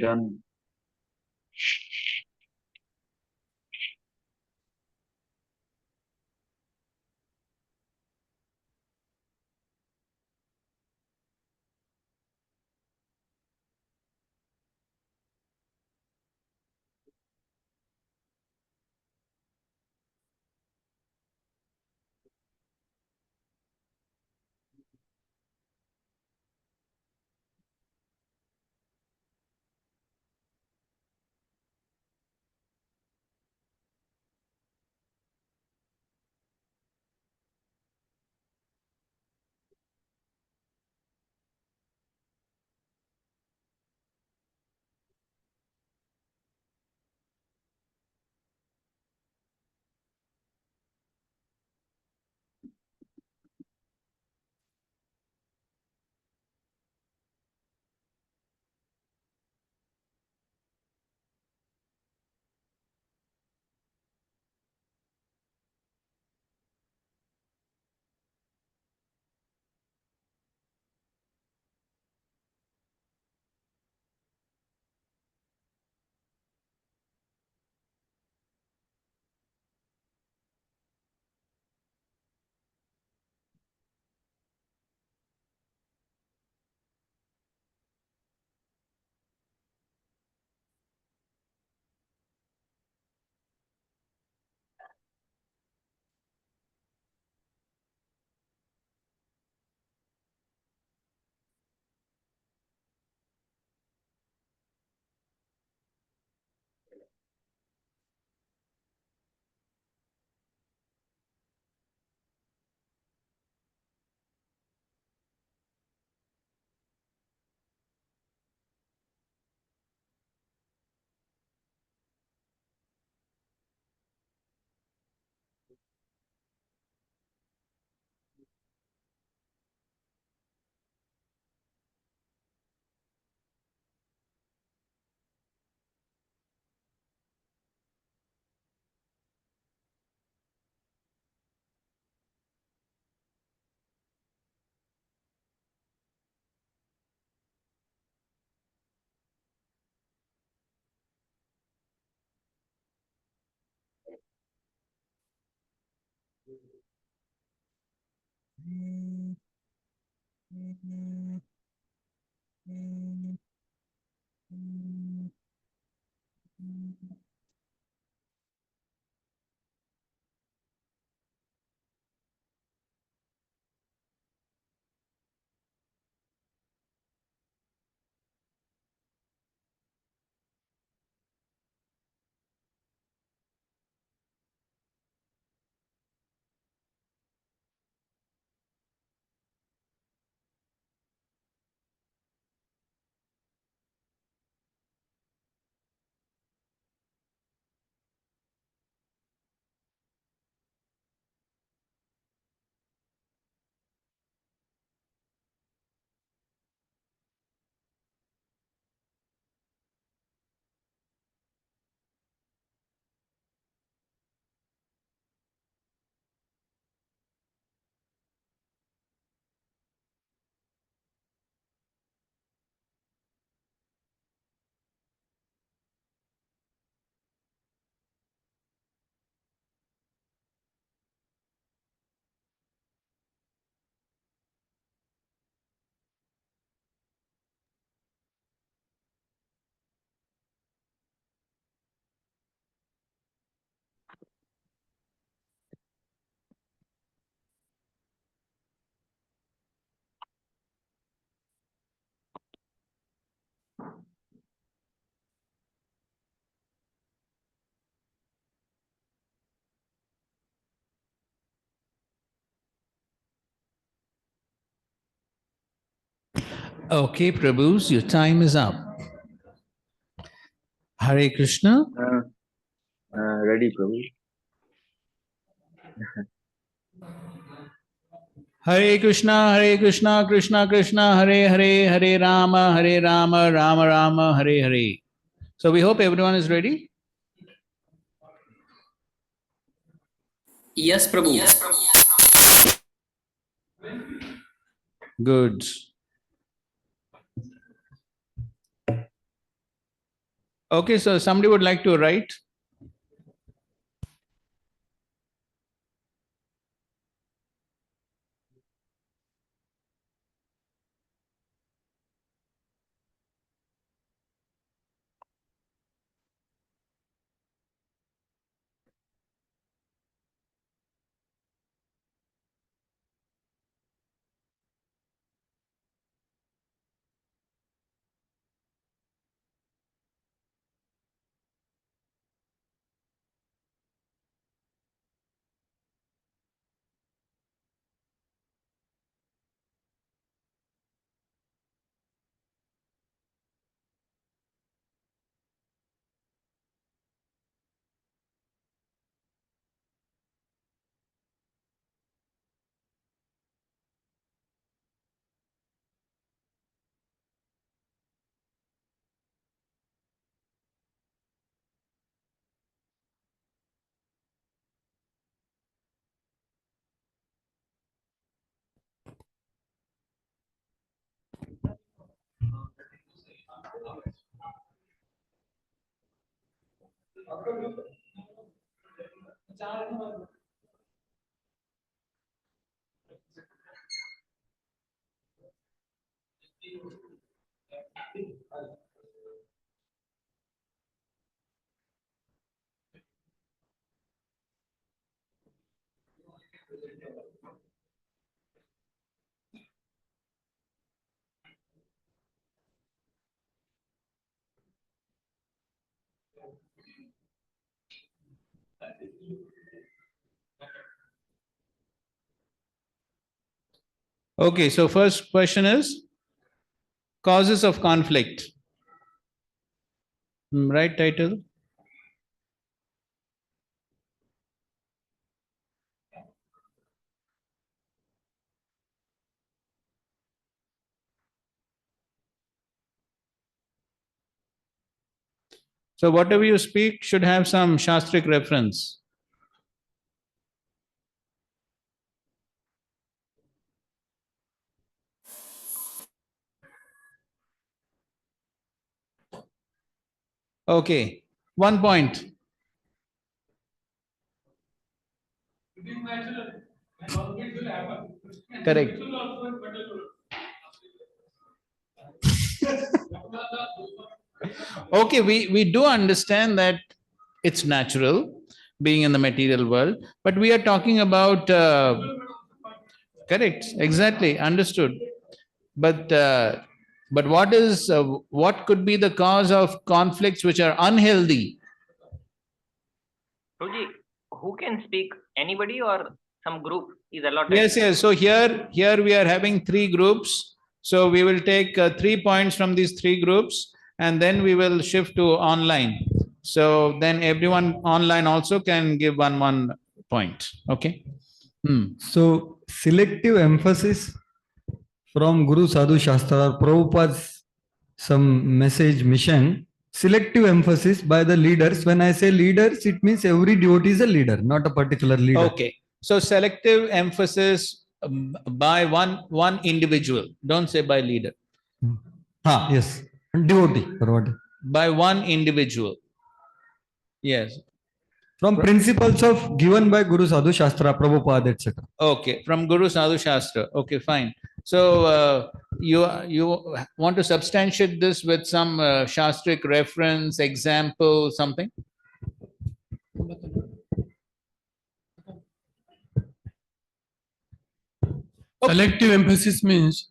Done. Okay, Prabhus, your time is up. Hare Krishna. Ready, Prabhu. Hare Krishna, Krishna Krishna, Hare Hare, Hare Rama, Rama Rama, Hare Hare. So we hope everyone is ready. Yes, Prabhu. Yes, Prabhu. Good. Okay, so somebody would like to write. Okay, so first question is causes of conflict. Right title? So whatever you speak should have some Shastric reference. Okay, 1 point. Correct. Okay, we do understand that it's natural being in the material world, but we are talking about correct, exactly, understood. But what could be the cause of conflicts which are unhealthy? Ruji, who can speak? Anybody or some group is allotted? Yes. So here we are having 3 groups. So we will take 3 points from these 3 groups, and then we will shift to online. So then everyone online also can give one point. Okay. So selective emphasis from Guru Sadhu Shastra or Prabhupada's some message mission. Selective emphasis by the leaders. When I say leaders, it means every devotee is a leader, not a particular leader. Okay. So selective emphasis by one individual. Don't say by leader. Yes. Devotee. By one individual. Yes. From principles of given by Guru Sadhu Shastra, Prabhupada, etc. Okay, from Guru Sadhu Shastra. Okay, fine. So you want to substantiate this with some Shastric reference, example, something? Selective emphasis means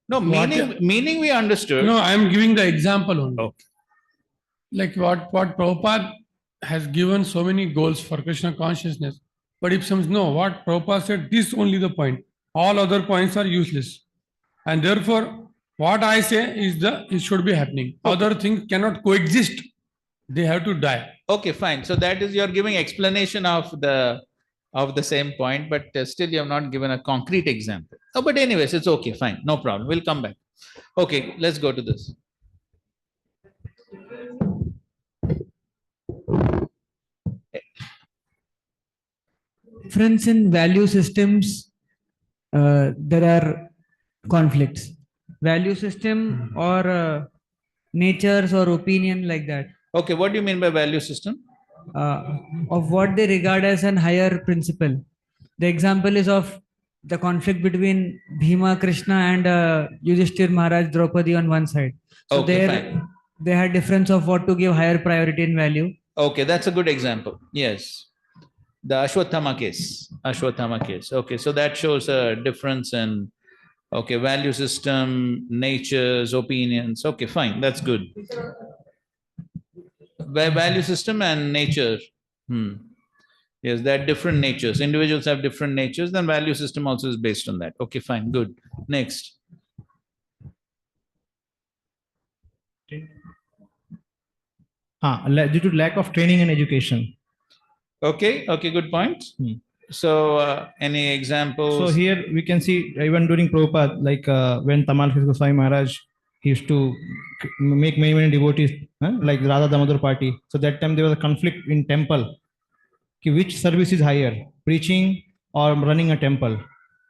no meaning we understood. No, I am giving the example only. Okay. Like what Prabhupada has given so many goals for Krishna consciousness, but if some no, what Prabhupada said, this only the point. All other points are useless, and therefore what I say is it should be happening. Other things cannot coexist. They have to die. Okay, fine. So that is, you're giving explanation of the same point, but still you have not given a concrete example. Oh, but anyways, it's okay, fine, no problem. We'll come back. Okay, let's go to this. Difference in value systems, there are conflicts. Value system or natures or opinion like that. Okay, what do you mean by value system? Of what they regard as an higher principle. The example is of the conflict between Bhima, Krishna and Yudhishthir Maharaj, Draupadi on one side. So Okay, there they had difference of what to give higher priority in value. Okay, that's a good example. Yes. The Ashwatthama case. Ashwatthama case. Okay, so that shows a difference in, okay, value system, natures, opinions. Okay, fine, that's good. Value system and nature. Yes, there are different natures. Individuals have different natures, then value system also is based on that. Okay, fine, good. Next. Due to lack of training and education. Okay, good point. So, any examples? So here we can see even during Prabhupada, like when Tamal Krishna Goswami Maharaj, he used to make many devotees, like Radha Damodar party. So that time there was a conflict in temple. Which service is higher, preaching or running a temple?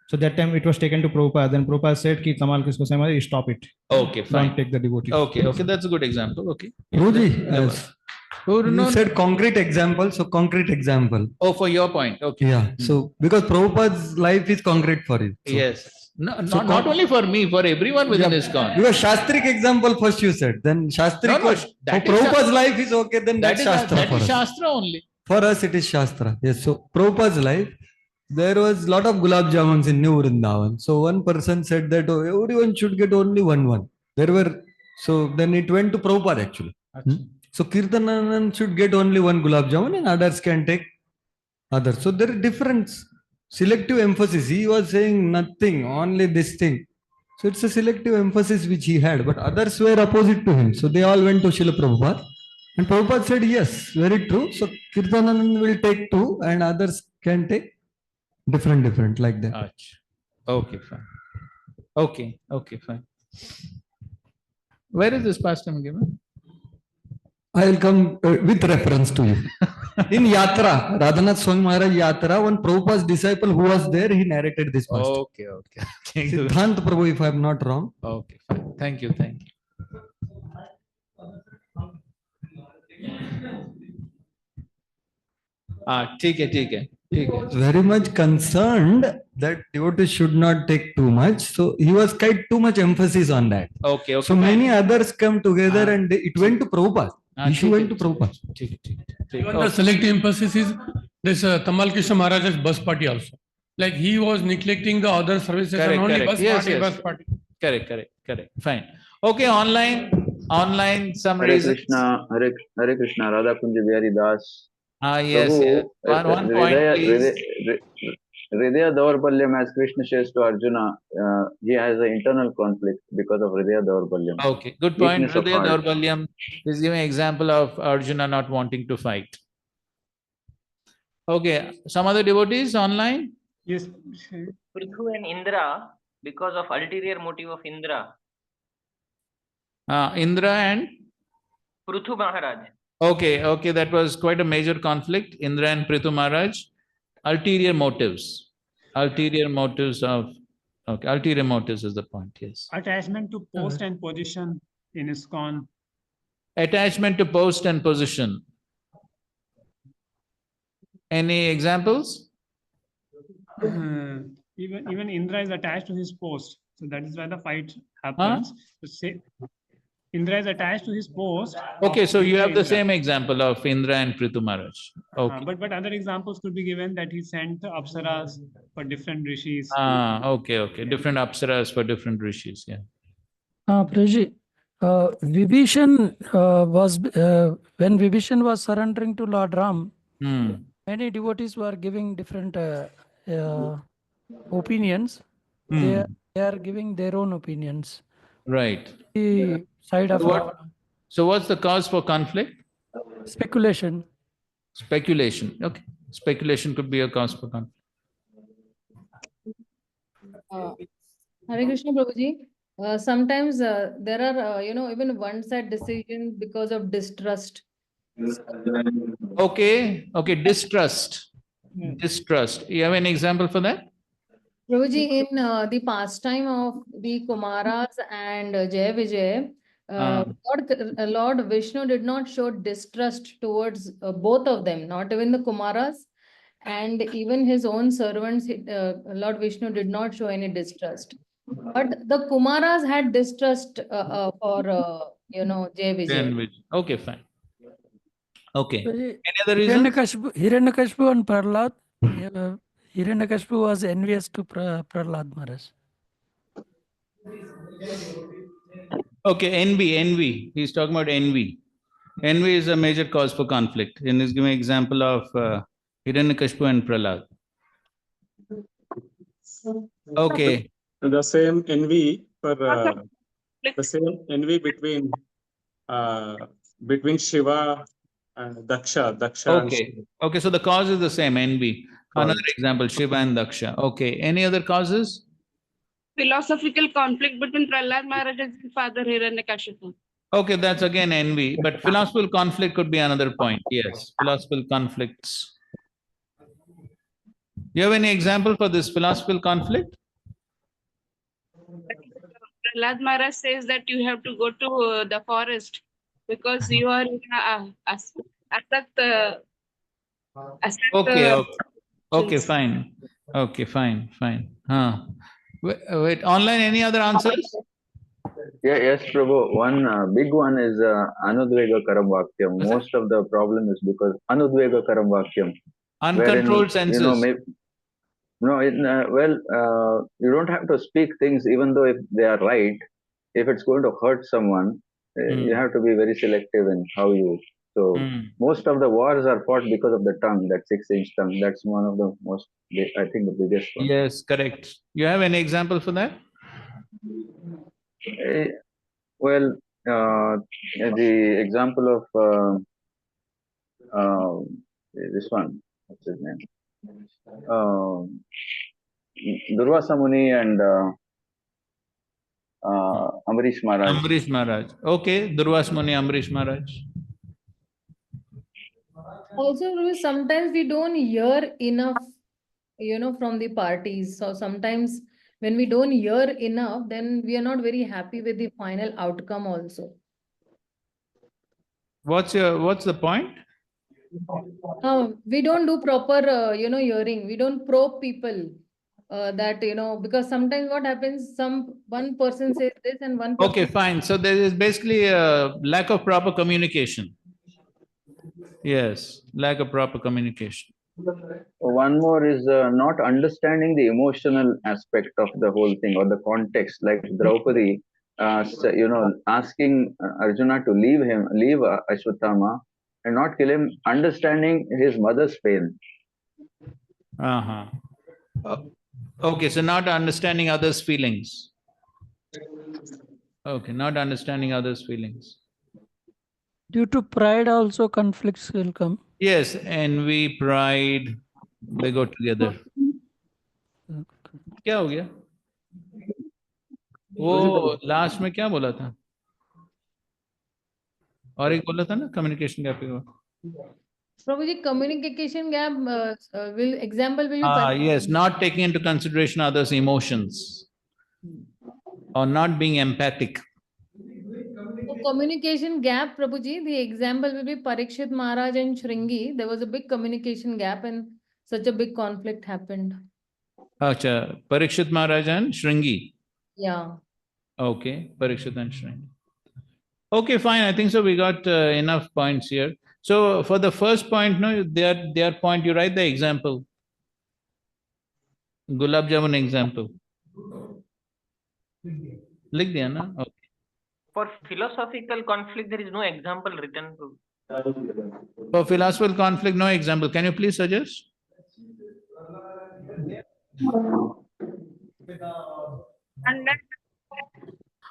So that time it was taken to Prabhupada. Then Prabhupada said, "Ki Tamal Krishna Goswami Maharaj, stop it. Okay, fine. Don't take the devotees." Okay, that's a good example. Okay. You said concrete example, so concrete example. Oh, for your point. Okay. Yeah. So because Prabhupada's life is concrete for you. So. Yes. No, not only for me, for everyone within ISKCON. Because Shastric example first you said. Then Shastric for Prabhupada's life is okay, then that's Shastra. That is Shastra only. For us it is Shastra. Yes. So Prabhupada's life, there was lot of gulab jamuns in New Vrindavan. So one person said that everyone should get only one. There were, so then it went to Prabhupada actually. So Kirtananand should get only one gulab jamun and others can take others. So there is difference. Selective emphasis. He was saying nothing, only this thing. So it's a selective emphasis which he had, but others were opposite to him. So they all went to Srila Prabhupada. And Prabhupada said, yes, very true. So Kirtananand will take two and others can take different like that. Okay, fine. Okay, fine. Where is this pastime given? I will come with reference to you. In Yatra, Radhanath Swami Maharaj Yatra, one Prabhupada's disciple who was there, he narrated this past. Okay. Siddhant Prabhu, if I am not wrong. Okay, fine. Thank you. ठीक है. Very much concerned that devotees should not take too much. So he was quite too much emphasis on that. Okay. So many others come together and it went to Prabhupada. Issue went to Prabhupada. Even the selective emphasis is this Tamal Krishna Maharaj's bus party also. Like he was neglecting the other services and only bus party. Correct. Fine. Okay, online some Hare reasons. Hare Krishna, Radha Kunja Bihari Das. Yes. One point, please. Hridaya Daurbalyam, as Krishna says to Arjuna, he has an internal conflict because of Hridaya Daurbalyam. Okay, good point. Hridaya Daurbalyam is giving an example of Arjuna not wanting to fight. Okay, some other devotees online? Yes. Prithu and Indra, because of ulterior motive of Indra. Indra and? Prithu Maharaj. Okay, that was quite a major conflict. Indra and Prithu Maharaj. Ulterior motives is the point, yes. Attachment to post and position in ISKCON. Attachment to post and position. Any examples? Even Indra is attached to his post. So that is why the fight happens. Indra is attached to his post. Okay, so you have the same example of Indra and Prithu Maharaj. Okay. But other examples could be given that he sent apsaras for different rishis. Okay. Different apsaras for different rishis, yeah. Prabhuji, Vibhishan was, when Vibhishan was surrendering to Lord Ram, many devotees were giving different opinions. They are giving their own opinions. Right. The side of Ravana. So what's the cause for conflict? Speculation. Speculation. Okay. Speculation could be a cause for conflict. Hare Krishna Prabhuji. Sometimes there are, even one-side decisions because of distrust. Okay. Okay. Distrust. Distrust. You have an example for that? Prabhuji, in the pastime of the Kumaras and Jai Vijay, Lord Vishnu did not show distrust towards both of them, not even the Kumaras, and even his own servants. Lord Vishnu did not show any distrust. But the Kumaras had distrust for, Jai Vijay. Okay, fine. Okay. Prabhuji, Any other reasons? Hiranyakashipu and Prahlad. Hiranyakashipu was envious to Prahlad Maharaj. Okay, envy. He's talking about envy. Envy is a major cause for conflict. And he's giving an example of Hiranyakashipu and Prahlad. Okay. The same envy for the same envy between Shiva and Daksha. Okay. Okay, so the cause is the same, envy. Another example, Shiva and Daksha. Okay. Any other causes? Philosophical conflict between Prahlad Maharaj and his father Hiranyakashipu. Okay, that's again envy. But philosophical conflict could be another point. Yes, philosophical conflicts. You have any example for this philosophical conflict? Prahlad Maharaj says that you have to go to the forest because you are in Okay, fine. Okay, fine. Wait, online, any other answers? Yes, Prabhu. One big one is Anudvega Karam Vakyam. Most of the problem is because Anudvega Karam Vakyam. Uncontrolled senses. You don't have to speak things even though if they are right. If it's going to hurt someone, you have to be very selective in how you. So most of the wars are fought because of the tongue, that 6-inch tongue. That's one of the most, I think, the biggest one. Yes, correct. You have any example for that? The example of this one, what's his name? Durvasa Muni and Amrish Maharaj. Amrish Maharaj. Okay, Durvasa Muni, Amrish Maharaj. Also, sometimes we don't hear enough, from the parties. So sometimes when we don't hear enough, then we are not very happy with the final outcome also. What's the point? We don't do proper, hearing. We don't probe people that, because sometimes what happens, one person says this and one person. Okay, fine. So there is basically a lack of proper communication. Yes, lack of proper communication. One more is not understanding the emotional aspect of the whole thing or the context, like Draupadi, asking Arjuna to leave Ashwatthama and not kill him, understanding his mother's pain. Okay, so not understanding others' feelings. Okay, not understanding others' feelings. Due to pride also conflicts will come. Yes, envy, pride, they go together. क्या हो गया? वो last में क्या बोला था? और एक बोला था ना communication gap. Prabhuji, communication gap example will you Yes, not taking into consideration others' emotions or not being empathic. So communication gap, Prabhuji, the example will be Parikshit Maharaj and Shringi. There was a big communication gap and such a big conflict happened. Acha, Parikshit Maharaj and Shringi. Yeah. Okay, Parikshit and Shringi. Okay, fine. I think so. We got enough points here. So for the first point, no, their point, you write the example. Gulab Jamun example. Likh diya na? Okay. For philosophical conflict, there is no example written. For philosophical conflict, no example. Can you please suggest?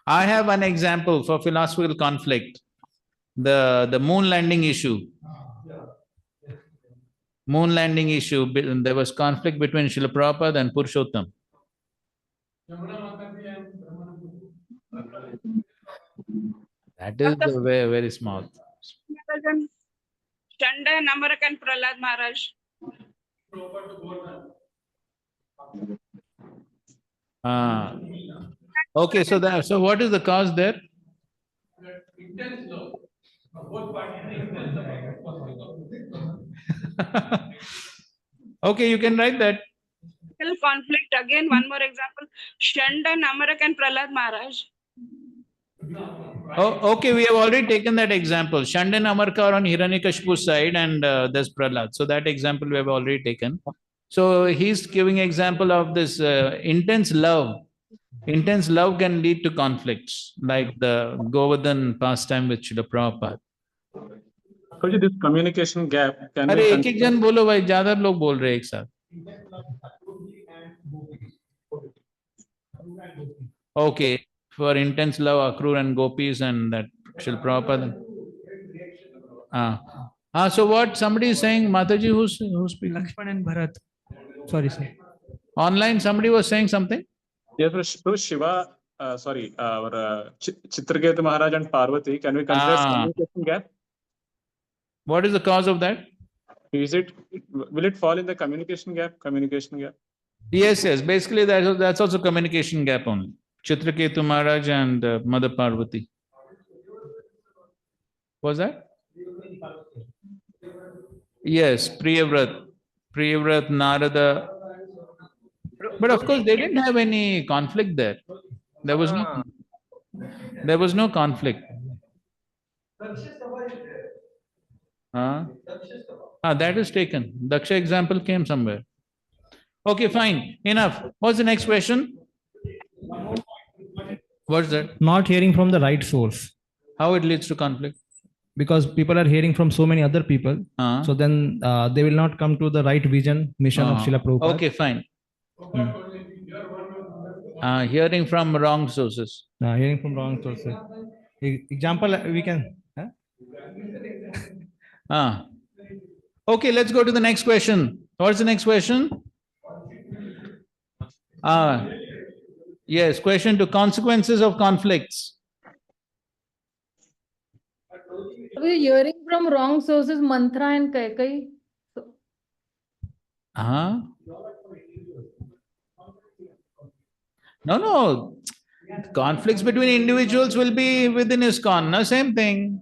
I have an example for philosophical conflict. The moon landing issue. Moon landing issue, there was conflict between Srila Prabhupada and Purushottam. That is very, very small. Chanda, Namarak and Prahlad Maharaj. Okay, so what is the cause there? Intense love. Both parties. Okay, you can write that. Conflict again. One more example. Chanda, Namarak and Prahlad Maharaj. Oh, okay, we have already taken that example. Shanda and Amarka are on Hiranyakashipu's side and there's Prahlad. So that example we have already taken. So he's giving example of this intense love. Intense love can lead to conflicts, like the Govardhan pastime with Srila Prabhupada. This communication gap can अरे be. एक जन बोलो भाई, ज्यादा लोग बोल रहे हैं एक साथ. Okay, for intense love, Akrur and Gopis and that Srila Prabhupada. So what somebody is saying, Mataji, who's speaking? Lakshman and Bharat. Sorry, sir. Online, somebody was saying something? Yes, so Shiva, our Chitraketu Maharaj and Parvati, can we consider communication gap? What is the cause of that? Will it fall in the communication gap? Communication gap? Yes. Basically, that's also communication gap only. Chitraketu Maharaj and Mother Parvati. Was that? Yes, Priyavrat, Narada. But of course, they didn't have any conflict there. There was no conflict. That is taken. Daksha example came somewhere. Okay, fine. Enough. What's the next question? What's that? Not hearing from the right source. How it leads to conflict? Because people are hearing from so many other people. So then they will not come to the right vision, mission of Srila Prabhupada. Okay, fine. Hearing from wrong sources. Hearing from wrong sources. Example, we can. Okay, let's go to the next question. What's the next question? Yes, question to consequences of conflicts. Are we hearing from wrong sources, mantra and kaikai? No. Conflicts between individuals will be within ISKCON, no? Same thing.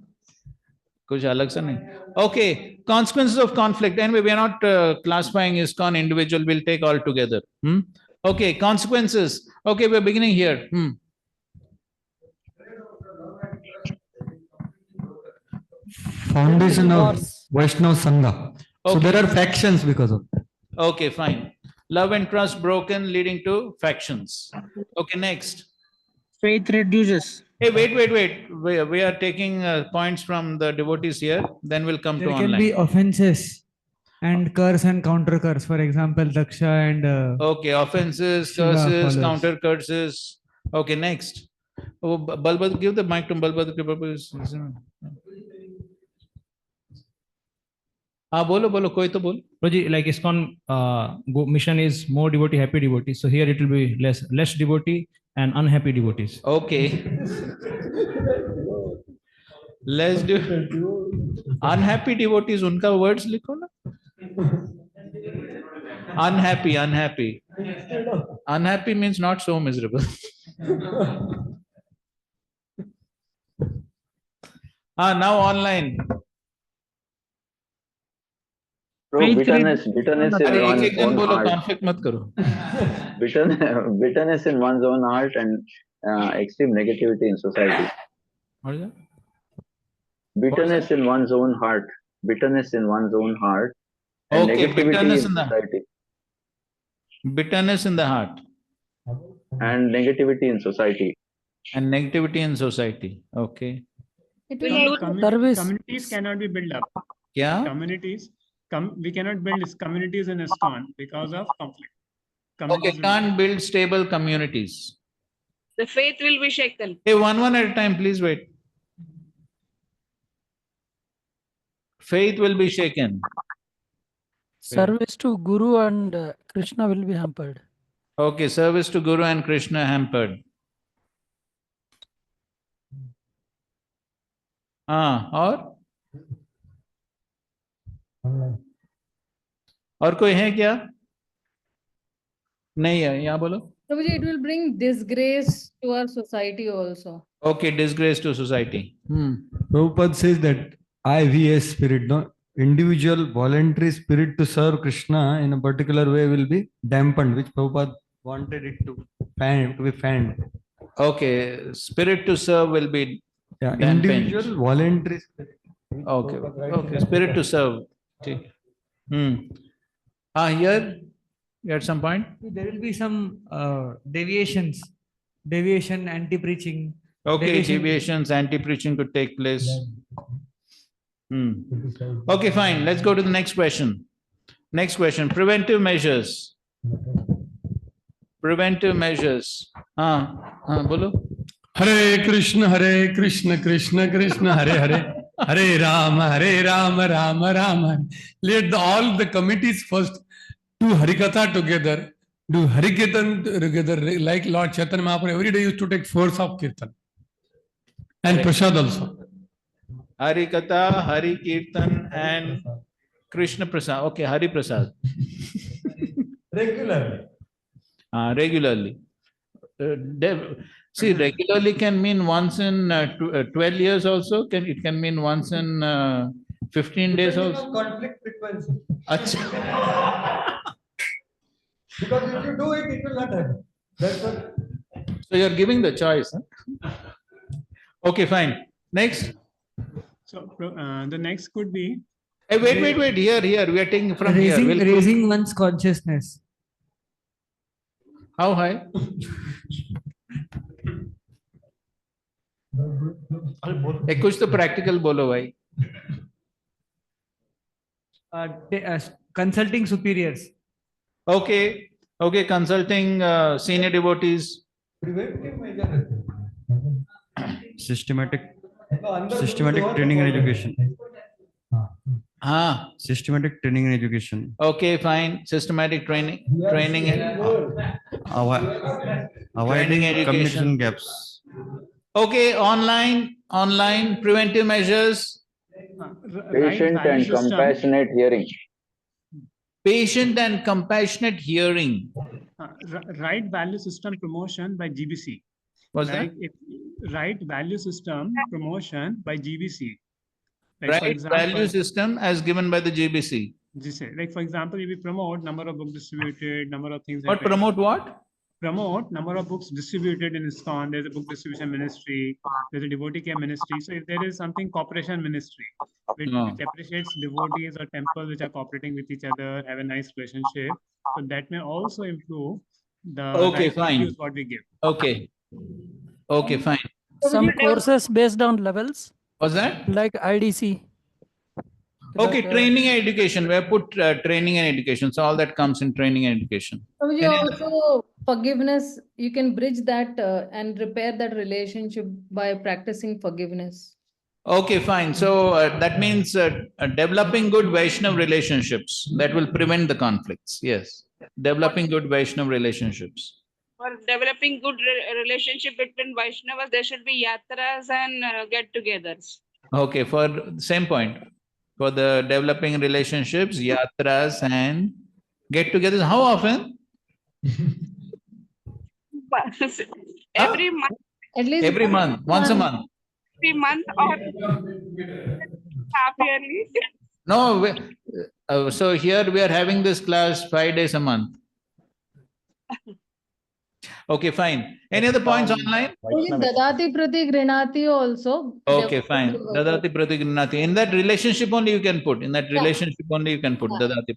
Kuch alag sa nahi. Okay, consequences of conflict. Anyway, we are not classifying ISKCON individual, we'll take all together. Okay, consequences. Okay, we're beginning here. Foundation of Vaishnava Sangha. So there are factions because of that. Okay, fine. Love and trust broken, leading to factions. Okay, next. Faith reduces. Hey, wait. We are taking points from the devotees here. Then we'll come to There online. can be offenses and curse and counter curse. For example, Daksha and. Okay, offenses, curses, counter curses. Okay, next. Oh, Balbad, give the mic to Balbad. Bolo, koi to bol. Like ISKCON mission is more devotee, happy devotees. So here it will be less devotee and unhappy devotees. Okay. Less unhappy devotees, unka words likho na. Unhappy. Unhappy means not so miserable. Now online. Bro, bitterness in one's own heart. Conflict mat karo. Bitterness in one's own heart and extreme negativity in society. What is that? Bitterness in one's own heart. Bitterness in one's own heart. And Okay, negativity in society. Bitterness in the heart. And negativity in society. And negativity in society. Okay. Communities cannot be built up. Yeah. We cannot build communities in ISKCON because of conflict. Okay, can't build stable communities. the faith will be shaken. Hey, one at a time, please wait. Faith will be shaken. Service to Guru and Krishna will be hampered. Okay, service to Guru and Krishna hampered. और कोई है क्या? नहीं है, यहाँ बोलो. Prabhuji, it will bring disgrace to our society also. Okay, disgrace to society. Prabhupada says that IVS spirit, no? Individual voluntary spirit to serve Krishna in a particular way will be dampened, which Prabhupada wanted it to be fanned. Okay, spirit to serve will be dampened. Individual voluntary spirit. Okay, okay, spirit to serve. Here, you at some point? There will be some deviation, anti-preaching. Okay, deviations, anti-preaching could take place. Okay, fine. Let's go to the next question. Next question, preventive measures. Preventive measures. Bolo. Hare Krishna, Krishna Krishna, Hare Hare. Hare Rama, Rama Rama. Let all the committees first do Harikatha together, do Harikirtan together, like Lord Chaitanya Mahaprabhu every day used to take 4 of Kirtan. And Prasad also. Harikatha, Hari Kirtan and Krishna Prasad. Okay, Hari Prasad. Regularly. Regularly. See, regularly can mean once in 12 years also. It can mean once in 15 days also. Conflict frequency. Achha. Because if you do it, it will not happen. That's what. So you're giving the choice. Huh? Okay, fine. Next. So the next could be. Hey, wait. Here. We are taking from raising, here. Raising one's consciousness. How high? कुछ तो practical बोलो भाई. Consulting superiors. Okay, consulting senior devotees. Systematic training and education. Systematic training and education. Okay, fine. Systematic training and avoiding communication gaps. Okay, online preventive measures. Patient and compassionate hearing. Patient and compassionate hearing. Right value system promotion by GBC. What's that? Right value system promotion by GBC. Like Right for example, value system as given by the GBC. Like for example, if we promote number of books distributed, number of things. What promote what? Promote number of books distributed in ISKCON. There's a book distribution ministry. There's a devotee care ministry. So if there is something cooperation ministry, which appreciates devotees or temples which are cooperating with each other, have a nice relationship, so that may also improve the values what we give. Okay, fine. Some courses based on levels. What's that? Like IDC. Okay, training and education. We have put training and education. So all that comes in training and education. Also, forgiveness, you can bridge that and repair that relationship by practicing forgiveness. Okay, fine. So that means developing good Vaishnav relationships. That will prevent the conflicts. Yes. Developing good Vaishnav relationships. For developing good relationship between Vaishnavas, there should be yatras and get-togethers. Okay, for the same point. For the developing relationships, yatras and get-togethers. How often? Every month. At least every month. Once a month. Every month or half yearly. No, so here we are having this class 5 days a month. Okay, fine. Any other points online? Dadati prati grinati also. Okay, fine. Dadati prati grinati. In that relationship only you can put. Dadati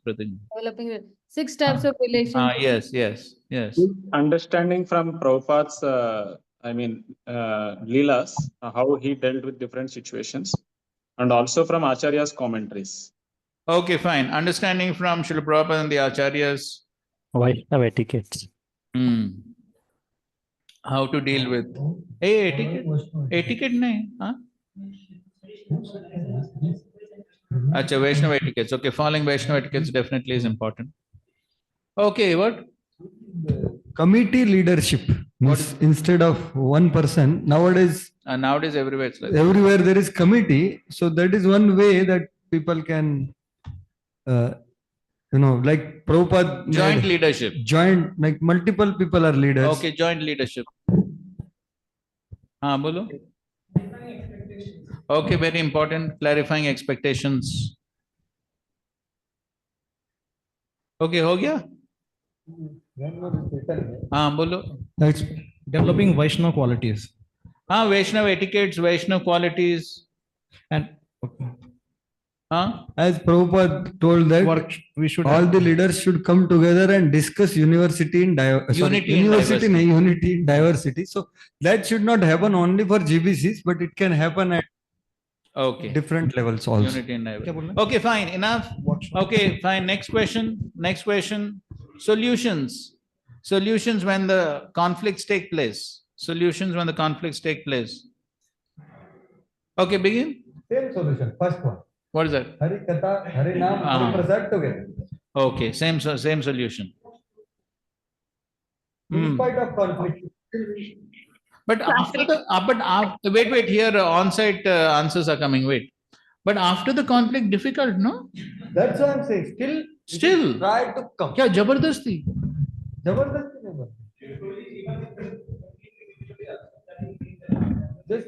prati. Developing 6 types of relationship. Yes. Understanding from Prabhupada's, Leelas, how he dealt with different situations, and also from Acharya's commentaries. Okay, fine. Understanding from Srila Prabhupada and the Acharyas. Vaishnava etiquettes. how to deal with. Hey, etiquette? Etiquette nahi, huh? Acha, Vaishnava etiquettes. Okay, following Vaishnava etiquettes definitely is important. Okay, what? Committee leadership means instead of one person, nowadays Nowadays everywhere it's like that. everywhere there is committee. So that is one way that people can, like Prabhupada. Joint made leadership. Joint, like multiple people are leaders. Okay, joint leadership. हाँ बोलो. Okay, very important. Clarifying expectations. Okay, हो गया? हाँ बोलो. That's developing Vaishnava qualities. हाँ, Vaishnava etiquettes, Vaishnava qualities. And as Prabhupada told that we should all the leaders should come together and discuss university in Unity in university, diversity. unity in diversity. So that should not happen only for GBCs, but it can happen at different levels also. Unity in diversity. Okay, fine. Enough. Okay, fine. Next question. Next question. Solutions. Solutions when the conflicts take place. Solutions when the conflicts take place. Okay, begin. Same solution. First one. What is that? Hari Katha, Hari Nam, Hari Prasad together. Okay, same solution. In spite of conflict. But after the wait, here on-site answers are coming. Wait, but after the conflict, difficult, no? That's what I'm saying. Still. Try to come. क्या जबरदस्ती? Jabardasti never. Just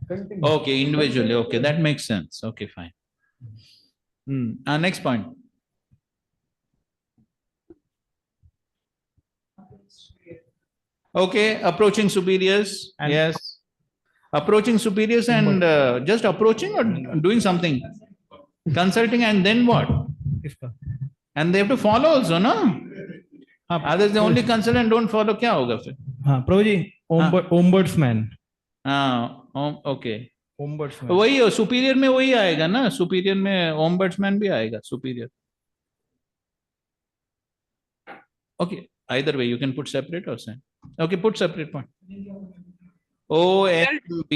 continue. Okay, individually. Okay, that makes sense. Okay, fine. Next point. Okay, approaching superiors. Yes. Approaching superiors and just approaching or doing something? Consulting and then what? And they have to follow also, no? Others, they only consult and don't follow, क्या होगा फिर? हाँ, प्रभु जी, ombudsman. Okay. Ombudsman. वही superior में वही आएगा ना, superior में ओम्बड्समैन भी आएगा, superior. Okay, either way you can put separate or same. Okay, put separate point. OMBUDS.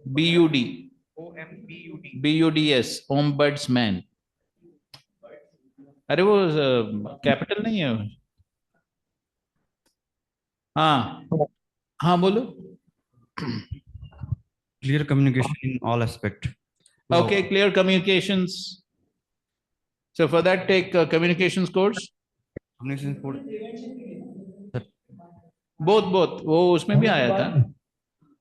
BUD. BUDS. Ombudsman. अरे वो कैपिटल नहीं है. हाँ बोलो. Clear communication in all aspect. Okay, clear communications. So for that, take communications course. Communication code. Both. वो उसमें भी आया था.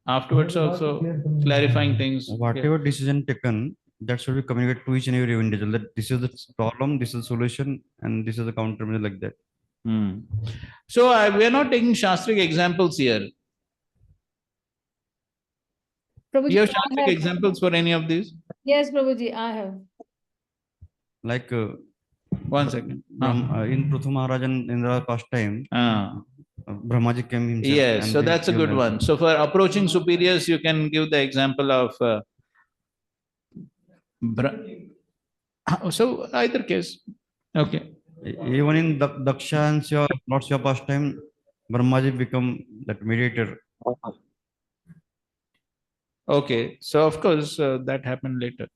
Afterwards also clarifying things. Whatever decision taken, that should be communicated to each and every individual. That this is the problem, this is the solution, and this is the countermeasure, like that. So we are not taking Shastric examples here. Prabhuji, You have I Shastric have. examples for any of these? Yes, Prabhuji, I have. Like 1 second. In Prithu Maharaj and Indra past time, Brahmaji came himself. Yes, and so they that's a killed good one. So for approaching superiors, you can give the example of so either case. Okay. Even in Daksha and Lord Shiva past time, Brahmaji become that mediator. Okay, so of course that happened later.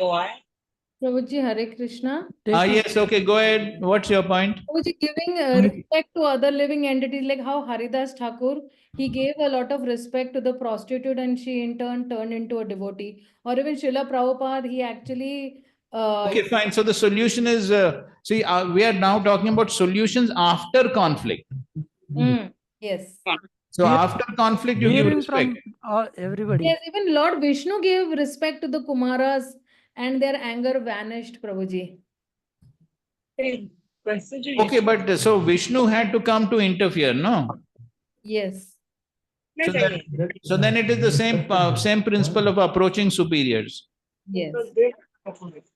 Prabhuji, Hare Krishna. Yes, okay, go ahead. What's your point? Prabhuji, giving respect to other living entities, like how Haridas Thakur, he gave a lot of respect to the prostitute and she in turn turned into a devotee. Or even Srila Prabhupada, he actually... Okay, fine. So the solution is, see, we are now talking about solutions after conflict. Yes. So after conflict, you give Hearing respect. from everybody. Yes, even Lord Vishnu gave respect to the Kumaras and their anger vanished, Prabhuji. Okay, but so Vishnu had to come to interfere, no? Yes. So then it is the same principle of approaching superiors. Yes.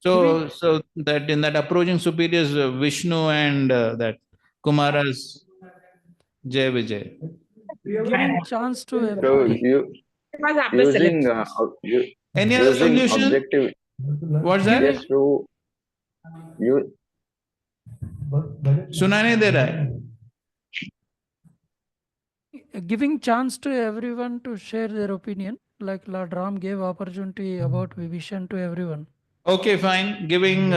So that in that approaching superiors, Vishnu and that Kumaras, Jai Vijay. Giving chance to So everybody. Any other using solution? objective. What's that? Yes, to you. सुना नहीं दे रहा है. giving chance to everyone to share their opinion, like Lord Ram gave opportunity about Vibhishan to everyone. Okay, fine. Giving,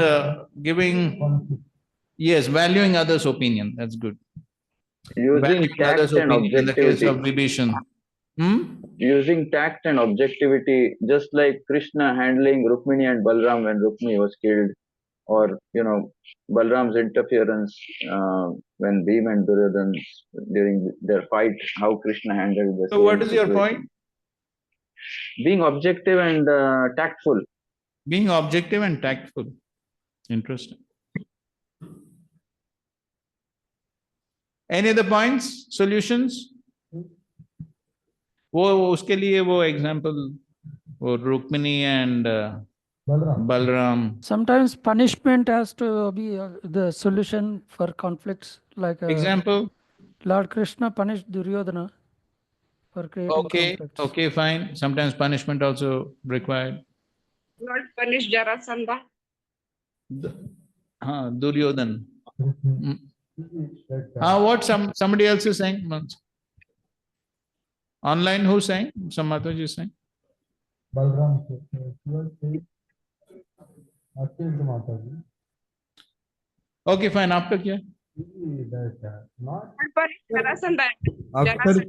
yes, valuing others' opinion. That's good. Using Valuing tact others' and opinion in the case objectivity. of Vibhishan. Using tact and objectivity, just like Krishna handling Rukmini and Balram when Rukmini was killed, or Balram's interference when Bhim and Duryodhan during their fight, how Krishna handled the So, same what is your situation. point? Being objective and tactful. Being objective and tactful. Interesting. Any other points, solutions? वो उसके लिए वो example वो Rukmini and Balram. Sometimes punishment has to be the solution for conflicts. Like Example? Lord Krishna punished Duryodhana for creating conflicts. Okay, fine. Sometimes punishment also required. Lord punish Jarasandha. Duryodhan. What somebody else is saying? Online who's saying? Some Mataji is saying? Balram. Okay, fine. आपका क्या? Jarasandha. After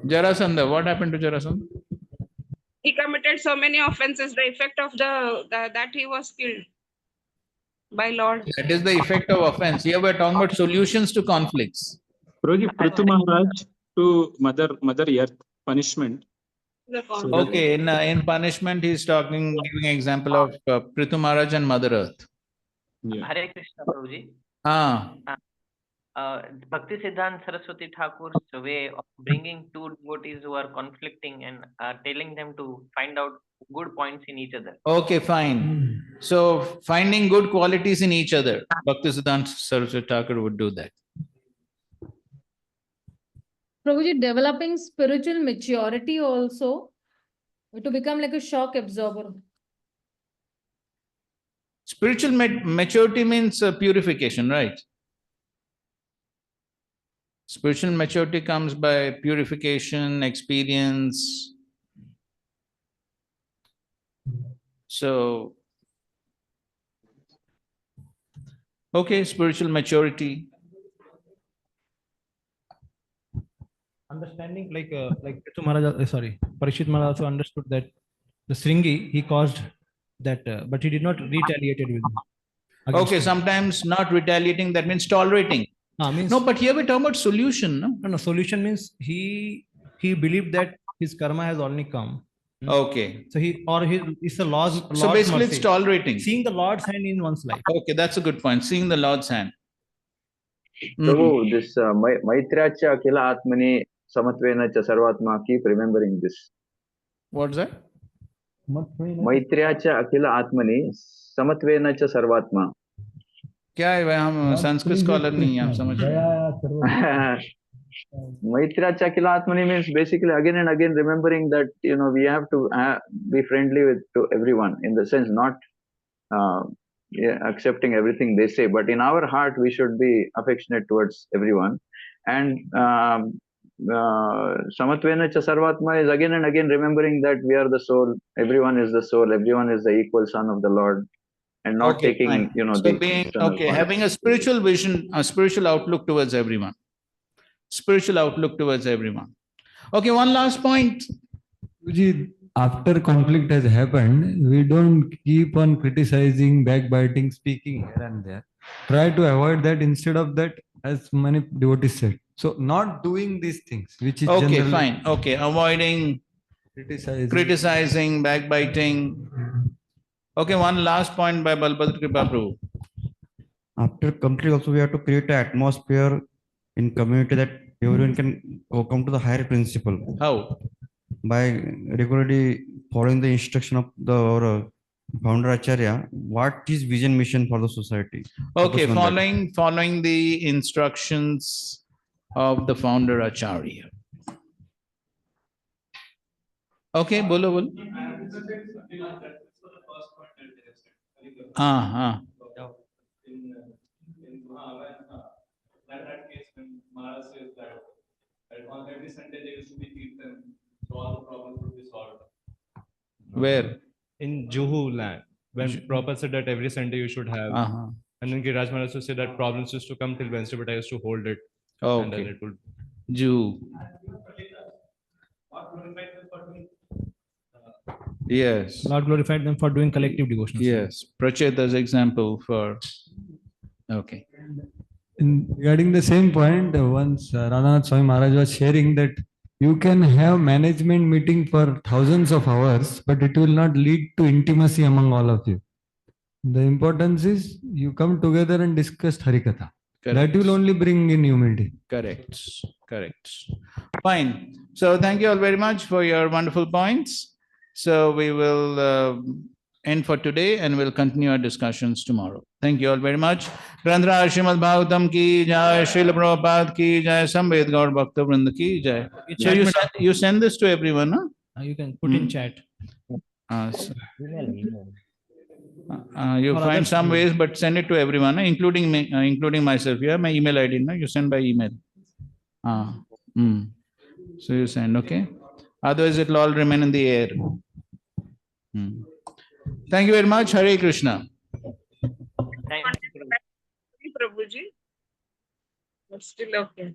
Jarasandha, what happened to Jarasandha? He committed so many offenses. The effect of that he was killed by Lord. That is the effect of offense. Here we're talking about solutions to conflicts. Prabhuji, Prithu Maharaj to Mother Earth punishment. Okay, in punishment, he's giving example of Prithu Maharaj and Mother Earth. Hare Krishna, Prabhuji. Bhakti Siddhanta Saraswati Thakur's way of bringing two devotees who are conflicting and telling them to find out good points in each other. Okay, fine. So, finding good qualities in each other, Bhakti Siddhanta Saraswati Thakur would do that. Prabhuji, developing spiritual maturity also to become like a shock absorber. Spiritual maturity means purification, right? Spiritual maturity comes by purification, experience. So, okay, spiritual maturity. Understanding, like Prithu Maharaj, Parikshit Maharaj also understood that the Sringi, he caused that, but he did not retaliate with him. Okay, sometimes not retaliating, that means tolerating. No, but here we're talking about solution, no? No, solution means he believed that his karma has already come. Okay. So it's the Lord's So basically mercy. it's tolerating. Seeing the Lord's hand in one's life. Okay, that's a good point. Seeing the Lord's hand. So this Maitracha Akila Atmani Samatvena Cha Sarvatma, keep remembering this. What's that? Maitracha Akila Atmani Samatvena Cha Sarvatma. क्या है भाई हम Sanskrit scholar नहीं हैं आप समझ Maitra Chakila Atmani means basically again and again remembering that we have to be friendly to everyone, in the sense not accepting everything they say, but in our heart we should be affectionate towards everyone. And Samatvena Cha Sarvatma is again and again remembering that we are the soul, everyone is the soul, everyone is the equal son of the Lord. And not taking, fine. So being, having a spiritual vision, a spiritual outlook towards everyone. Spiritual outlook towards everyone. Okay, one last point. After conflict has happened, we don't keep on criticizing, backbiting, speaking here and there. Try to avoid that. Instead of that, as many devotees said. So not doing these things, which is okay, fine. Okay, avoiding criticizing, backbiting. Okay, one last point by Balbhadra Kripa Prabhu. After conflict also we have to create an atmosphere in community that everyone can come to the higher principle. How? By regularly following the instruction of the founder Acharya, what is vision mission for the society? Okay, following the instructions of the founder Acharya. Okay, bolo. That case when Maharaj says that Where? In Juhu land, when Prabhupada said that every Sunday you should have. And then Giriraj Maharaj also said that problems used to come till Wednesday, but I used to hold it. And then Okay. it would. Jew. Yes. Lord glorified them for doing collective devotional. Yes. Pracheta's example for. Okay. Regarding the same point, once Radhanath Swami Maharaj was sharing that you can have management meeting for thousands of hours, but it will not lead to intimacy among all of you. The importance is you come together and discuss Harikatha. That will only bring in unity. Correct. Correct. Fine. So thank you all very much for your wonderful points. So we will end for today and we'll continue our discussions tomorrow. Thank you all very much. Grandhara Srimad Bhagavatam ki jai, Srila Prabhupada ki jai, Samved Gaur Bhakta Vrinda ki jai. So you send this to everyone, huh? You can put in chat. You find some ways, but send it to everyone, including me, including myself. You have my email ID, no? You send by email. So you send, okay? Otherwise, it will all remain in the air. Thank you very much. Hare Krishna. Thank you, Prabhuji. But still okay.